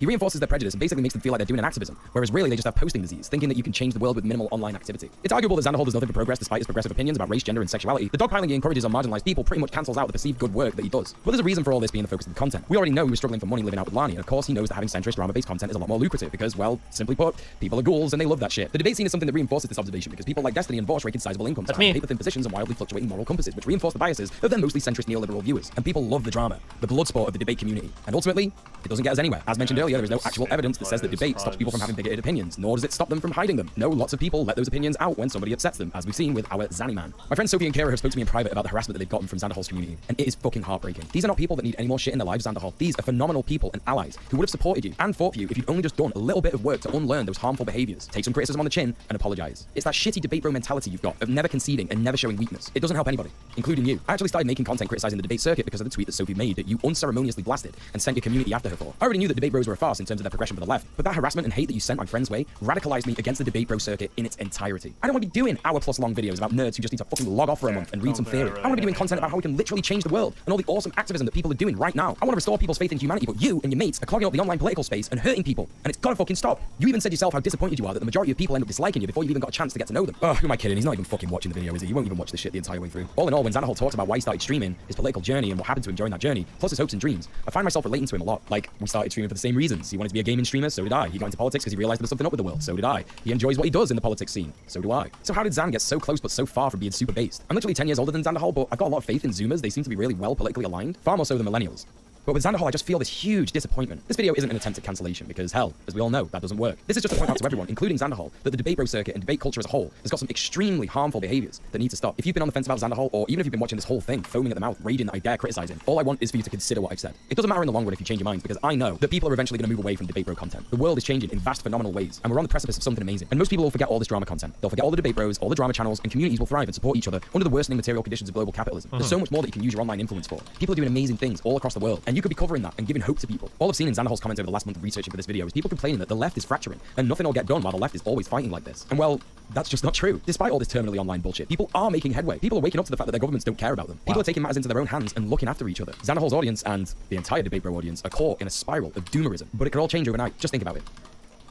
He reinforces their prejudice and basically makes them feel like they're doing an activism, whereas really they just have posting disease, thinking that you can change the world with minimal online activity. It's arguable that Xander Hall does nothing for progress despite his progressive opinions about race, gender, and sexuality. The dogpiling he encourages on marginalized people pretty much cancels out the perceived good work that he does. But there's a reason for all this being the focus of the content. We already know he was struggling for money living out with Lani, and of course he knows that having centrist drama-based content is a lot more lucrative because, well, simply put, people are ghouls and they love that shit. The debate scene is something that reinforces this observation because people like Destiny and Vosh rake in sizable incomes, paper-thin positions, and wildly fluctuating moral compasses, which reinforce the biases of their mostly centrist neoliberal viewers. And people love the drama, the blood sport of the debate community. And ultimately, it doesn't get us anywhere. As mentioned earlier, there is no actual evidence that says that debate stops people from having bigoted opinions, nor does it stop them from hiding them. No, lots of people let those opinions out when somebody upsets them, as we've seen with our Zanny man. My friends Sophie and Kara have spoken to me in private about the harassment that they've gotten from Xander Hall's community, and it is fucking heartbreaking. These are not people that need any more shit in their lives, Xander Hall. These are phenomenal people and allies who would have supported you and fought for you if you'd only just done a little bit of work to unlearn those harmful behaviors. Take some criticism on the chin and apologize. It's that shitty debate bro mentality you've got of never conceding and never showing weakness. It doesn't help anybody, including you. I actually started making content criticizing the debate circuit because of the tweet that Sophie made that you unceremoniously blasted and sent your community after her for. I already knew that debate bros were a farce in terms of their progression for the left, but that harassment and hate that you sent my friend's way radicalized me against the debate bro circuit in its entirety. I don't want to be doing hour-plus long videos about nerds who just need to fucking log off for a month and read some theory. I want to be doing content about how we can literally change the world and all the awesome activism that people are doing right now. I want to restore people's faith in humanity, but you and your mates are clogging up the online political space and hurting people, and it's gotta fucking stop. You even said yourself how disappointed you are that the majority of people end up disliking you before you've even got a chance to get to know them. Oh, who am I kidding? He's not even fucking watching the video, is he? You won't even watch this shit the entire way through. All in all, when Xander Hall talks about why he started streaming, his political journey, and what happened to him during that journey, plus his hopes and dreams, I find myself relating to him a lot. Like, we started streaming for the same reasons. He wanted to be a gaming streamer, so did I. He got into politics because he realized there was something up with the world, so did I. He enjoys what he does in the politics scene, so do I. So how did Xan get so close but so far from being super based? I'm literally 10 years older than Xander Hall, but I've got a lot of faith in Zoomers. They seem to be really well politically aligned, far more so than millennials. But with Xander Hall, I just feel this huge disappointment. This video isn't an attempt at cancellation because, hell, as we all know, that doesn't work. This is just to point out to everyone, including Xander Hall, that the debate bro circuit and debate culture as a whole has got some extremely harmful behaviors that need to stop. If you've been on the fence about Xander Hall, or even if you've been watching this whole thing, foaming at the mouth, raging that I dare criticize him, all I want is for you to consider what I've said. It doesn't matter in the long run if you change your minds, because I know that people are eventually going to move away from debate bro content. The world is changing in vast, phenomenal ways, and we're on the precipice of something amazing. And most people will forget all this drama content. They'll forget all the debate bros, all the drama channels, and communities will thrive and support each other under the worsening material conditions of global capitalism. There's so much more that you can use your online influence for. People are doing amazing things all across the world, and you could be covering that and giving hope to people. All I've seen in Xanahol's comments over the last month of researching for this video is people complaining that the left is fracturing and nothing will get done while the left is always fighting like this. And well, that's just not true. Despite all this terminally online bullshit, people are making headway. People are waking up to the fact that their governments don't care about them. People are taking matters into their own hands and looking after each other. Xanahol's audience and the entire Debate Bro audience are caught in a spiral of doomerism, but it could all change overnight. Just think about it.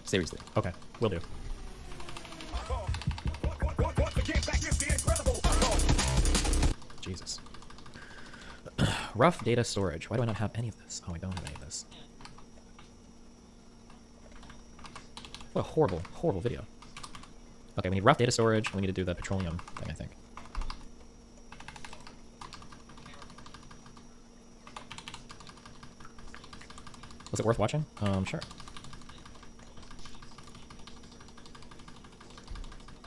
Seriously. Okay, will do. Jesus. Rough data storage. Why do I not have any of this? Oh, I don't have any of this. What a horrible, horrible video. Okay, we need rough data storage. We need to do the petroleum thing, I think. Was it worth watching? Sure.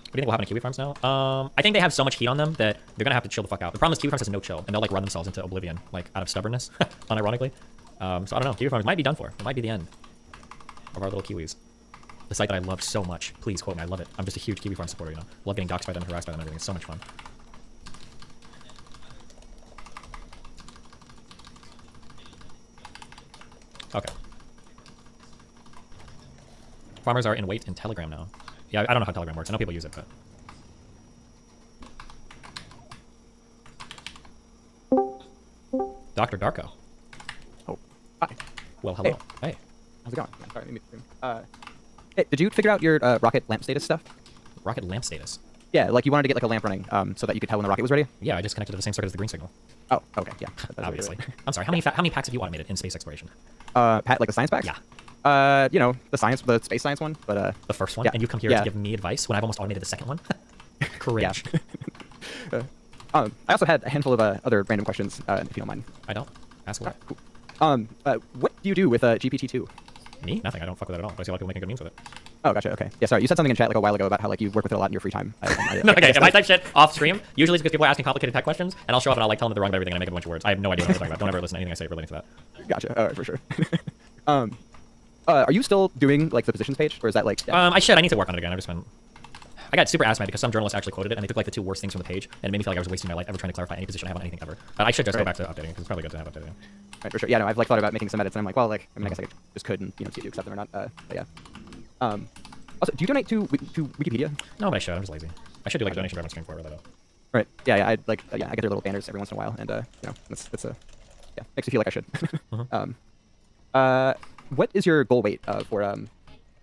What do you think will happen to Kiwi Farms now? I think they have so much heat on them that they're gonna have to chill the fuck out. The problem is Kiwi Farms has no chill, and they'll like run themselves into oblivion, like out of stubbornness, unironically. So I don't know. Kiwi Farms might be done for. It might be the end of our little Kiwis. The site that I love so much. Please quote me. I love it. I'm just a huge Kiwi Farm supporter. You know, love getting doxxed by them, harassed by them, and everything. It's so much fun. Okay. Farmers are in wait in Telegram now. Yeah, I don't know how Telegram works. I know people use it, but... Dr. Darko. Oh, hi. Well, hello. Hey. How's it going? Sorry, hey, did you figure out your rocket lamp status stuff? Rocket lamp status? Yeah, like you wanted to get like a lamp running so that you could tell when the rocket was ready? Yeah, I just connected to the same circuit as the green signal. Oh, okay, yeah. Obviously. I'm sorry, how many packs have you automated in space exploration? Pat, like the science packs? Yeah. You know, the space science one, but the first one? Yeah. And you come here to give me advice when I've almost automated the second one? Courage. I also had a handful of other random questions, if you don't mind. I don't. Ask away. Cool. What do you do with GPT-2? Me? Nothing. I don't fuck with it at all. But I see a lot of people making good memes with it. Oh, gotcha. Okay. Yeah, sorry. You said something in chat like a while ago about how like you work with it a lot in your free time. No, okay. If I type shit off stream, usually it's because people are asking complicated tech questions, and I'll show up and I'll like tell them they're wrong about everything, and I make a bunch of words. I have no idea what I'm talking about. Don't ever listen to anything I say relating to that. Gotcha. All right, for sure. Are you still doing like the positions page, or is that like? I should. I need to work on it again. I got super ass mad because some journalists actually quoted it, and they took like the two worst things from the page, and it made me feel like I was wasting my life ever trying to clarify any position I have on anything ever. But I should just go back to updating because it's probably good to have updating. Right, for sure. Yeah, no, I've like thought about making some edits, and I'm like, well, like, I mean, I guess I just could, and you know, see if you accept them or not. But yeah. Also, do you donate to Wikipedia? No, but I should. I'm just lazy. I should do like a donation drive on stream for it, but I don't. Right. Yeah, yeah. I like. Yeah, I get their little banners every once in a while, and you know, it's yeah, makes me feel like I should. What is your goal weight for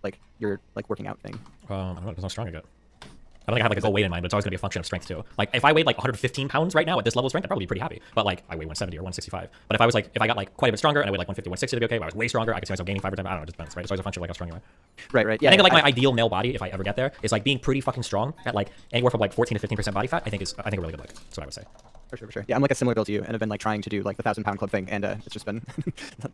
like your like working out thing? I don't know. It depends how strong I get. I don't think I have like a goal weight in mind, but it's always gonna be a function of strength too. Like if I weighed like 115 pounds right now at this level of strength, I'd probably be pretty happy. But like I weigh 170 or 165. But if I was like, if I got like quite a bit stronger and I weighed like 150, 160 to be okay, but I was way stronger, I could see myself gaining 5 or 10. I don't know, it just depends, right? It's always a function of like how strong you are. Right, right. Yeah. I think like my ideal male body, if I ever get there, is like being pretty fucking strong at like anywhere from like 14 to 15% body fat. I think a really good look. That's what I would say. For sure, for sure. Yeah, I'm like a similar build to you, and I've been like trying to do like the 1,000-pound club thing, and it's just been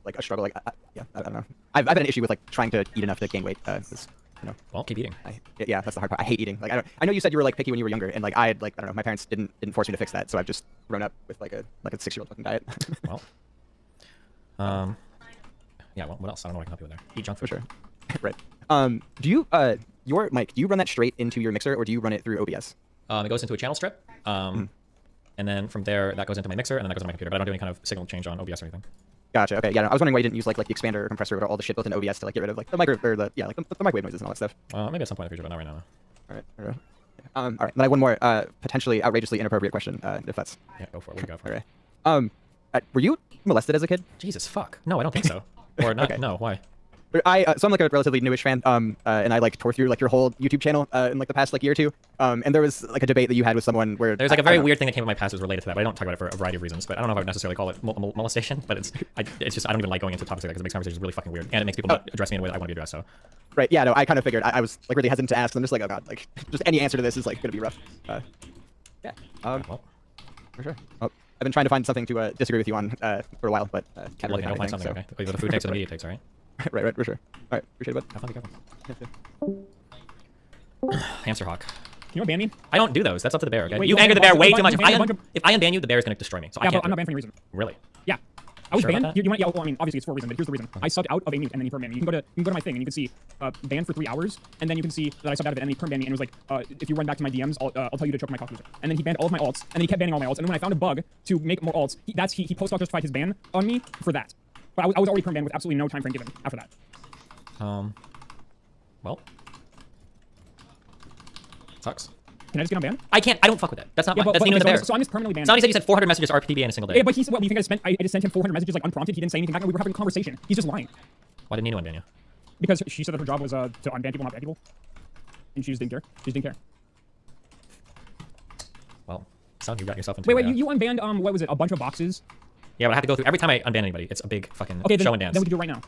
like a struggle. Like, yeah, I don't know. I've had an issue with like trying to eat enough to gain weight. You know, well, keep eating. Yeah, that's the hard part. I hate eating. Like, I know you said you were like picky when you were younger, and like I had like I don't know, my parents didn't force me to fix that, so I've just grown up with like a 6-year-old fucking diet. Well, yeah. Well, what else? I don't know what I can help you with there. Eat junk food. For sure. Right. Do you your mic? Do you run that straight into your mixer, or do you run it through OBS? It goes into a channel strip. And then from there, that goes into my mixer, and then that goes into my computer. But I don't do any kind of signal change on OBS or anything. Gotcha. Okay. Yeah. No, I was wondering why you didn't use like the expander or compressor or all the shit built in OBS to like get rid of like the micro or the microwave noises and all that stuff. Maybe at some point in the future, but not right now. All right. All right. Then I have one more potentially outrageously inappropriate question, if that's. Yeah. Go for it. What do you got for it? Okay. Were you molested as a kid? Jesus fuck. No, I don't think so. Or not. Okay. No. Why? So I'm like a relatively newish fan, and I like tore through like your whole YouTube channel in like the past like year or two, and there was like a debate that you had with someone where there's like a very weird thing that came in my past was related to that, but I don't talk about it for a variety of reasons. But I don't know if I would necessarily call it molestation, but it's just I don't even like going into topics like that because it makes conversations really fucking weird, and it makes people not address me in a way that I want to be addressed. So. Right. Yeah. No. I kind of figured. I was like really hesitant to ask. I'm just like, oh god, like just any answer to this is like gonna be rough. Yeah. Well. For sure. Well, I've been trying to find something to disagree with you on for a while, but can't really find something. So. Okay. The food takes and the media takes, all right? Right, for sure. All right, appreciate it, bud. Have fun, be careful. Hamster hawk. Can you ban me? I don't do those. That's up to the bear. Okay? Wait, you anger the bear way too much. If I unban you, the bear is gonna destroy me. So yeah, I can't. but I'm not banned for any reason. Really? Yeah. I was sure banned. You want? Yeah. Well, I mean, obviously it's for a reason, but here's the reason. I subbed out of a mute, and then he perm banned me. You can go to my thing, and you can see banned for 3 hours, and then you can see that I subbed out of it, and he perm banned me, and it was like, if you run back to my DMs, I'll tell you to choke my cock loser. And then he banned all of my alts, and then he kept banning all my alts, and then when I found a bug to make more alts, he post-hoc justified his ban on me for that. But I was already perm banned with absolutely no time frame given after that. Well, sucks. Can I just get unbanned? I can't. I don't fuck with that. That's not. Yeah, that's but, even so, there. so I'm just permanently banned. Sonny said he sent 400 messages RPB in a single day. Yeah, but he said, well, you think I just sent him 400 messages like unprompted? He didn't say anything back, and we were having a conversation. He's just lying. Why didn't he unban you? Because she said that her job was to unban people, not ban people, and she just didn't care. She just didn't care. Well, sounds you got yourself into. Wait, you unbanned what was it? A bunch of boxes. Yeah, but I have to go through every time I unban anybody. It's a big fucking okay, then, show and dance. Then we can do it right now.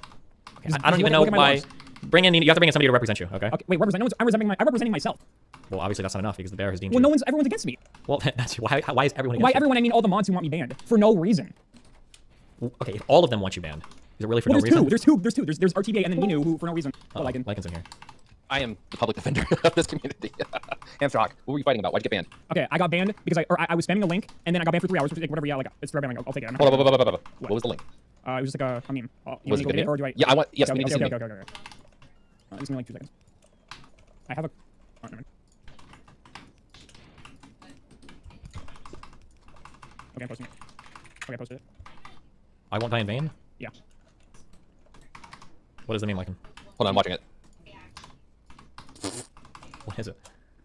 I don't even know why. Bring in. You have to bring in somebody to represent you. Okay. Okay. Wait, represent. No, I'm representing myself. Well, obviously that's not enough because the bear has deemed well, you. everyone's against me. Well, that's why is everyone against Why you? everyone? I mean all the mods who want me banned for no reason. Okay, if all of them want you banned, is it really for well, no reason? There's two. There's RTBA and then Ninu who for no reason. Lycan's in here. I am the public defender of this community. Hamstrock, what were you fighting about? Why'd you get banned? Okay, I got banned because I was spamming a link and then I got banned for 3 hours. Which is like, whatever. Yeah, like it's fair ban. I'll take it. Hold on. What was the link? It was just like a meme. Was it a video? Or do I? Yeah, I want. Yes, okay, we need to see the okay. Just give me like 2 seconds. I have a. Oh, never mind. Okay, I'm posting it. Okay, I posted it. I won't die in vain? Yeah. What does it mean, Lycan? Hold on, I'm watching it. What is it?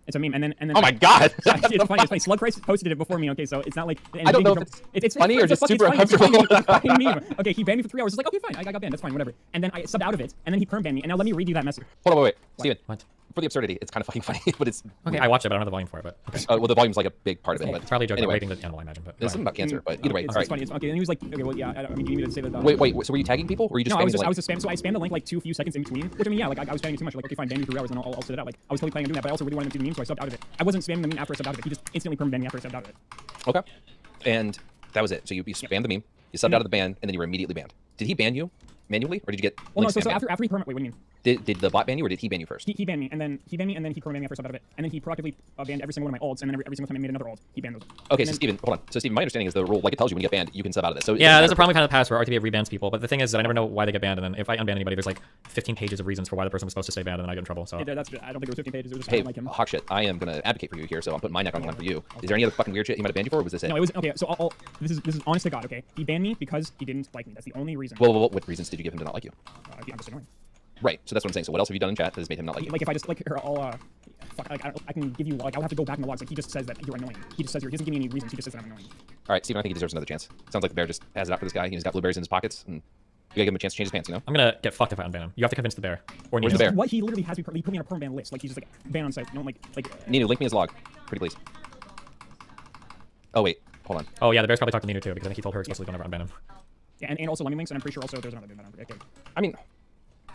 It's a meme, and then. Oh my god! It's funny. Slug Price posted it before me. Okay, so it's not like. I don't know if it's funny or just super uncomfortable. It's a funny meme. Okay, he banned me for 3 hours. It's like, okay, fine, I got banned. That's fine, whatever. And then I subbed out of it, and then he perm banned me. And now let me read you that message. Hold on, wait, Steven. What? For the absurdity, it's kind of fucking funny, but it's okay. I watched it, but I don't have the volume for it. But okay. Well, the volume's like a big part of it. Okay, But it's probably a joke anyway. about raping the animal, I imagine. But There's something about cancer, but either way, it's all right. funny. It's okay. And he was like, okay, well, yeah. I mean, you need to say that. Wait. So were you tagging people, or were you just? No, spamming I was just spamming. So I spammed the link like few seconds in between. Which I mean, yeah, like I was spamming too much. Like, okay, fine, ban me for 3 hours, and I'll sit it out. Like I was totally planning on doing that, but I also really wanted to do the meme, so I subbed out of it. I wasn't spamming the meme after I subbed out of it. He just instantly perm banned me after I subbed out of it. Okay. And that was it. So you spammed the meme, you subbed out of the ban, and then you were immediately banned. Did he ban you manually, or did you get? Well, no. So after he perm, wait, what do you mean? Did the bot ban you, or did he ban you first? He banned me, and then he perm banned me after I subbed out of it, and then he proactively banned every single one of my ults, and then every single time I made another ult, he banned those. Okay, so Steven, hold on. So Steven, my understanding is the rule, like it tells you when you get banned, you can sub out of this. So yeah, there's a problem we've had in the past where RTBA rebans people, but the thing is that I never know why they get banned, and then if I unban anybody, there's like 15 pages of reasons for why the person was supposed to stay banned, and then I get in trouble. So I don't think there was 15 pages. It was just hey, like him. hawk shit, I am gonna advocate for you here, so I'm putting my neck on the line for you. Is there any other fucking weird shit he might have banned you for, or was this it? No, it was okay. So this is honest to God. Okay, he banned me because he didn't like me. That's the only reason. Well, what reasons did you give him to not like you? I'm just annoying. Right. So that's what I'm saying. So what else have you done in chat that has made him not like you? Like if I just like fuck, like I can give you like I'll have to go back in the logs. Like he just says that you're annoying. He just says he doesn't give me any reasons. He just says that I'm annoying. All right, Steven, I think he deserves another chance. Sounds like the bear just has it out for this guy. He's got blueberries in his pockets, and you gotta give him a chance to change his pants. You know. I'm gonna get fucked if I unban him. You have to convince the bear. Or Where's the bear? What he literally has me. He put me on a perm ban list. Like he's just like ban on site. You know, like. Ninu, link me his log, pretty please. Oh wait, hold on. Oh yeah, the bear's probably talked to Ninu too because I think he told her explicitly don't ever unban him. Yeah, and also let me links, and I'm pretty sure also there's another dude that I'm predicting. I mean,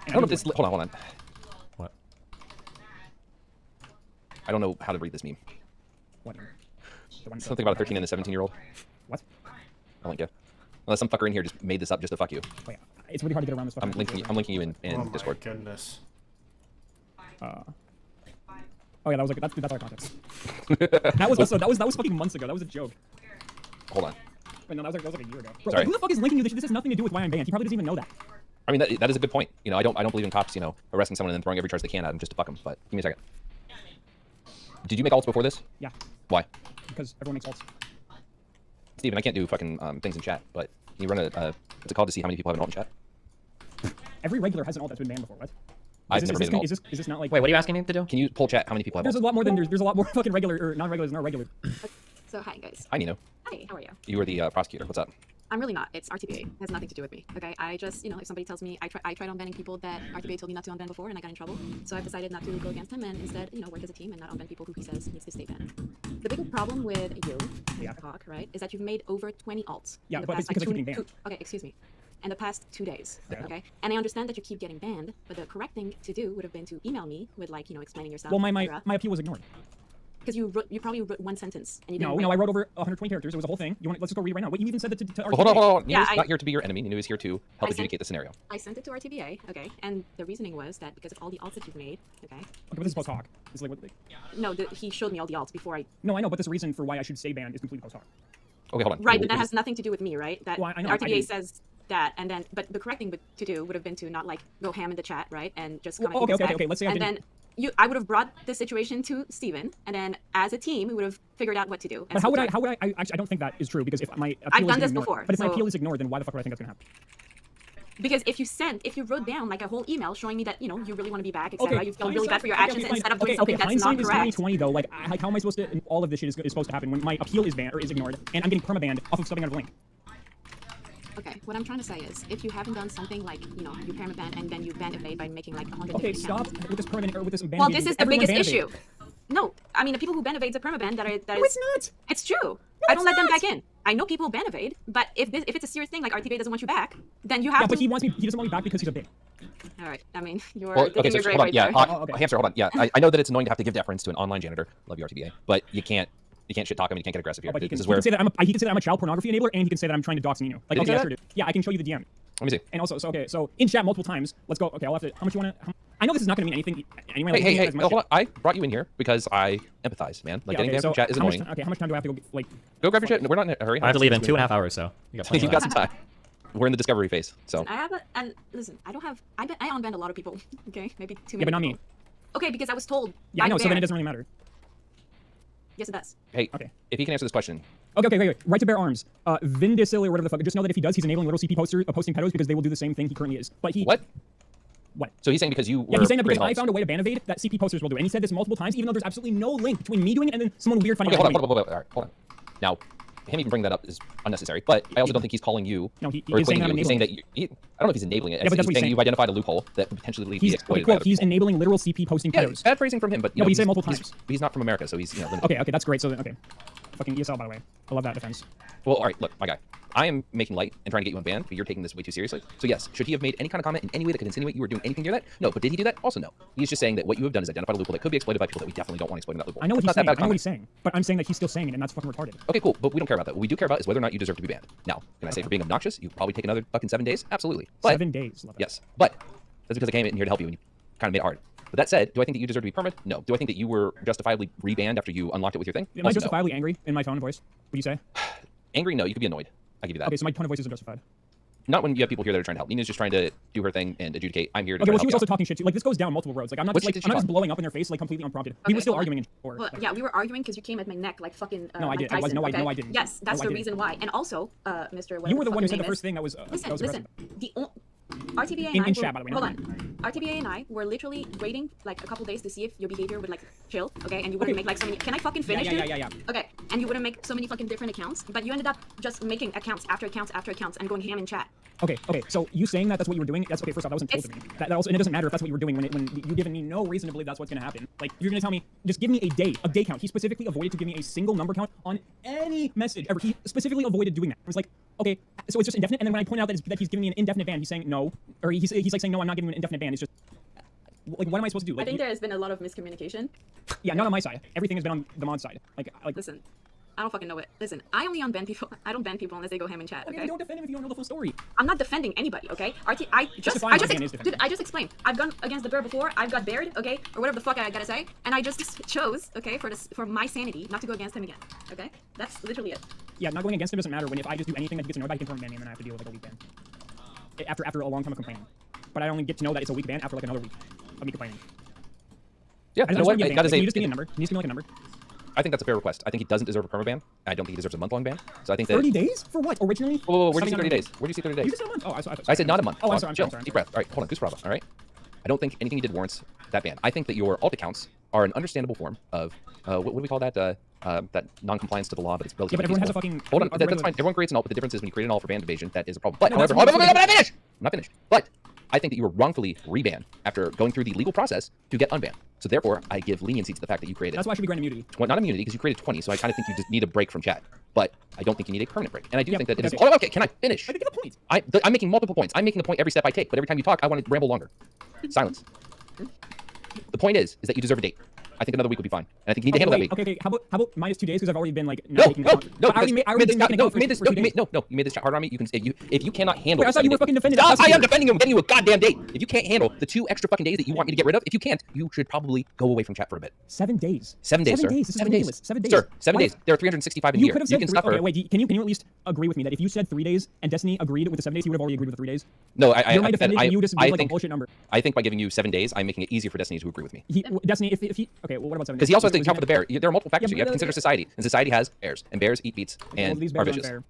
I don't know if this. Hold on. What? I don't know how to read this meme. What? Something about a 13 and a 17-year-old. What? I'll link you. Unless some fucker in here just made this up just to fuck you. Wait, it's really hard to get around this. I'm linking you in Discord. Oh my goodness. Oh yeah, that was like that's our context. that was fucking months ago. That was a joke. Hold on. Wait, no, that was like a year ago. Bro, Sorry. like, who the fuck is linking you? This has nothing to do with why I'm banned. He probably doesn't even know that. I mean, that is a good point. You know, I don't believe in cops, you know, arresting someone and then throwing every charge they can at them just to fuck them. But give me a second. Did you make ults before this? Yeah. Why? Because everyone makes ults. Steven, I can't do fucking things in chat, but you run what's it called to see how many people have an ult in chat? Every regular has an ult that's been banned before. What? I've never made an ult. Is this not like? Wait, what are you asking me to do? Can you pull chat? How many people have There's ults? a lot more than there's a lot more fucking regular or non-regulars than are regular. So hi guys. Hi Nino. Hi, how are you? You were the prosecutor. What's up? I'm really not. It's RTBA. It has nothing to do with me. Okay. I just, you know, if somebody tells me I tried unbanning people that RTBA told me not to unban before and I got in trouble. So I've decided not to go against him and instead, you know, work as a team and not unban people who he says needs to stay banned. The big problem with you, Mr. Hawk, right, is that you've made over 20 alts. Yeah, in the but past, it's because I keep getting banned. okay, excuse me. In the past 2 days. Yeah. Okay. And I understand that you keep getting banned, but the correct thing to do would have been to email me with like, you know, explaining yourself. Well, my appeal was ignored. Because you probably wrote one sentence and you didn't. No, I wrote over 120 characters. It was a whole thing. Let's just go read it right now. Wait, you even said that to Well, hold on. Yeah, Ninu's not here to be your enemy. Ninu is here to help adjudicate the scenario. I sent it to RTBA, okay, and the reasoning was that because of all the alts that you've made, okay. Okay, but this is post hoc. This is like what? No, he showed me all the alts before I. No, I know, but this reason for why I should stay banned is completely post hoc. Okay, hold on. Right, but that has nothing to do with me, right? That well, I know, RTBA says that, and then, but the correct thing to do would have been to not like go ham in the chat, right, and just come okay. Let's say and then I would have brought the situation to Steven, and then as a team, we would have figured out what to do. But how would I actually, I don't think that is true because if my appeal I've done is this ignored, before. but if my appeal is ignored, then why the fuck would I think that's gonna happen? Because if you wrote down like a whole email showing me that you really want to be back, etc., you feel really bad for your actions fine. instead of doing something that's not hindsight is correct. 2020 though. Like how am I supposed to? All of this shit is supposed to happen when my appeal is banned or is ignored, and I'm getting permabanned off of something out of link. Okay, what I'm trying to say is, if you haven't done something like, you permaban and then you ban evade by making like 100 Okay, different accounts. stop with this permanent or with this ban. Well, this is the Everyone biggest ban issue. No, I mean the people who ban evade a permaban that No, is. it's not. It's true. I don't let them back in. I know people ban evade, but if it's a serious thing like RTBA doesn't want you back, then you have to. Yeah, but he doesn't want me back because he's a bitch. All right. I mean, you're Well, digging okay, your so grave hold on. right Yeah, there. Hamster, hold on. Yeah, I know that it's annoying to have to give deference to an online janitor. Love you, RTBA, but you can't shit talk him. And you can't get aggressive here. Oh, but he This can, is where say that he can say that I'm a child pornography enabler, and he can say that I'm trying to dox Nino. Like, Did he okay, say sure, dude. Yeah, I can show you the DM. Let me see. And also, so in chat multiple times. Let's go. Okay, I'll have to. How much you want to? I know this is not going to mean anything anyway. Like, Hey, as much hold on. I brought you in here because I empathize, man. Like, getting banned from chat is annoying. How much time do I have to go? Like, go grab your shit. We're not in a hurry. I have to leave in 2.5 hours, so you got plenty You've got some time. We're in the discovery phase, so. I have and listen, I unbanned a lot of people. Okay, maybe too many. Yeah, but not people. me. Okay, because I was told. Yeah, I know. by So the then it bear. doesn't really matter. Yes, it does. Hey, okay. If he can answer this question. Okay, wait. Right to bear arms. Vindicil or whatever the fuck. Just know that if he does, he's enabling little CP posting pedos because they will do the same thing he currently is. But he. What? What? So he's saying because you were Yeah, he's saying that because creating I found a way to ban evade that CP posters will do. And he said this multiple times, even though there's absolutely no link between me doing it and then someone weird finding Okay, out. hold on. All right, hold on. Now, him even bringing that up is unnecessary, but I also don't think he's calling you. No, he or is saying equating I'm you. He's saying enabling that I don't know if he's enabling it. Yeah, but that's he's what he's saying you've identified a loophole that could potentially be exploited. by other He's people. enabling literal CP posting Yeah, pedos. bad phrasing from him, but No, but he said he's- multiple he's- times. He's not from America, so he's limited. Okay, that's great. So then, okay. Fucking ESL, by the way. I love that defense. Well, all right, look, my guy. I am making light and trying to get you unbanned, but you're taking this way too seriously. So yes, should he have made any kind of comment in any way that could insinuate you were doing anything near that? No, but did he do that? Also no. He's just saying that what you have done is identified a loophole that could be exploited by people that we definitely don't want exploiting that loophole. I know what It's he's not saying. that bad I know what comment. he's saying. But I'm saying that he's still saying it, and that's fucking retarded. Okay, cool, but we don't care about that. What we do care about is whether or not you deserve to be banned. Now, can I say for being obnoxious, you probably take another fucking 7 days? Absolutely. But, 7 days. Love it. yes, but that's because I came in here to help you and you kind of made it hard. But that said, do I think that you deserve to be permanent? No. Do I think that you were justifiably rebanned after you unlocked it with your thing? Am I Also, no. justifiably angry in my tone of voice? Would you say? Angry? No, you could be annoyed. I'll give you that. Okay, so my tone of voice isn't justified. Not when you have people here that are trying to help. Nina's just trying to do her thing and adjudicate. I'm here to Okay, try well, to she was help also you out. talking shit too. Like, this goes down multiple roads. Like, I'm not What just, shit like, did I'm she not just talk? blowing up in their face, like, completely unprompted. We Okay, were still hold on. arguing in or, Well, yeah, we were arguing because you came at my neck like fucking. No, I Mike did. I was- Tyson, no, I- okay? no, I didn't. Yes, that's No, I the didn't. reason why. And also, Mr. You were the one who fuck said your the name first is. thing that was Listen. RTBA and In I chat, by the way, hold never on. RTBA and I were literally waiting like a couple days to see if your behavior would like chill, okay? And you wouldn't make like so many. Can I fucking finish? Yeah. Okay, and you wouldn't make so many fucking different accounts, but you ended up just making accounts after accounts after accounts and going ham in chat. Okay. So you saying that's what you were doing? That's okay. First off, that wasn't told to me. That also, and it doesn't matter if that's what you were doing when you've given me no reason to believe that's what's gonna happen. Like, you're gonna tell me, just give me a day count. He specifically avoided to give me a single number count on any message ever. He specifically avoided doing that. It was like, okay, so it's just indefinite. And then when I point out that he's giving me an indefinite ban, he's saying no, or he's like saying no, I'm not giving you an indefinite ban. It's just like, what am I supposed to do? Like, I think there has been a lot of miscommunication. Yeah, not on my side. Everything has been on the mod side. Like Listen, I don't fucking know it. Listen, I only unban people. I don't ban people unless they go ham in chat. Okay. Don't defend him if you don't know the full story. I'm not defending anybody. Okay. I just explained. I've gone against the bear before. I've got bared. Okay, or whatever the fuck I gotta say, and I just chose. Okay, for my sanity, not to go against him again. Okay, that's literally it. Yeah, not going against him doesn't matter. When if I just do anything that gets annoyed by, he can permanent ban me, and then I have to deal with like a week ban. After a long time of complaining. But I only get to know that it's a week ban after like another week of me complaining. Yeah, I you know just what? wanna get I banned. gotta Like, say, can you just give me a number? Can you just give me like a number? I think that's a fair request. I think he doesn't deserve a permaban. I don't think he deserves a month-long ban. So I think that 30 days for what? Originally? Whoa, where do you see 30 days? Where do you see 30 days? You just said a month. Oh, I thought. I said not a month. Oh, I'm Hold sorry. on, I'm chill. sorry. Deep breath. All right, hold on. Goose Bravo. All right. I don't think anything you did warrants that ban. I think that your alt accounts are an understandable form of what do we call that? That non-compliance to the law, but it's relatively. Yeah, but everyone has a peaceful. fucking. Hold on, regular- that's fine. Everyone creates an alt, but the difference is when you create an alt for ban evasion, that is a problem. But No, that's however, what hold on, I'm I'm not finished. I'm not finished. But I think that you were wrongfully rebanned after going through the legal process to get unbanned. So therefore, I give leniency to the fact that you created. That's why I should be granted immunity. Not immunity, because you created 20, so I kind of think you just need a break from chat. But I don't think you need a permanent break. And I do think that it is. Oh, okay, can I finish? I think the point. I'm making multiple points. I'm making a point every step I take, but every time you talk, I want to ramble longer. Silence. The point is that you deserve a date. I think another week would be fine. And I think you need to handle that week. Okay. How about -2 days? Because I've already been like No, taking no, no. I already made this chat harder on me. You can if you cannot handle. Wait, I thought you were fucking defending. Stop! I am defending him. I'm getting you a goddamn date. If you can't handle the 2 extra fucking days that you want me to get rid of, if you can't, you should probably go away from chat for a bit. 7 days. 7 days, sir. 7 days. This is 7 days. ridiculous. 7 days. Sir, 7 Why- days. There are 365 in a You year. could have You said can 3. suffer. Okay, wait. Can you at least agree with me that if you said 3 days and Destiny agreed with the 7 days, you would have already agreed with the 3 days? No, You're my I defendant, and you just give like a think bullshit number. I think by giving you 7 days, I'm making it easier for Destiny to agree with me. Destiny, if he okay, well, what about 7 days? Because he also has to account for the bear. There are multiple factors. Yeah, You have to but- consider society, and society has bears, and bears eat beats, Well, and these are bears aren't vicious. fair.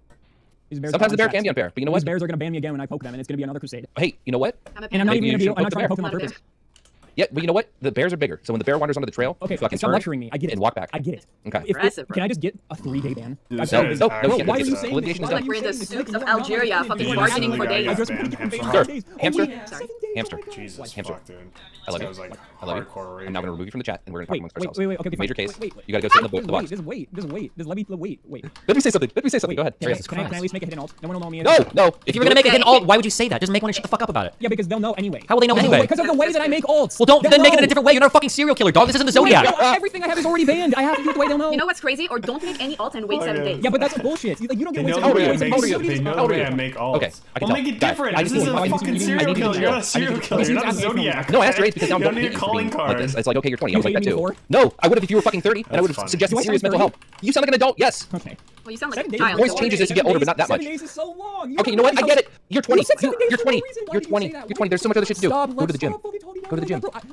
These bears Sometimes are the bear chat. can be unfair, but you know These what? bears are gonna ban me again when I poke them, and it's gonna be another crusade. Hey, you know what? And I'm not Maybe even you gonna be. should I'm not poke trying to the poke them on bear. purpose. Yeah, but you know what? The bears are bigger, so when the bear wanders onto the trail, Okay, fucking stop turn lecturing me. I get it. and walk back. I get it. Okay. Can I just get a 3-day ban? Dude, I've that said is this. actually Why are you just saying litigation this? is Why done. are We're you in the saying this? souks Like, of you're not Algeria, allowed to fucking do bargaining this. for days. I just put you Sir, days. hamster, Sorry. hamster, Jesus hamster. fuck, dude. I love you. This guy's, like, I love you. hardcore I'm now going to remove you from the chat, and we're going to talk amongst ourselves. Wait. Okay, Major fine. case. Wait. You got to go sit in the box. Just wait. Wait. Let me say something. Let me say something. Go ahead. Can I Yes. at least make a hidden alt? No one will know me. No. If you were gonna make a hidden alt, why would you say that? Just make one and shut the fuck up about it. Yeah, because they'll know anyway. How will they know anyway? Because of the way that I make alts. Well, don't They'll then make it in a know. different way. You're not a fucking serial killer, dog. This isn't the Zodiac. Everything I have is already banned. I have to do it the way they'll know. You know what's crazy? Or don't make any alt and wait 7 days. Yeah, but that's bullshit. You don't They get know wait the way I make, they know the way I make alts. Okay, I can Well, tell. make it Guys, different. I This just is need- a I need fucking to- serial I need to- killer. You're not a I need serial to- killer. You're not a Zodiac. No, I asked your age because now you don't don't need a hate calling me. But card. it's like, okay, you're 20. I You was like that hated me too. before? No, I would have if you were fucking 30, and I would have funny. suggested Do I serious sound mental 30? help. You sound like an adult, yes. Okay. Well, you sound like 7 a days. child. Voice changes as you get older, but not that much. 7 days is so long. Okay, you know what? I get it. You're 20. You said 7 days You're for 20. no reason. Why You're did you 20. say that? You're 20. There's so much other shit to do. Stop, Go to the gym. stop. What are you talking Go to the gym. about,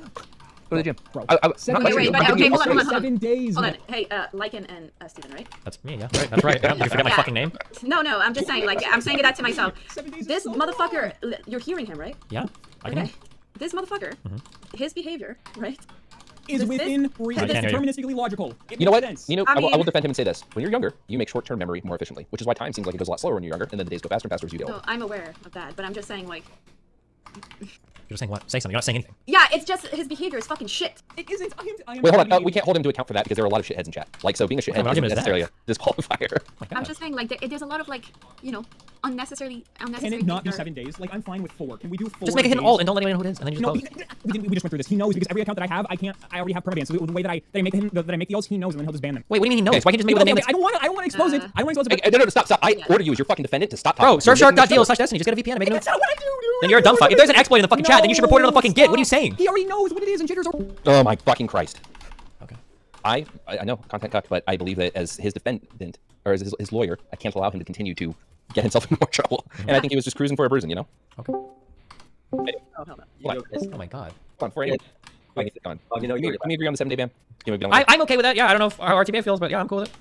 Go to the gym. Bro. Not Wait, lecturing but you. okay, I'm hold giving on. you 7 days. Hold on. Hey, Lycan and Steven, right? That's me, yeah. Right, that's right. Yeah. Did you forget my Yeah. fucking name? No, I'm just saying, like, I'm saying that to myself. This motherfucker, you're hearing him, right? Yeah. I can. Okay. This motherfucker, his behavior, right? Is within reason. I It's can't hear you. deterministically logical. It You know makes what? sense. You know, I I will mean- defend him and say this. When you're younger, you make short-term memory more efficiently, which is why time seems like it goes a lot slower when you're younger, and then the days go faster and faster as you get No, older. I'm aware of that, but I'm just saying, like, You're just saying what? Say something. You're not saying anything. yeah, it's just his behavior is fucking shit. It isn't. I am Wait, hold on. telling you. We can't hold him to account for that because there are a lot of shitheads in chat. Like, so being a shithead what isn't argument is necessarily a disqualifier. I'm just saying, like, there's a lot of, like, you know, unnecessary Can it not be things 7 days? Like, I'm fine with 4. Can we do 4 Just make a hidden days? alt and don't let anyone know who it is, and then you No, just close. we just went through this. He knows because every account that I have, I already have permabans. So the way that I make the alts, he knows, and then he'll just ban them. Wait, what do you mean he knows? Why can't you just make it with a name Okay, that's... I don't want to expose it. I don't want to expose it. Hey, no, stop. I order you as your fucking defendant to stop talking. Bro, You're making this show. surfshark.deal/destiny. Just get a VPN and make it. That's not what I do, dude. Then you're a dumb fuck. If there's an exploit in the fucking chat, then you should report it on the fucking Git. What are you saying? He already knows what it is, and jitters are. Oh my fucking Christ. Okay. I know, content cuck, but I believe that as his defendant, or as his lawyer, I can't allow him to continue to get himself in more trouble. And I think he was just cruising for a bruising, you know? Okay. Hey, Oh, hell no. Oh my god. come on, for anyone. Come on. Can we agree on the 7-day ban? Can we be done with it? I'm okay with that. Yeah, I don't know how RTBA feels, but yeah, I'm cool with it.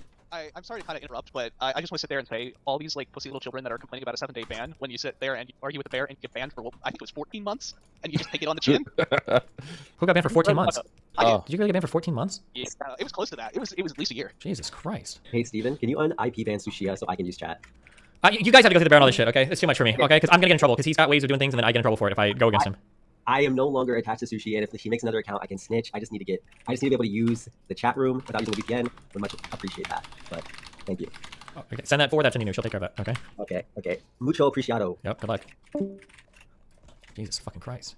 I'm sorry to kind of interrupt, but I just want to sit there and say all these like pussy little children that are complaining about a 7-day ban when you sit there and you argue with the bear and get banned for what I think it was 14 months and you just take it on the chin. Who got banned for 14 months? I did. Did you really get banned for 14 months? Yeah, it was close to that. It was at least a year. Jesus Christ. Hey Steven, can you un-IP ban Sushia so I can use chat? You guys have to go through the bear on all this shit, okay? It's too much for me, okay? Because I'm gonna get in trouble because he's got ways of doing things and then I get in trouble for it if I go against him. I am no longer attached to Sushi, and if she makes another account, I can snitch. I just need to be able to use the chat room without using the VPN. Would much appreciate that. But thank you. Oh, okay. Send that forward. That's Nino. She'll take care of that. Okay. Okay. Mucho apreciado. Yep. Good luck. Jesus fucking Christ.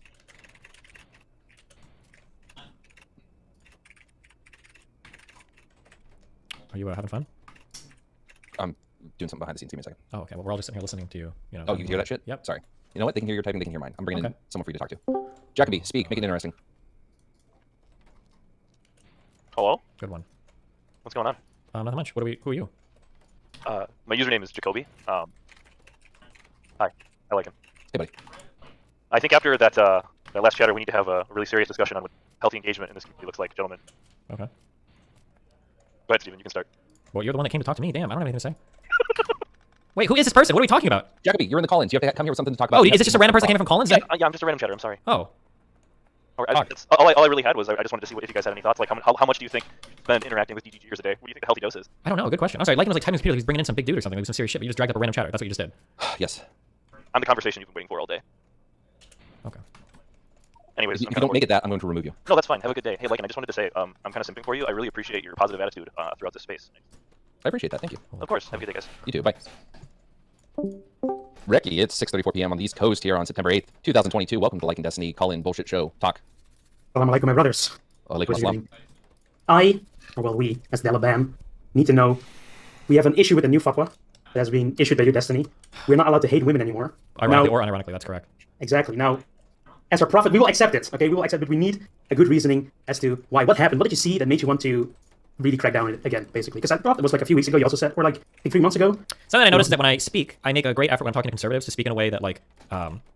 Are you having fun? I'm doing something behind the scenes. Give me a second. Oh, okay. Well, we're all just sitting here listening to you. You know. Oh, you hear that shit? Yep. Sorry. You know what? They can hear your typing. They can hear mine. I'm bringing in Okay. someone for you to talk to. Jacoby, speak. Make it interesting. Hello? Good one. What's going on? Nothing much. Who are you? My username is Jacoby. Hi. I like him. Hey, buddy. I think after that last chatter, we need to have a really serious discussion on what healthy engagement in this community looks like, gentlemen. Okay. Go ahead, Steven. You can start. Well, you're the one that came to talk to me. Damn, I don't have anything to say. Wait, who is this person? What are we talking about? Jacoby, you're in the call-ins. You have to come here with something to talk about. Oh, is this just a random person that came in from Collins? Yeah, I'm just a random chatter. I'm sorry. Oh. All I really had was I just wanted to see if you guys had any thoughts. Like, how much do you think you spend interacting with DGGers a day? What do you think a healthy dose is? I don't know. Good question. I'm sorry. Lycan was like typing his computer. He's bringing in some big dude or something. Like some serious shit. But you just dragged up a random chatter. That's what you just did. Yes. I'm the conversation you've been waiting for all day. Okay. Anyways, If you don't make it that, I'm going to remove you. No, that's fine. Have a good day. Hey, Lycan, I just wanted to say, I'm kind of simping for you. I really appreciate your positive attitude throughout this space. I appreciate that. Thank you. Of course. Have a good day, guys. You too. Bye. Ricky, it's 6:34 p.m. on the East Coast here on September 8th, 2022. Welcome to Like and Destiny Call-In Bullshit Show. Talk. Assalamu alaikum, my brothers. Alaikum assalam. We, as the Alabama, need to know we have an issue with the new fatwa that has been issued by your Destiny. We're not allowed to hate women anymore. Ironically or unironically, that's correct. Exactly. Now, as our prophet, we will accept it. Okay, we will accept it. We need a good reasoning as to why. What happened? What did you see that made you want to really crack down on it again, basically? Because I thought it was like a few weeks ago. You also said, or like 3 months ago. Something I noticed is that when I speak, I make a great effort when I'm talking to conservatives to speak in a way that like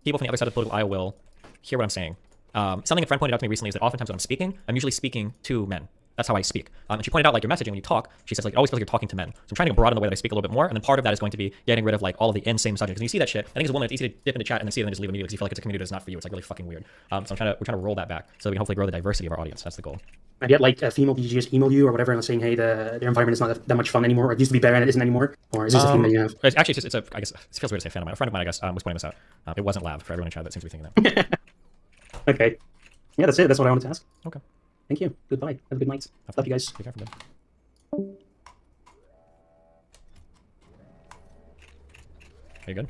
people from the other side of the political aisle will hear what I'm saying. Something a friend pointed out to me recently is that oftentimes when I'm speaking, I'm usually speaking to men. That's how I speak. And she pointed out like your messaging when you talk, she says like it always feels like you're talking to men. So I'm trying to broaden the way that I speak a little bit more, and then part of that is going to be getting rid of like all of the insane misogyny. Because when you see that shit, I think as a woman it's easy to dip into chat and then see it and then just leave immediately because you feel like it's a community that's not for you. It's like really fucking weird. So we're trying to roll that back so we can hopefully grow the diversity of our audience. That's the goal. And yet, like, a female DGs email you or whatever and saying, hey, their environment is not that much fun anymore, or it used to be better and it isn't anymore? Or is this a thing that you have? It's actually, it's a, I guess, it feels weird to say fan of mine. A friend of mine, I guess, was pointing this out. It wasn't Lav for everyone in chat that seems to be thinking that. Okay. Yeah, that's it. That's what I wanted to ask. Okay. Thank you. Goodbye. Have a good night. Love you guys. Be careful, man. Are you good?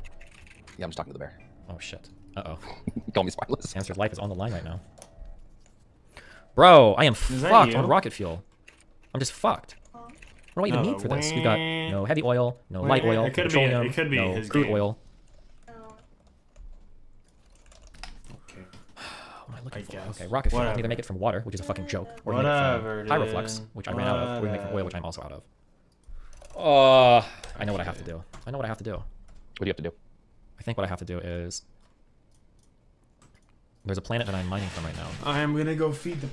Yeah, I'm just talking to the bear. Oh, shit. Uh-oh. Call me spineless. Answer's life is on the line right now. Bro, I am Is that fucked you? on rocket fuel. I'm just fucked. What do I even need for this? You got no heavy oil, no light oil, It could be- petroleum, it could be no his crude game. oil. Okay. What am I looking for? guess. Okay, rocket fuel. I can Whatever. either make it from water, which is a fucking joke, or Whatever, make it from pyroflux, dude. which I ran out of, or we can make from oil, which I'm also out of. I know what I have to do. I know what I have to do. What do you have to do? I think what I have to do is... There's a planet that I'm mining from right now. I am gonna go feed them.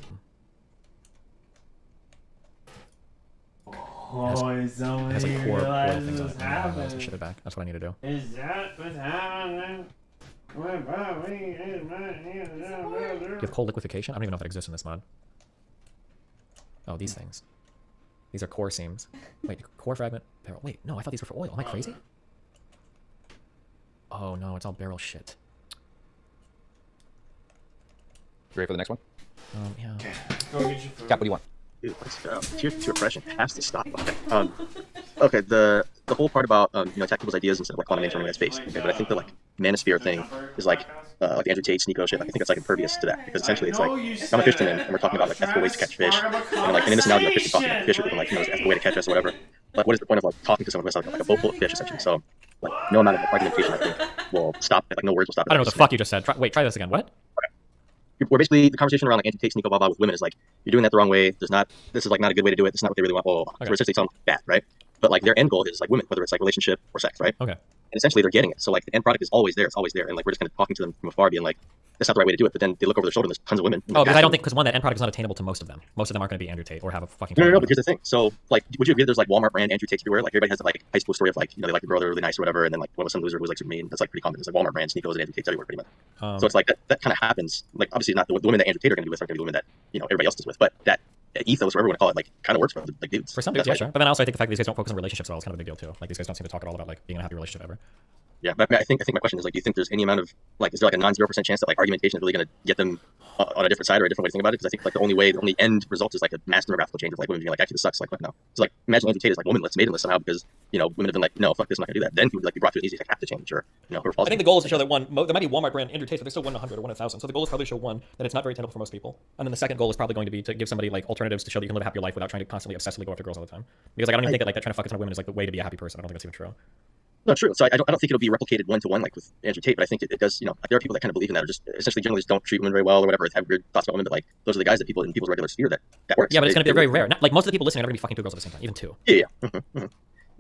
It has like core oil things on it. And I ship it back. That's what I need to do. Is that what's happening? Do you have coal liquefaction? I don't even know if it exists in this mod. Oh, these things. These are core seams. Wait, core fragment, barrel. Wait, no, I thought these were for oil. Am I crazy? Oh no, it's all barrel shit. You ready for the next one? Yeah. Go get your food. Cap, what do you want? Dude, let's go. Tear oppression has to stop. Okay. Okay. The whole part about attack people's ideas instead of like condominating that space. Okay, but I think the like manosphere thing is like the Andrew Tate Nico shit. Like, I think it's like impervious to that because essentially it's like I'm a fisherman and we're talking about like ethical ways to catch fish and like and in this analogy like fishing talking to fish with like it's ethical way to catch us or whatever. Like what is the point of like talking to someone who has like a boat full of fish essentially? So like no amount of argumentation I think will stop it. Like no words will stop it. I don't know what the fuck you just said. Try this again. What? Where basically the conversation around like anti-taste Nico blah blah with women is like you're doing that the wrong way. This is like not a good way to do it. This is not what they really want. Blah, blah, blah. Okay. So we're essentially telling them bad, right? But like their end goal is like women, whether it's like relationship or sex, right? Okay. And essentially they're getting it. So like the end product is always there. It's always there. And like we're just kind of talking to them from afar, being like, that's not the right way to do it. But then they look over their shoulder and there's tons of women. Oh, because I don't think, because one, that end product is not attainable to most of them. Most of them aren't going to be Andrew Tate or have a fucking... No, but here's the thing. So, like, would you agree that there's like Walmart brand Andrew Tates everywhere? Like, everybody has like high school story of like, they like the girl, they're really nice or whatever, and then like one was some loser who was like super mean. That's like pretty common. There's like Walmart brand Sneakos and Andrew Tates everywhere pretty much. So it's like that kind of happens. Like, obviously not the women that Andrew Tate are going to be with are going to be the women that, everybody else is with, but that ethos, whatever you want to call it, like kind of works for like dudes. For some dudes, yeah, sure. But then also I think the fact that these guys don't focus on relationships at all is kind of a big deal too. Like, these guys don't seem to talk at all about like being in a happy relationship ever. Yeah, but I think my question is like, do you think there's any amount of like, is there like a non-0% chance that like argumentation is really going to get them on a different side or a different way to think about it? Because I think like the only end result is like a mass demographical change of like women being like, actually this sucks. Like, what no? So like, imagine Andrew Tate is like woman, let's maidenless somehow because women have been like, no, fuck this, I'm not gonna do that. Then he would like be brought to an easy like have to change or whoever falls. I think the goal is to show that one, there might be Walmart brand Andrew Tate, but they're still 1 in 100 or 1 in 1,000. So the goal is probably to show one that it's not very tenable for most people, and then the second goal is probably going to be to give somebody like alternatives to show that you can live a happier life without trying to constantly obsessively go after girls all the time. Because like I don't even think that like that trying to fuck a ton of women is like the way to be a happy person. I don't think that's even true. No, true. So I don't think it'll be replicated one to one like with Andrew Tate, but I think it does. Like, there are people that kind of believe in that, or just essentially generally just don't treat women very well or whatever, or have weird thoughts about women. But like those are the guys that people in people's regular sphere that works. Yeah, but it's going to be very rare. Not, like most of the people listening are going to be fucking 2 girls at the same time, even 2. Yeah. But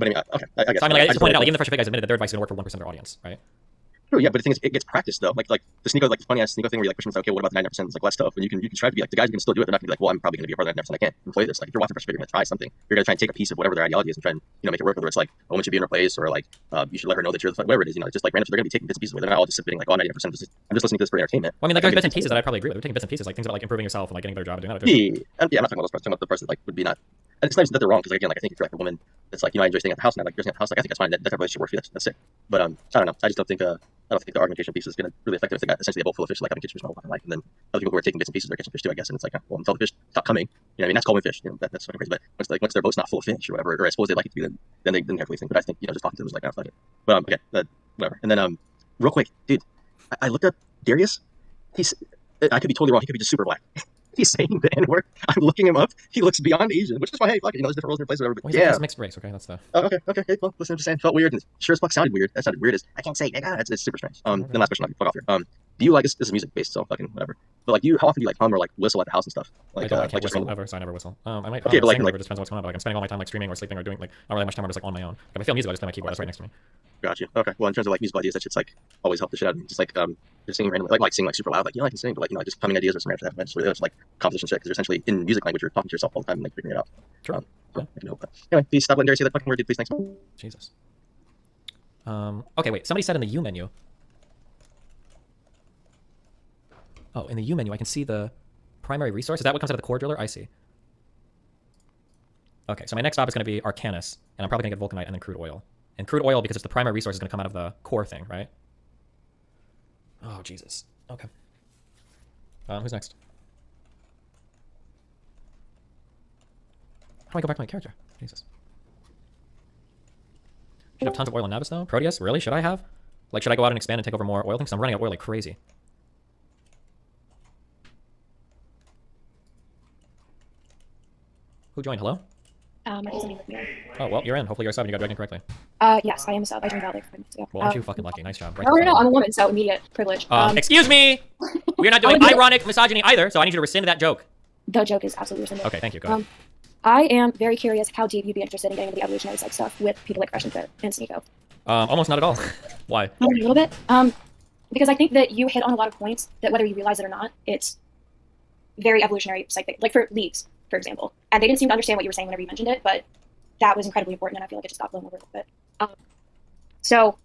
I mean, okay, I guess. So I mean, like, I just pointed out, like, even the Fresh Fit guys admitted that their advice is going to work for 1% of their audience, right? True, yeah, but the thing is, it gets practiced though. Like the Sneeko, like the funny ass Sneeko thing where you like push them, like, okay, what about the 99%? It's like less stuff, and you can try to be like the guys can still do it. They're not gonna be like, well, I'm probably gonna be a part of that 99%. I can't employ this. Like if you're watching Fresh Fit, you're gonna try something. You're gonna try and take a piece of whatever their ideology is and try and make it work. Whether it's like a woman should be in her place or like you should let her know that you're the whatever it is. Just like random. They're gonna be taking bits and pieces away. They're not all just submitting like, oh, 99%. I'm just listening to this for entertainment. Well, I mean, like there's bits and pieces that I probably agree with. They're taking bits and pieces, like things about like improving yourself and like getting a better job and doing that. Yeah, I'm not talking about those parts. I'm talking about the parts that like would be not. And it's not even that they're wrong because again, like I think if you're like a woman that's like I enjoy staying at the house and I like you're staying at the house, like I think that's fine. That type of relationship works for you. That's sick. But I don't know. I just don't think the argumentation piece is going to really affect them. If they got essentially a bowl full of fish, like having catch fish my whole fucking life, and then other people who are taking bits and pieces are catching fish too, I guess. And it's like, well, until the fish stop coming, I mean, that's calling fish. That's fucking crazy. But once their boat's not full of fish or whatever, or I suppose they like it to be, then they have to think. But I think just talking to them is like, oh, fuck it. But okay, whatever. And then real quick, dude, I looked up Darius. I could be totally wrong. He could be just super black. He's saying the N-word. I'm looking him up. He looks beyond Asian, which is why, hey, fuck it, there's different roles in place, whatever. But Well, yeah, he's mixed race. Okay, that's the. Oh, okay. Hey, well, listen, I'm just saying, felt weird. And sure as fuck sounded weird. That sounded weird as I can't say. It's super strange. Then last question, I'll fuck off here. do you like this is music based, so fucking whatever. But like, how often do you like hum or like whistle at the house and stuff? Like, I don't. I like can't just whistle random- ever, so I never whistle. I might Okay, but like, sing, it just depends on what's going on. But like, I'm spending all my time like streaming or sleeping or doing like not really much time. I'm just like on my own. If I feel music, I just play my keyboard. That's right next to me. Got you. Okay. Well, in terms of like musical ideas, that shit's like always helped the shit out of me. Just like just singing randomly, like singing like super loud, like I can sing, but like just humming ideas or some random stuff. It's like composition shit because you're essentially in music language, you're talking to yourself all the time and like figuring it out. True. So, but anyway, please stop letting Gary say that fucking word, dude. Please, thanks. Jesus. Okay, wait. Somebody said in the U menu. Oh, in the U menu, I can see the primary resource. Is that what comes out of the core driller? I see. Okay, so my next stop is going to be Arcanus, and I'm probably going to get Vulcanite and then crude oil. And crude oil, because it's the primary resource, is going to come out of the core thing, right? Oh, Jesus. Okay. Who's next? How do I go back to my character? Jesus. Should have tons of oil in Nabis, though? Proteus? Really? Should I have? Like, should I go out and expand and take over more oil things? I'm running out of oil like crazy. Who joined? Hello? Oh, well, you're in. Hopefully you're a sub and you got dragged in correctly. Yes, I am a sub. I joined out like 5 minutes ago. Well, aren't you fucking lucky? Nice job. Right No, I'm a woman, so immediate privilege. Excuse me! We're not doing ironic misogyny either, so I need you to rescind that joke. The joke is absolutely rescinded. Okay, thank you. Go ahead. I am very curious how deep you'd be interested in getting into the evolutionary psych stuff with people like Fresh and Fit and Sneeko. Almost not at all. Why? A little bit. Because I think that you hit on a lot of points that whether you realize it or not, it's very evolutionary psych. Like for leaves, for example. And they didn't seem to understand what you were saying whenever you mentioned it, but that was incredibly important, and I feel like it just got blown over a little bit. So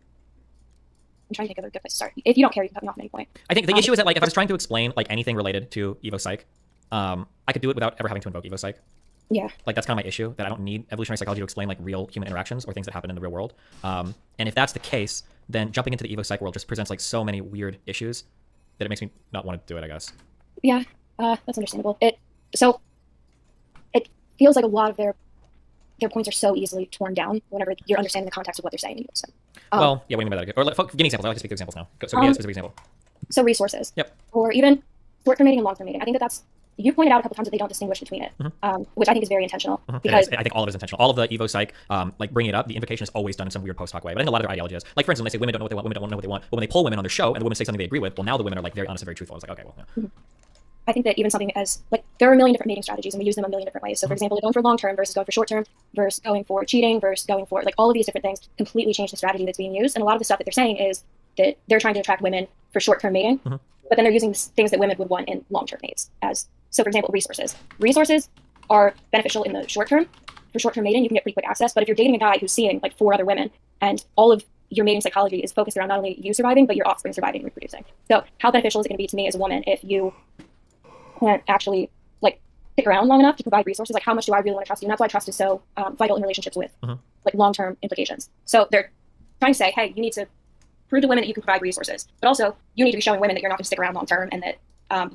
I'm trying to think of a good place to start. If you don't care, you can cut me off at any point. I think the issue is that like if I was trying to explain like anything related to Evo Psych, I could do it without ever having to invoke Evo Psych. Yeah. Like that's kind of my issue, that I don't need evolutionary psychology to explain like real human interactions or things that happen in the real world. And if that's the case, then jumping into the Evo Psych world just presents like so many weird issues that it makes me not want to do it, I guess. Yeah, that's understandable. It feels like a lot of their points are so easily torn down whenever you're understanding the context of what they're saying. Anyway, so, well, yeah, what do you mean by that? Or give me examples. I like to speak to examples now. So give me a specific example. So resources. Yep. Or even short-term mating and long-term mating. I think that's you pointed out a couple times that they don't distinguish between it, which I think is very intentional. Because I think all of it is intentional. All of the Evo Psych, like bringing it up, the invocation is always done in some weird post hoc way. But I think a lot of their ideology is, like for instance, when they say women don't know what they want, women don't know what they want. But when they pull women on their show and the women say something they agree with, well, now the women are like very honest and very truthful. It's like, okay, well, yeah. I think that even something as, like, there are a million different mating strategies and we use them a million different ways. So, for example, going for long-term versus going for short-term versus going for cheating versus going for, like, all of these different things completely change the strategy that's being used. And a lot of the stuff that they're saying is that they're trying to attract women for short-term mating, but then they're using things that women would want in long-term mates as, so for example, resources. Resources are beneficial in the short term. For short-term mating, you can get pretty quick access, but if you're dating a guy who's seeing like 4 other women and all of your mating psychology is focused around not only you surviving, but your offspring surviving and reproducing. So how beneficial is it going to be to me as a woman if you can't actually like stick around long enough to provide resources? Like how much do I really want to trust you? And that's why trust is so vital in relationships with like long-term implications. So they're trying to say, hey, you need to prove to women that you can provide resources, but also you need to be showing women that you're not going to stick around long-term and that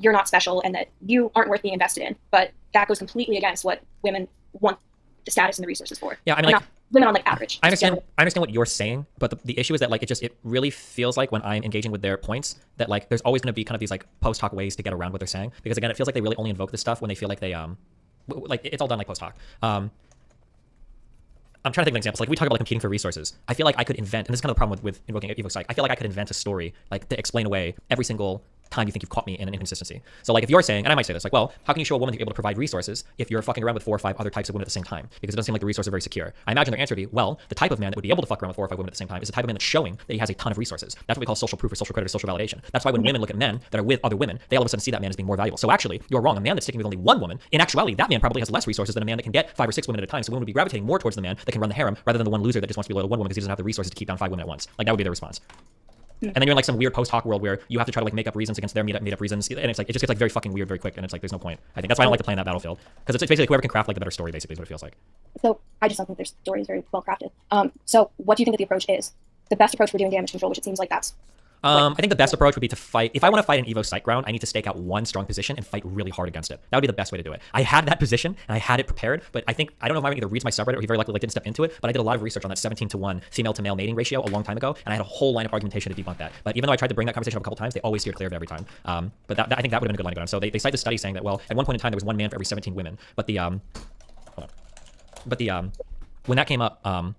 you're not special and that you aren't worth being invested in. But that goes completely against what women want the status and the resources for. Yeah, I mean, like, women on like average. I understand what you're saying, but the issue is that like it really feels like when I'm engaging with their points that like there's always going to be kind of these like post hoc ways to get around what they're saying, because again it feels like they really only invoke this stuff when they feel like they like it's all done like post hoc. I'm trying to think of examples. Like we talk about like competing for resources. I feel like I could invent, and this is kind of the problem with invoking Evo Psych. I feel like I could invent a story like to explain away every single time you think you've caught me in an inconsistency. So like if you're saying, and I might say this, like, well, how can you show a woman that you're able to provide resources if you're fucking around with 4 or 5 other types of women at the same time? Because it doesn't seem like the resources are very secure. I imagine their answer to be, well, the type of man that would be able to fuck around with 4 or 5 women at the same time is the type of man that's showing that he has a ton of resources. That's what we call social proof or social credit or social validation. That's why when women look at men that are with other women, they all of a sudden see that man as being more valuable. So actually, you're wrong. A man that's sticking with only one woman, in actuality, that man probably has less resources than a man that can get 5 or 6 women at a time. So women would be gravitating more towards the man that can run the harem rather than the one loser that just wants to be loyal to one woman because he doesn't have the resources to keep down 5 women at once. Like that would be their response. And then you're in like some weird post hoc world where you have to try to like make up reasons against their made up reasons, and it's like it just gets like very fucking weird very quick, and it's like there's no point. I think that's why I don't like to play in that battlefield, because it's basically whoever can craft like the better story basically is what it feels like. So I just don't think their story is very well crafted. So what do you think that the approach is? The best approach for doing damage control, which it seems like that's. I think the best approach would be to fight. If I want to fight an Evo Psych ground, I need to stake out one strong position and fight really hard against it. That would be the best way to do it. I had that position and I had it prepared, but I think I don't know if I either reads my subreddit or he very likely like didn't step into it. But I did a lot of research on that 17-to-1 female to male mating ratio a long time ago, and I had a whole line of argumentation to debunk that. But even though I tried to bring that conversation up a couple times, they always steered clear of it every time. But I think that would have been a good line to go down. So they cite the study saying that well, at one point in time there was 1 man for every 17 women, but when that came up.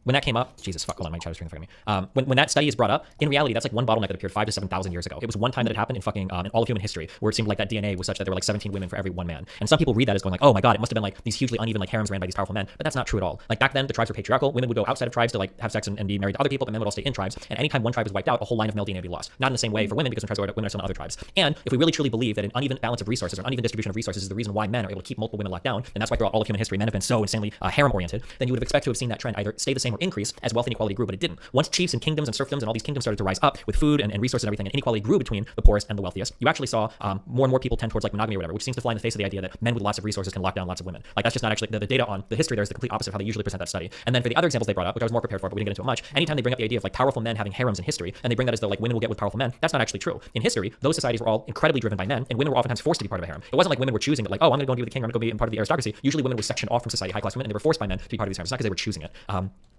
when that came up, Jesus fuck, hold on, my chat is screen in front of me. When that study is brought up, in reality, that's like one bottleneck that appeared 5,000 to 7,000 years ago. It was one time that it happened in fucking in all of human history, where it seemed like that DNA was such that there were like 17 women for every one man. And some people read that as going like, oh my god, it must have been like these hugely uneven like harems ran by these powerful men. But that's not true at all. Like back then, the tribes were patriarchal. Women would go outside of tribes to like have sex and be married to other people, but men would all stay in tribes. And anytime one tribe was wiped out, a whole line of male DNA would be lost. Not in the same way for women, because when tribes are women are still in other tribes. And if we really truly believe that an uneven balance of resources or uneven distribution of resources is the reason why men are able to keep multiple women locked down, and that's why throughout all of human history men have been so insanely harem oriented, then you would have expected to have seen that trend either stay the same or increase as wealth inequality grew, but it didn't. Once chiefs and kingdoms and serfdoms and all these kingdoms started to rise up with food and resources and everything, and inequality grew between the poorest and the wealthiest, you actually saw more and more people tend towards like monogamy or whatever, which seems to fly in the face of the idea that men with lots of resources can lock down lots of women. Like that's just not actually the data on the history there is the complete opposite of how they usually present that study. And then for the other examples they brought up, which I was more prepared for, but we didn't get into it much, anytime they bring up the idea of like powerful men having harems in history, and they bring that as though like women will get with powerful men, that's not actually true. In history, those societies were all incredibly driven by men, and women were oftentimes forced to be part of a harem. It wasn't like women were choosing it, like, oh, I'm going to go and be with the king, I'm going to go be part of the aristocracy. Usually women were sectioned off from society, high class women, and they were forced by men to be part of these harems, not because they were choosing it.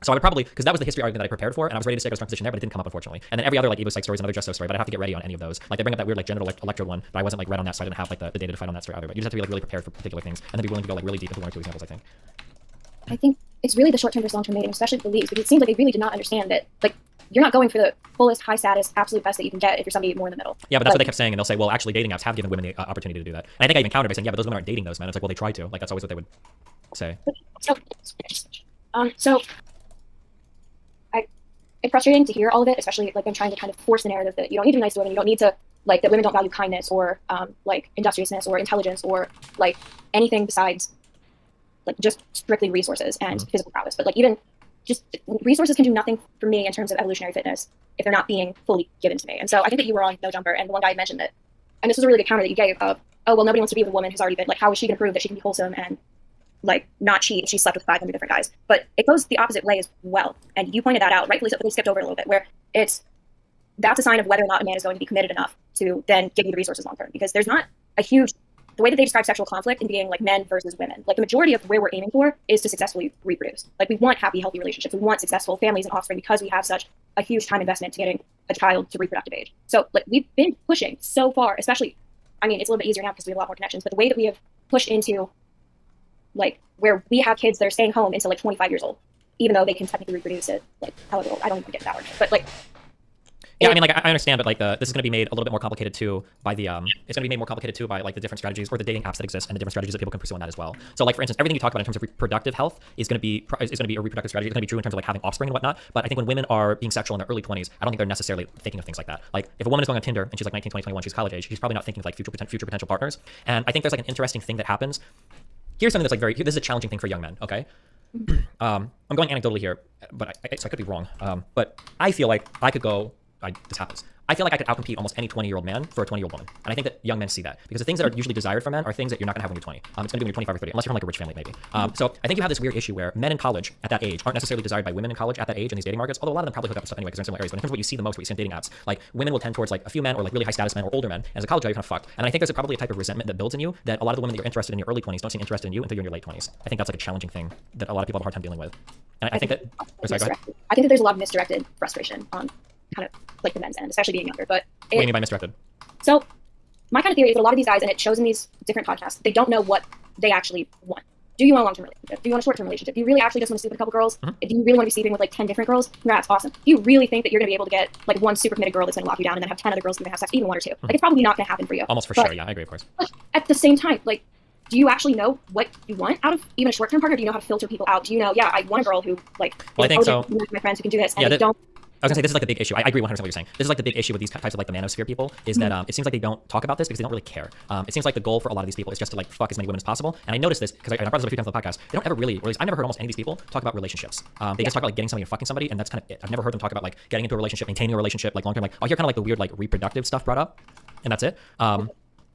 So I would probably, because that was the history argument that I prepared for, and I was ready to say I was position there, but it didn't come up unfortunately. And then every other like ego psych story is another just so story, but I have to get ready on any of those. Like they bring up that weird like genital electrode one, but I wasn't like read on that, so I didn't have like the data to fight on that story either. But you just have to be like really prepared for particular things, and then be willing to go like really deep into one or two examples, I think. I think it's really the short-term versus long-term mating, especially the leagues, because it seems like they really did not understand that like you're not going for the fullest, high status, absolute best that you can get if you're somebody more in the middle. Yeah, but that's what they kept saying, and they'll say, well, actually, dating apps have given women the opportunity to do that. And I think I even countered by saying, yeah, but those women aren't dating those men. It's like, well, they try to. Like that's always what they would say. So it's frustrating to hear all of it, especially like I'm trying to kind of force the narrative that you don't need to be nice to women, you don't need to like that women don't value kindness or like industriousness or intelligence or like anything besides like just strictly resources and physical prowess. But like even just resources can do nothing for me in terms of evolutionary fitness if they're not being fully given to me. And so I think that you were on No Jumper, and the one guy mentioned that, and this was a really good counter that you gave of, oh well, nobody wants to be with a woman who's already been like, how is she going to prove that she can be wholesome and like not cheat if she slept with 500 different guys? But it goes the opposite way as well, and you pointed that out rightfully so, but they skipped over it a little bit, where that's a sign of whether or not a man is going to be committed enough to then give you the resources long term, because there's not a huge, the way that they describe sexual conflict in being like men versus women, like the majority of where we're aiming for is to successfully reproduce. Like we want happy, healthy relationships, we want successful families and offspring because we have such a huge time investment to getting a child to reproductive age. So like we've been pushing so far, especially, I mean, it's a little bit easier now because we have a lot more connections, but the way that we have pushed into like where we have kids that are staying home until like 25 years old, even though they can technically reproduce it like however old. I don't even get that word, but like yeah, I mean, like I understand, but like this is going to be made a little bit more complicated too by the it's going to be made more complicated too by like the different strategies or the dating apps that exist and the different strategies that people can pursue on that as well. So like for instance, everything you talk about in terms of reproductive health is going to be a reproductive strategy. It's going to be true in terms of like having offspring and whatnot. But I think when women are being sexual in their early 20s, I don't think they're necessarily thinking of things like that. Like if a woman is going on Tinder and she's like 19, 20, 21, she's college age, she's probably not thinking of like future potential partners. And I think there's like an interesting thing that happens. Here's something that's like this is a challenging thing for young men. Okay. I'm going anecdotally here, but so I could be wrong. But I feel like I could go. This happens. I feel like I could outcompete almost any 20-year-old man for a 20-year-old woman. And I think that young men see that because the things that are usually desired for men are things that you're not going to have when you're 20. It's going to be when you're 25 or 30, unless you're from like a rich family maybe. So I think you have this weird issue where men in college at that age aren't necessarily desired by women in college at that age in these dating markets, although a lot of them probably hook up with stuff anyway because they're in similar areas. But in terms of what you see the most, what you see in dating apps, like women will tend towards like a few men or like really high status men or older men. And as a college guy, you're kind of fucked. And I think there's probably a type of resentment that builds in you that a lot of the women that you're interested in your early 20s don't seem interested in you until you're in your late 20s. I think that's like a challenging thing that a lot of people have a hard time dealing with. And I think that I think that there's a lot of misdirected frustration on kind of like the men's end, especially being younger. But what do you mean by misdirected? So my kind of theory is that a lot of these guys, and it shows in these different podcasts, they don't know what they actually want. Do you want a long-term relationship? Do you want a short-term relationship? Do you really actually just want to sleep with a couple girls? Do you really want to be sleeping with like 10 different girls? Congrats, awesome. Do you really think that you're going to be able to get like one super committed girl that's going to lock you down and then have 10 other girls who are going to have sex, even one or two? Like it's probably not going to happen for you. Almost for sure, yeah, I agree, of course. But at the same time, like, do you actually know what you want out of even a short-term partner? Do you know how to filter people out? Do you know, yeah, I want a girl who like, well, I think so. My friends who can do this, and yeah, they don't. I was gonna say this is like the big issue. I agree 100% what you're saying. This is like the big issue with these types of like the manosphere people is that it seems like they don't talk about this because they don't really care. It seems like the goal for a lot of these people is just to like fuck as many women as possible. And I noticed this because I brought this up a few times on the podcast. They don't ever really, or at least I've never heard almost any of these people talk about relationships. They just talk about like getting somebody and fucking somebody, and that's kind of it. I've never heard them talk about like getting into a relationship, maintaining a relationship, like long term. Like I'll hear kind of like the weird like reproductive stuff brought up, and that's it.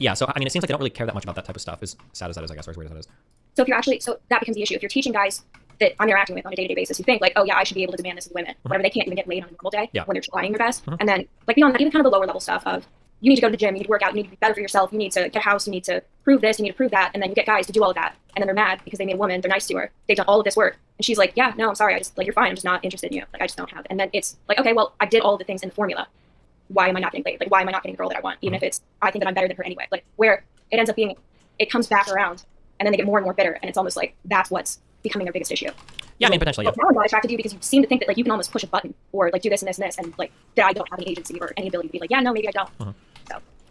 Yeah. So I mean, it seems like they don't really care that much about that type of stuff. As sad as that is, I guess, or as weird as that is. So if you're actually, so that becomes the issue. If you're teaching guys that I'm interacting with on a day-to-day basis who think like, oh yeah, I should be able to demand this of women, whatever, they can't even get laid on a normal day when they're trying their best. And then like beyond that, even kind of the lower level stuff of you need to go to the gym, you need to work out, you need to be better for yourself, you need to get a house, you need to prove this, you need to prove that, and then you get guys to do all of that, and then they're mad because they made a woman, they're nice to her, they've done all of this work, and she's like, yeah, no, I'm sorry, I just like, you're fine, I'm just not interested in you, like I just don't have it. And then it's like, okay, well, I did all of the things in the formula, why am I not getting laid? Like why am I not getting the girl that I want, even if it's I think that I'm better than her anyway? Like where it ends up being, it comes back around and then they get more and more bitter, and it's almost like that's what's becoming their biggest issue. Yeah, I mean, Like, potentially, yeah. Talon got attracted to you because you seem to think that like you can almost push a button or like do this and this and this, and like that I don't have any agency or any ability to be like, yeah, no, maybe I don't. So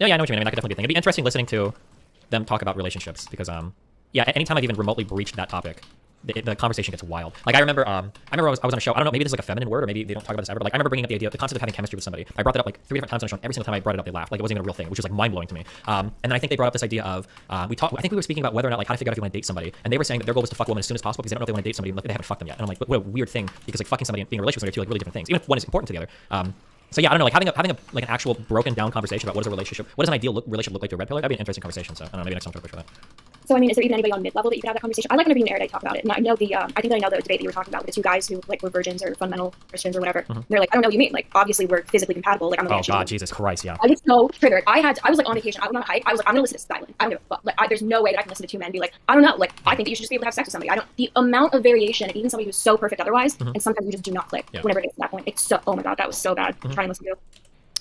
Yeah, I know what you mean. I mean, that could definitely be a thing. It'd be interesting listening to them talk about relationships because, yeah, anytime I've even remotely breached that topic, the conversation gets wild. Like, I remember I was on a show. I don't know, maybe this is like a feminine word, or maybe they don't talk about this ever. But like, I remember bringing up the concept of having chemistry with somebody. I brought that up like 3 different times on the show, and every single time I brought it up, they laughed. Like, it wasn't even a real thing, which was like mind blowing to me. And then I think they brought up this idea of I think we were speaking about whether or not like how to figure out if you want to date somebody, and they were saying that their goal was to fuck a woman as soon as possible because they don't know if they want to date somebody and they haven't fucked them yet. And I'm like, what a weird thing, because like fucking somebody and being in a relationship with somebody are two like really different things, even if one is important to the other. So yeah, I don't know, like having a like an actual broken down conversation about what is a relationship, what does an ideal relationship look like to a red pillar? That'd be an interesting conversation. So I don't know, maybe next time we'll push for that. So I mean, is there even anybody on mid-level that you could have that conversation? I like whenever you and Erudite talk about it, and I know I think that I know the debate that you were talking about with the 2 guys who like were virgins or fundamental Christians or whatever. They're like, I don't know what you mean. Like, obviously we're physically compatible. Like, I'm gonna. Oh God, Jesus Christ, yeah. I get so triggered. I was like on vacation. I was on a hike. I was like, I'm gonna listen to Skyland. I don't give a fuck. Like, there's no way that I can listen to 2 men and be like, I don't know. Like, I think that you should just be able to have sex with somebody. I don't. The amount of variation, even somebody who's so perfect otherwise, and sometimes you just do not click. Yeah. Whenever it gets to that point, it's so. Oh my God, that was so bad. Trying to listen to.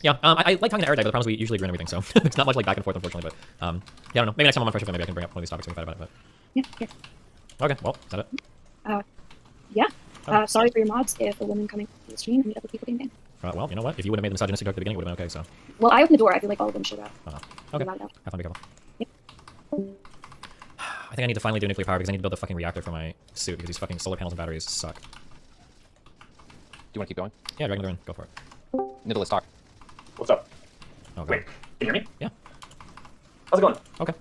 Yeah, I like talking to Erudite, but the problem is we usually agree on everything, so it's not much like back and forth, unfortunately. But yeah, I don't know. Maybe next time I'm on Fresh Fit, maybe I can bring up one of these topics and we can fight about it. Yeah. But okay, well, is that it? Yeah. Sorry for your mods if a woman coming to the stream and meet up with people getting banned. Well, you know what? If you would have made the misogynistic joke at the beginning, it would have been okay. So. Well, I opened the door. I feel like all of them should have. Okay. Have fun, be careful. I think I need to finally do nuclear power because I need to build a fucking reactor for my suit because these fucking solar panels and batteries suck. Do you want to keep going? Yeah, drag another in. Go for it. Niddle, let's talk. What's up? Okay. Wait, can you hear me? Yeah. How's it going? Okay.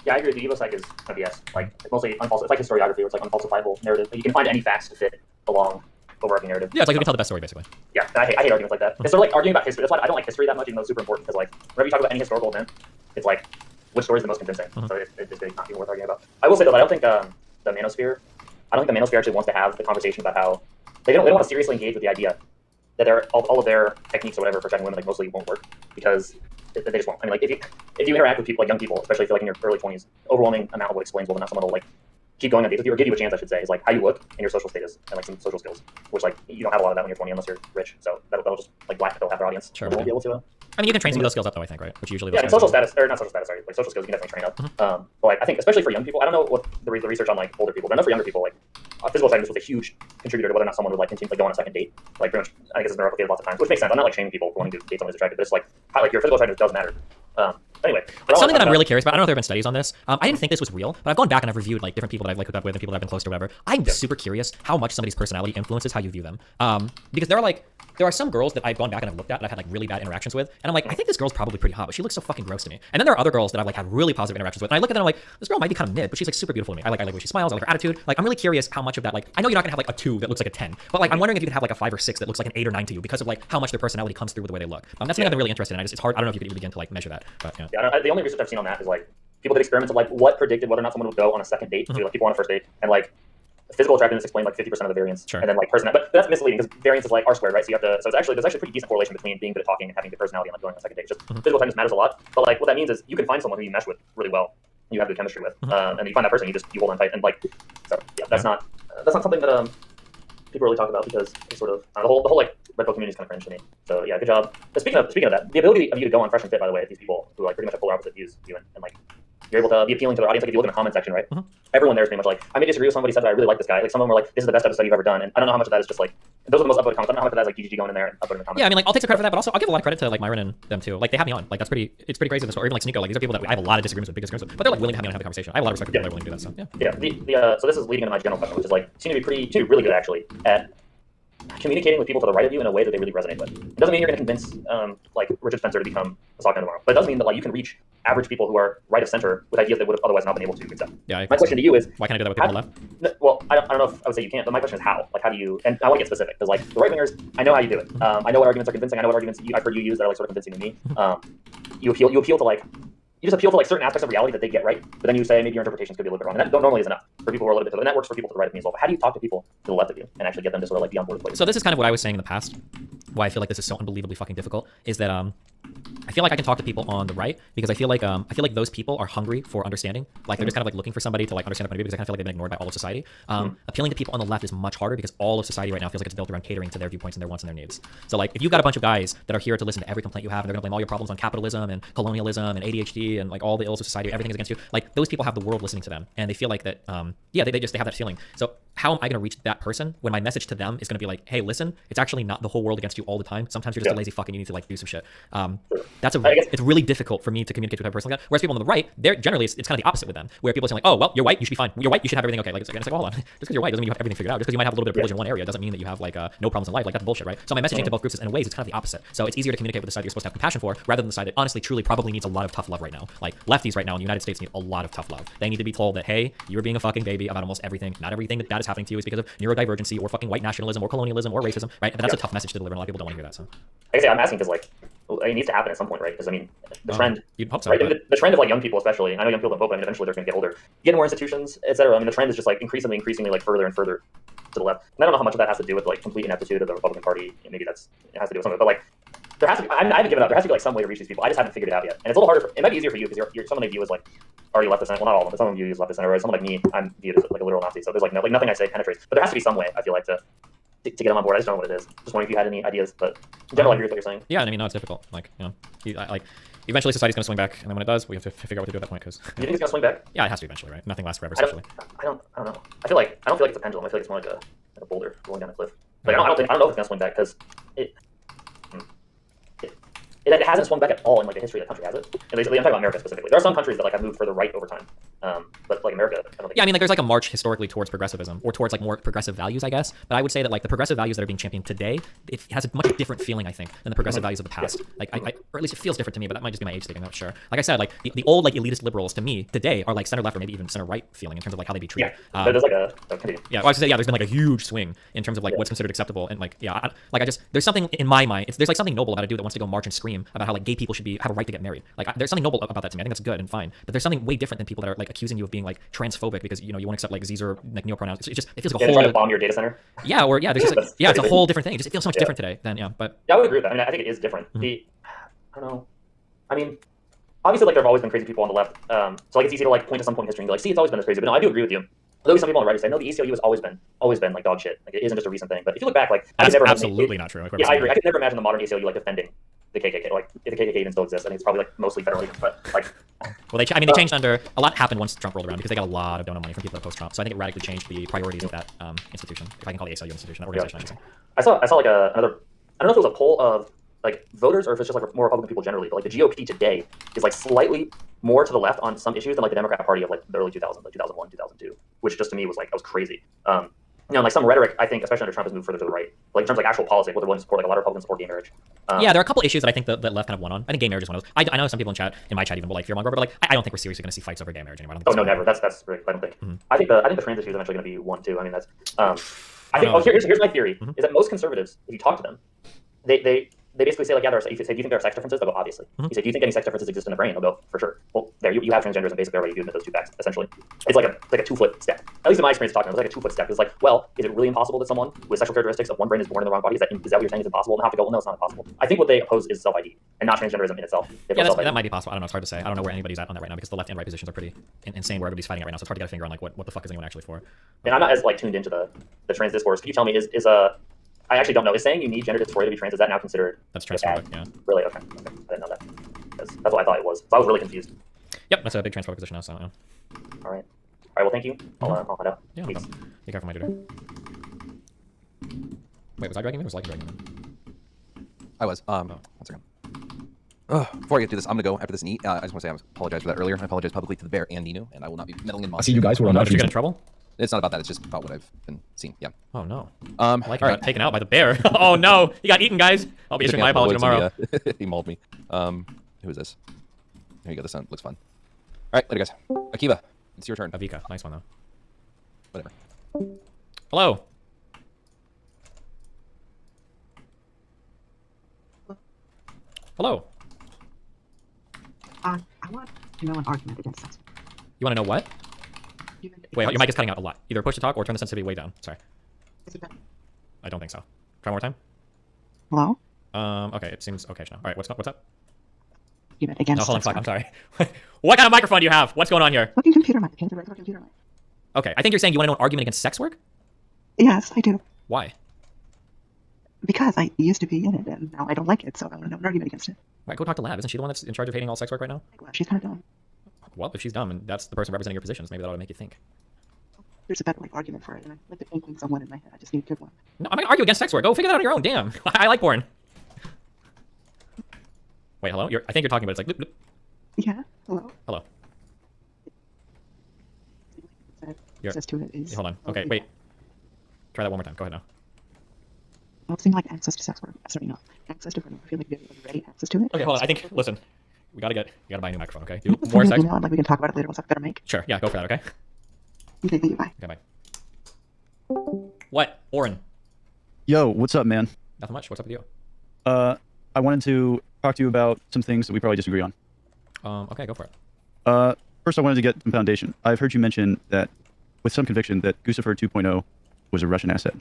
Yeah, I agree with you. EvoSec is kind of BS. Like, it's mostly unfalsifiable. It's like historiography, where it's like unfalsifiable narrative. Like, you can find any facts to fit along overarching narrative. Yeah, it's like we can tell the best story, basically. Yeah, and I hate arguments like that. It's sort of like arguing about history. That's why I don't like history that much, even though it's super important, because like whenever you talk about any historical event, it's like which story is the most convincing. So it's really not even worth arguing about. I will say though, I don't think the manosphere actually wants to have the conversation about how they don't want to seriously engage with the idea that all of their techniques or whatever for attracting women like mostly won't work because they just won't. I mean, like if you interact with people like young people, especially if you're like in your early 20s, overwhelming amount of what explains whether or not someone will like keep going on dates with you or give you a chance, I should say, is like how you look and your social status and like some social skills, which like you don't have a lot of that when you're 20 unless you're rich. So that'll just like blackfill half their audience. Sure. And they won't be able to. I mean, you can train some of those skills up, though, I think, right? Which usually. Yeah, social status, or not social status, sorry, like social skills, you can definitely train up. But like I think, especially for young people, I don't know what the research on like older people, but I know for younger people, like physical attractiveness was a huge contributor to whether or not someone would like continue like go on a second date. Like pretty much, I think this has been replicated lots of times, which makes sense. I'm not like shaming people for wanting to date someone who's attractive, but it's like how, like your physical attractiveness does matter. Anyway, something that I'm really curious about. I don't know if there have been studies on this. I didn't think this was real, but I've gone back and I've reviewed like different people that I've like hooked up with and people that I've been close to, or whatever. I'm super curious how much somebody's personality influences how you view them. Because there are some girls that I've gone back and I've looked at and I've had like really bad interactions with, and I'm like, I think this girl's probably pretty hot, but she looks so fucking gross to me. And then there are other girls that I've like had really positive interactions with, and I look at them and I'm like, this girl might be kind of mid, but she's like super beautiful to me. I like the way she smiles, I like her attitude. Like I'm really curious how much of that, like I know you're not gonna have like a 2 that looks like a 10, but like I'm wondering if you can have like a 5 or 6 that looks like an 8 or 9 to you because of like how much their personality comes through with the way they look. That's something I've been really interested in. It's hard. I don't know if you could even begin to like measure that, but yeah. Yeah, the only research I've seen on that is like people did experiments of like what predicted whether or not someone would go on a second date to like people on a first date, and like physical attractiveness explained like 50% of the variance, and then like personality, but that's misleading because variance is like R squared, right? So you have to, so there's actually pretty decent correlation between being good at talking and having good personality and like going on a second date. Just physical attractiveness matters a lot, but like what that means is you can find someone who you mesh with really well, you have good chemistry with, and you find that person, you hold on tight, and like so yeah, that's not something that people really talk about because it's sort of the whole like red pill community is kind of cringe to me. So yeah, good job. But speaking of that, the ability of you to go on Fresh and Fit, by the way, these people who like pretty much have polar opposite views of you and like you're able to be appealing to their audience. Like if you look in the comment section, right? Everyone there is pretty much like, I may disagree with somebody said that I really like this guy. Like some of them were like, this is the best episode you've ever done. And I don't know how much of that is just like, those are the most upvoted comments. I don't know how much of that is like GGG going in there and upvoting the comments. Yeah, I mean, like I'll take some credit for that, but also I'll give a lot of credit to like Myron and them too. Like they have me on. Like it's pretty crazy. Or even like Sneeko. Like these are people that I have a lot of disagreements with, big disagreements with, but they're like willing to have me on and have a conversation. I have a lot of respect for people that are willing to do that. So yeah. So this is leading into my general question, which is like, seem to be really good actually at communicating with people to the right of you in a way that they really resonate with. It doesn't mean you're going to convince like Richard Spencer to become a Sokka tomorrow, but it does mean that like you can reach average people who are right of center with ideas they would have otherwise not been able to accept. Yeah. My question to you is, why can't I do that with people on the left? Well, I don't know if I would say you can't, but my question is how. Like, how do you? And I want to get specific because like the right wingers, I know how you do it. I know what arguments are convincing. I know what arguments I've heard you use that are like sort of convincing to me. You appeal to like. You just appeal to like certain aspects of reality that they get right, but then you say maybe your interpretations could be a little bit wrong. And that normally is enough for people who are a little bit to the, and that works for people to the right of me as well. But how do you talk to people to the left of you and actually get them to sort of like be on board with what you're So this is kind of what I was saying in the past. Why I feel like this is so unbelievably fucking difficult is that I feel like I can talk to people on the right because I feel like those people are hungry for understanding. Like they're just kind of like looking for somebody to like understand their point of view because I kind of feel like they've been ignored by all of society. Appealing to people on the left is much harder because all of society right now feels like it's built around catering to their viewpoints and their wants and their needs. So like if you've got a bunch of guys that are here to listen to every complaint you have and they're gonna blame all your problems on capitalism and colonialism and ADHD and like all the ills of society, everything is against you. Like those people have the world listening to them and they feel like that. They have that feeling. So how am I going to reach that person when my message to them is going to be like, hey, listen, it's actually not the whole world against you all the time. Sometimes you're just a lazy fuck and you need to like do some shit. It's really difficult for me to communicate to a type of person like that. Whereas people on the right, they're generally, it's kind of the opposite with them, where people are saying like, oh, well, you're white, you should be fine. You're white, you should have everything okay. Like, it's like, well, hold on. Just because you're white doesn't mean you have everything figured out. Just because you might have a little bit of privilege in one area doesn't mean that you have like no problems in life. Like, that's bullshit, right? So my messaging to both groups is, in ways, it's kind of the opposite. So it's easier to communicate with the side you're supposed to have compassion for, rather than the side that honestly, truly, probably needs a lot of tough love right now. Like, lefties right now in the United States need a lot of tough love. They need to be told that, hey, you're being a fucking baby about almost everything. Not everything that bad is happening to you is because of neurodivergency or fucking white nationalism or colonialism or racism, right? And that's a tough message to deliver, and a lot of people don't want to hear that. So, like I say, I'm asking because like it needs to happen at some point, right? Because I mean, the trend, you'd hope so, right? but... The trend of like young people, especially. I know young people don't vote, but I mean, eventually they're going to get older, get more institutions, etc. I mean, the trend is just like increasingly like further and further to the left. And I don't know how much of that has to do with like complete ineptitude of the Republican Party. Maybe it has to do with some of it, but like there has to be. I haven't given up. There has to be like some way to reach these people. I just haven't figured it out yet, and it's a little harder. It might be easier for you because you're someone they view as like already left of center. Well, not all of them, but some of you use left of center. Whereas someone like me, I'm viewed as like a literal Nazi. So there's like nothing I say penetrates. But there has to be some way. I feel like to get them on board. I just don't know what it is. Just wondering if you had any ideas, but in general, I agree with what you're saying. Yeah, I mean, no, it's difficult. Like, like eventually society's gonna swing back, and then when it does, we have to figure out what to do at that point. Because you think it's gonna swing back? Yeah, it has to eventually, right? Nothing lasts forever, essentially. I don't know. I don't feel like it's a pendulum. I feel like it's more like a boulder rolling down a cliff. Like I don't know if it's gonna swing back because it hasn't swung back at all in like the history of the country, has it? At least I'm talking about America specifically. There are some countries that like have moved further right over time, but like America, I don't think. Yeah, I mean, like there's like a march historically towards progressivism or towards like more progressive values, I guess. But I would say that like the progressive values that are being championed today, it has a much different feeling, I think, than the progressive values of the past. Like or at least it feels different to me, but that might just be my age stating. I'm not sure. Like I said, like the old like elitist liberals to me today are like center left or maybe even center right feeling in terms of like how they be treated. Yeah, there's like a yeah. Well, I was gonna say, yeah, there's been like a huge swing in terms of like what's considered acceptable, and like there's something in my mind. There's like something noble about a dude that wants to go march and scream about how like gay people should have a right to get married. Like there's something noble about that to me. I think that's good and fine. But there's something way different than people that are like accusing you of being like transphobic because you won't accept like Z's or like neopronouns. It feels like a whole. Trying to bomb your data center. Yeah, or there's just like, it's a whole different thing. It feels so much different today than but. Yeah, I would agree with that. I mean, I think it is different. I don't know. I mean, obviously, like there have always been crazy people on the left. So like it's easy to like point to some point in history and be like, see, it's always been this crazy. But no, I do agree with you. There'll be some people on the right who say, no, the ACLU has always been like dog shit. Like it isn't just a recent thing. But if you look back, like I could never absolutely not true. Yeah, I agree. I could never imagine the modern ACLU like defending the KKK. Like if the KKK even still exists, I think it's probably like mostly federal agents, but like. Well, they changed under a lot happened once Trump rolled around because they got a lot of donor money from people that post Trump. So I think it radically changed the priorities of that institution, if I can call the ACLU institution, that organization. I saw like another. I don't know if it was a poll of like voters or if it's just like more Republican people generally, but like the GOP today is like slightly more to the left on some issues than like the Democrat Party of like the early 2000s, like 2001, 2002, which just to me was like that was crazy. Like some rhetoric, I think, especially under Trump, has moved further to the right. Like in terms of like actual policy, what they're willing to support, like a lot of Republicans support gay marriage. Yeah, there are a couple issues that I think that left kind of won on. I think gay marriage is one of those. I know some people in my chat even will like fearmonger, but like I don't think we're seriously going to see fights over gay marriage anymore. Oh no, never. That's great. I don't think. I think the trans issue is eventually going to be one too. I mean, that's. I think. Here's my theory: is that most conservatives, if you talk to them, they basically say like, yeah, if you say, do you think there are sex differences? They'll go, obviously. You say, do you think any sex differences exist in the brain? They'll go, for sure. Well, there you have transgenderism basically already. You admit those two facts essentially. It's like a 2-foot step. At least in my experience talking, it was like a 2-foot step. It's like, well, is it really impossible that someone with sexual characteristics of one brain is born in the wrong body? Is that what you're saying is impossible? And I have to go, well, no, it's not impossible. I think what they oppose is self-ID and not transgenderism in itself. Yeah, that might be possible. I don't know. It's hard to say. I don't know where anybody's at on that right now because the left and right positions are pretty insane where everybody's fighting it right now. So it's hard to get a finger on like what the fuck is anyone actually for. And I'm not as like tuned into the trans discourse. Could you tell me I actually don't know. Is saying you need gender dysphoria to be trans, is that now considered? That's transphobic, yeah. Really? Okay. I didn't know that. That's what I thought it was. So I was really confused. Yep, that's a big transphobic position now, so yeah. All right, well, thank you. I'll head out. Yeah, no problem. Be careful, my dude. Wait, was I dragging him or was Like dragging him? I was. One second. Before I get to this, I'm gonna go after this and eat. I just want to say I apologize for that earlier. I apologize publicly to the bear and Nino, and I will not be meddling in. I see you guys were on. Did you get in trouble? It's not about that. It's just about what I've been seeing. Yeah. Oh no. Like got taken out by the bear. Oh no, he got eaten, guys. I'll be issuing my apology tomorrow. He mauled me. Who is this? Here you go. This sound looks fun. All right, later, guys. Akiva, it's your turn. Avika, nice one though. Whatever. Hello. Hello. I want to know an argument against that. You want to know what? Wait, your mic is cutting out a lot. Either push to talk or turn the sensitivity way down. Sorry. I don't think so. Try one more time. Hello? Okay, it seems okay now. All right, what's up? Against no, hold on, fuck, I'm sorry. What kind of microphone do you have? What's going on here? Fucking computer mic. The regular computer mic. Okay, I think you're saying you want to know an argument against sex work? Yes, I do. Why? Because I used to be in it, and now I don't like it, so I want to know an argument against it. All right, go talk to Lab. Isn't she the one that's in charge of hating all sex work right now? Well, she's kind of dumb. Well, if she's dumb and that's the person representing your positions, maybe that ought to make you think. there's a better like argument for it, and I like the inkling someone in my head. I just need a good one. No, I'm gonna argue against sex work. Go figure that out on your own. Damn, I like porn. Wait, hello? I think you're talking, but it's like. Bloop, bloop. Yeah. Hello. Hello. Access to it is. Hold on. Okay, wait. Try that one more time. Go ahead now. Well, it seemed like access to sex work. Sorry, no. Access to pornography, like very ready access to it. Okay, hold on. I think. Listen, you gotta buy a new microphone. Okay. Do Send more me an sex. email, and, like we can talk about it later once I have a better mic. Sure. Yeah. Go for that. Okay. Okay, thank you. Bye. Okay. Bye. What, Oren? Yo, what's up, man? Nothing much. What's up with you? I wanted to talk to you about some things that we probably disagree on. Okay, go for it. First, I wanted to get some foundation. I've heard you mention that, with some conviction, that Guccifer 2.0 was a Russian asset.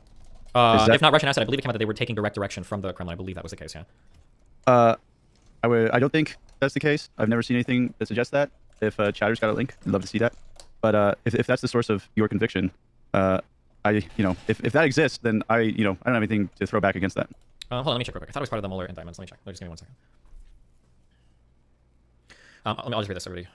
If not Russian asset, I believe it came out that they were taking direct direction from the Kremlin. I believe that was the case. Yeah. I don't think that's the case. I've never seen anything that suggests that. If Chatter's got a link, I'd love to see that. But if that's the source of your conviction, if that exists, then I don't have anything to throw back against that. Hold on, let me check real quick. I thought it was part of the Mueller indictments. Let me check. Just give me 1 second. I'll just read this already.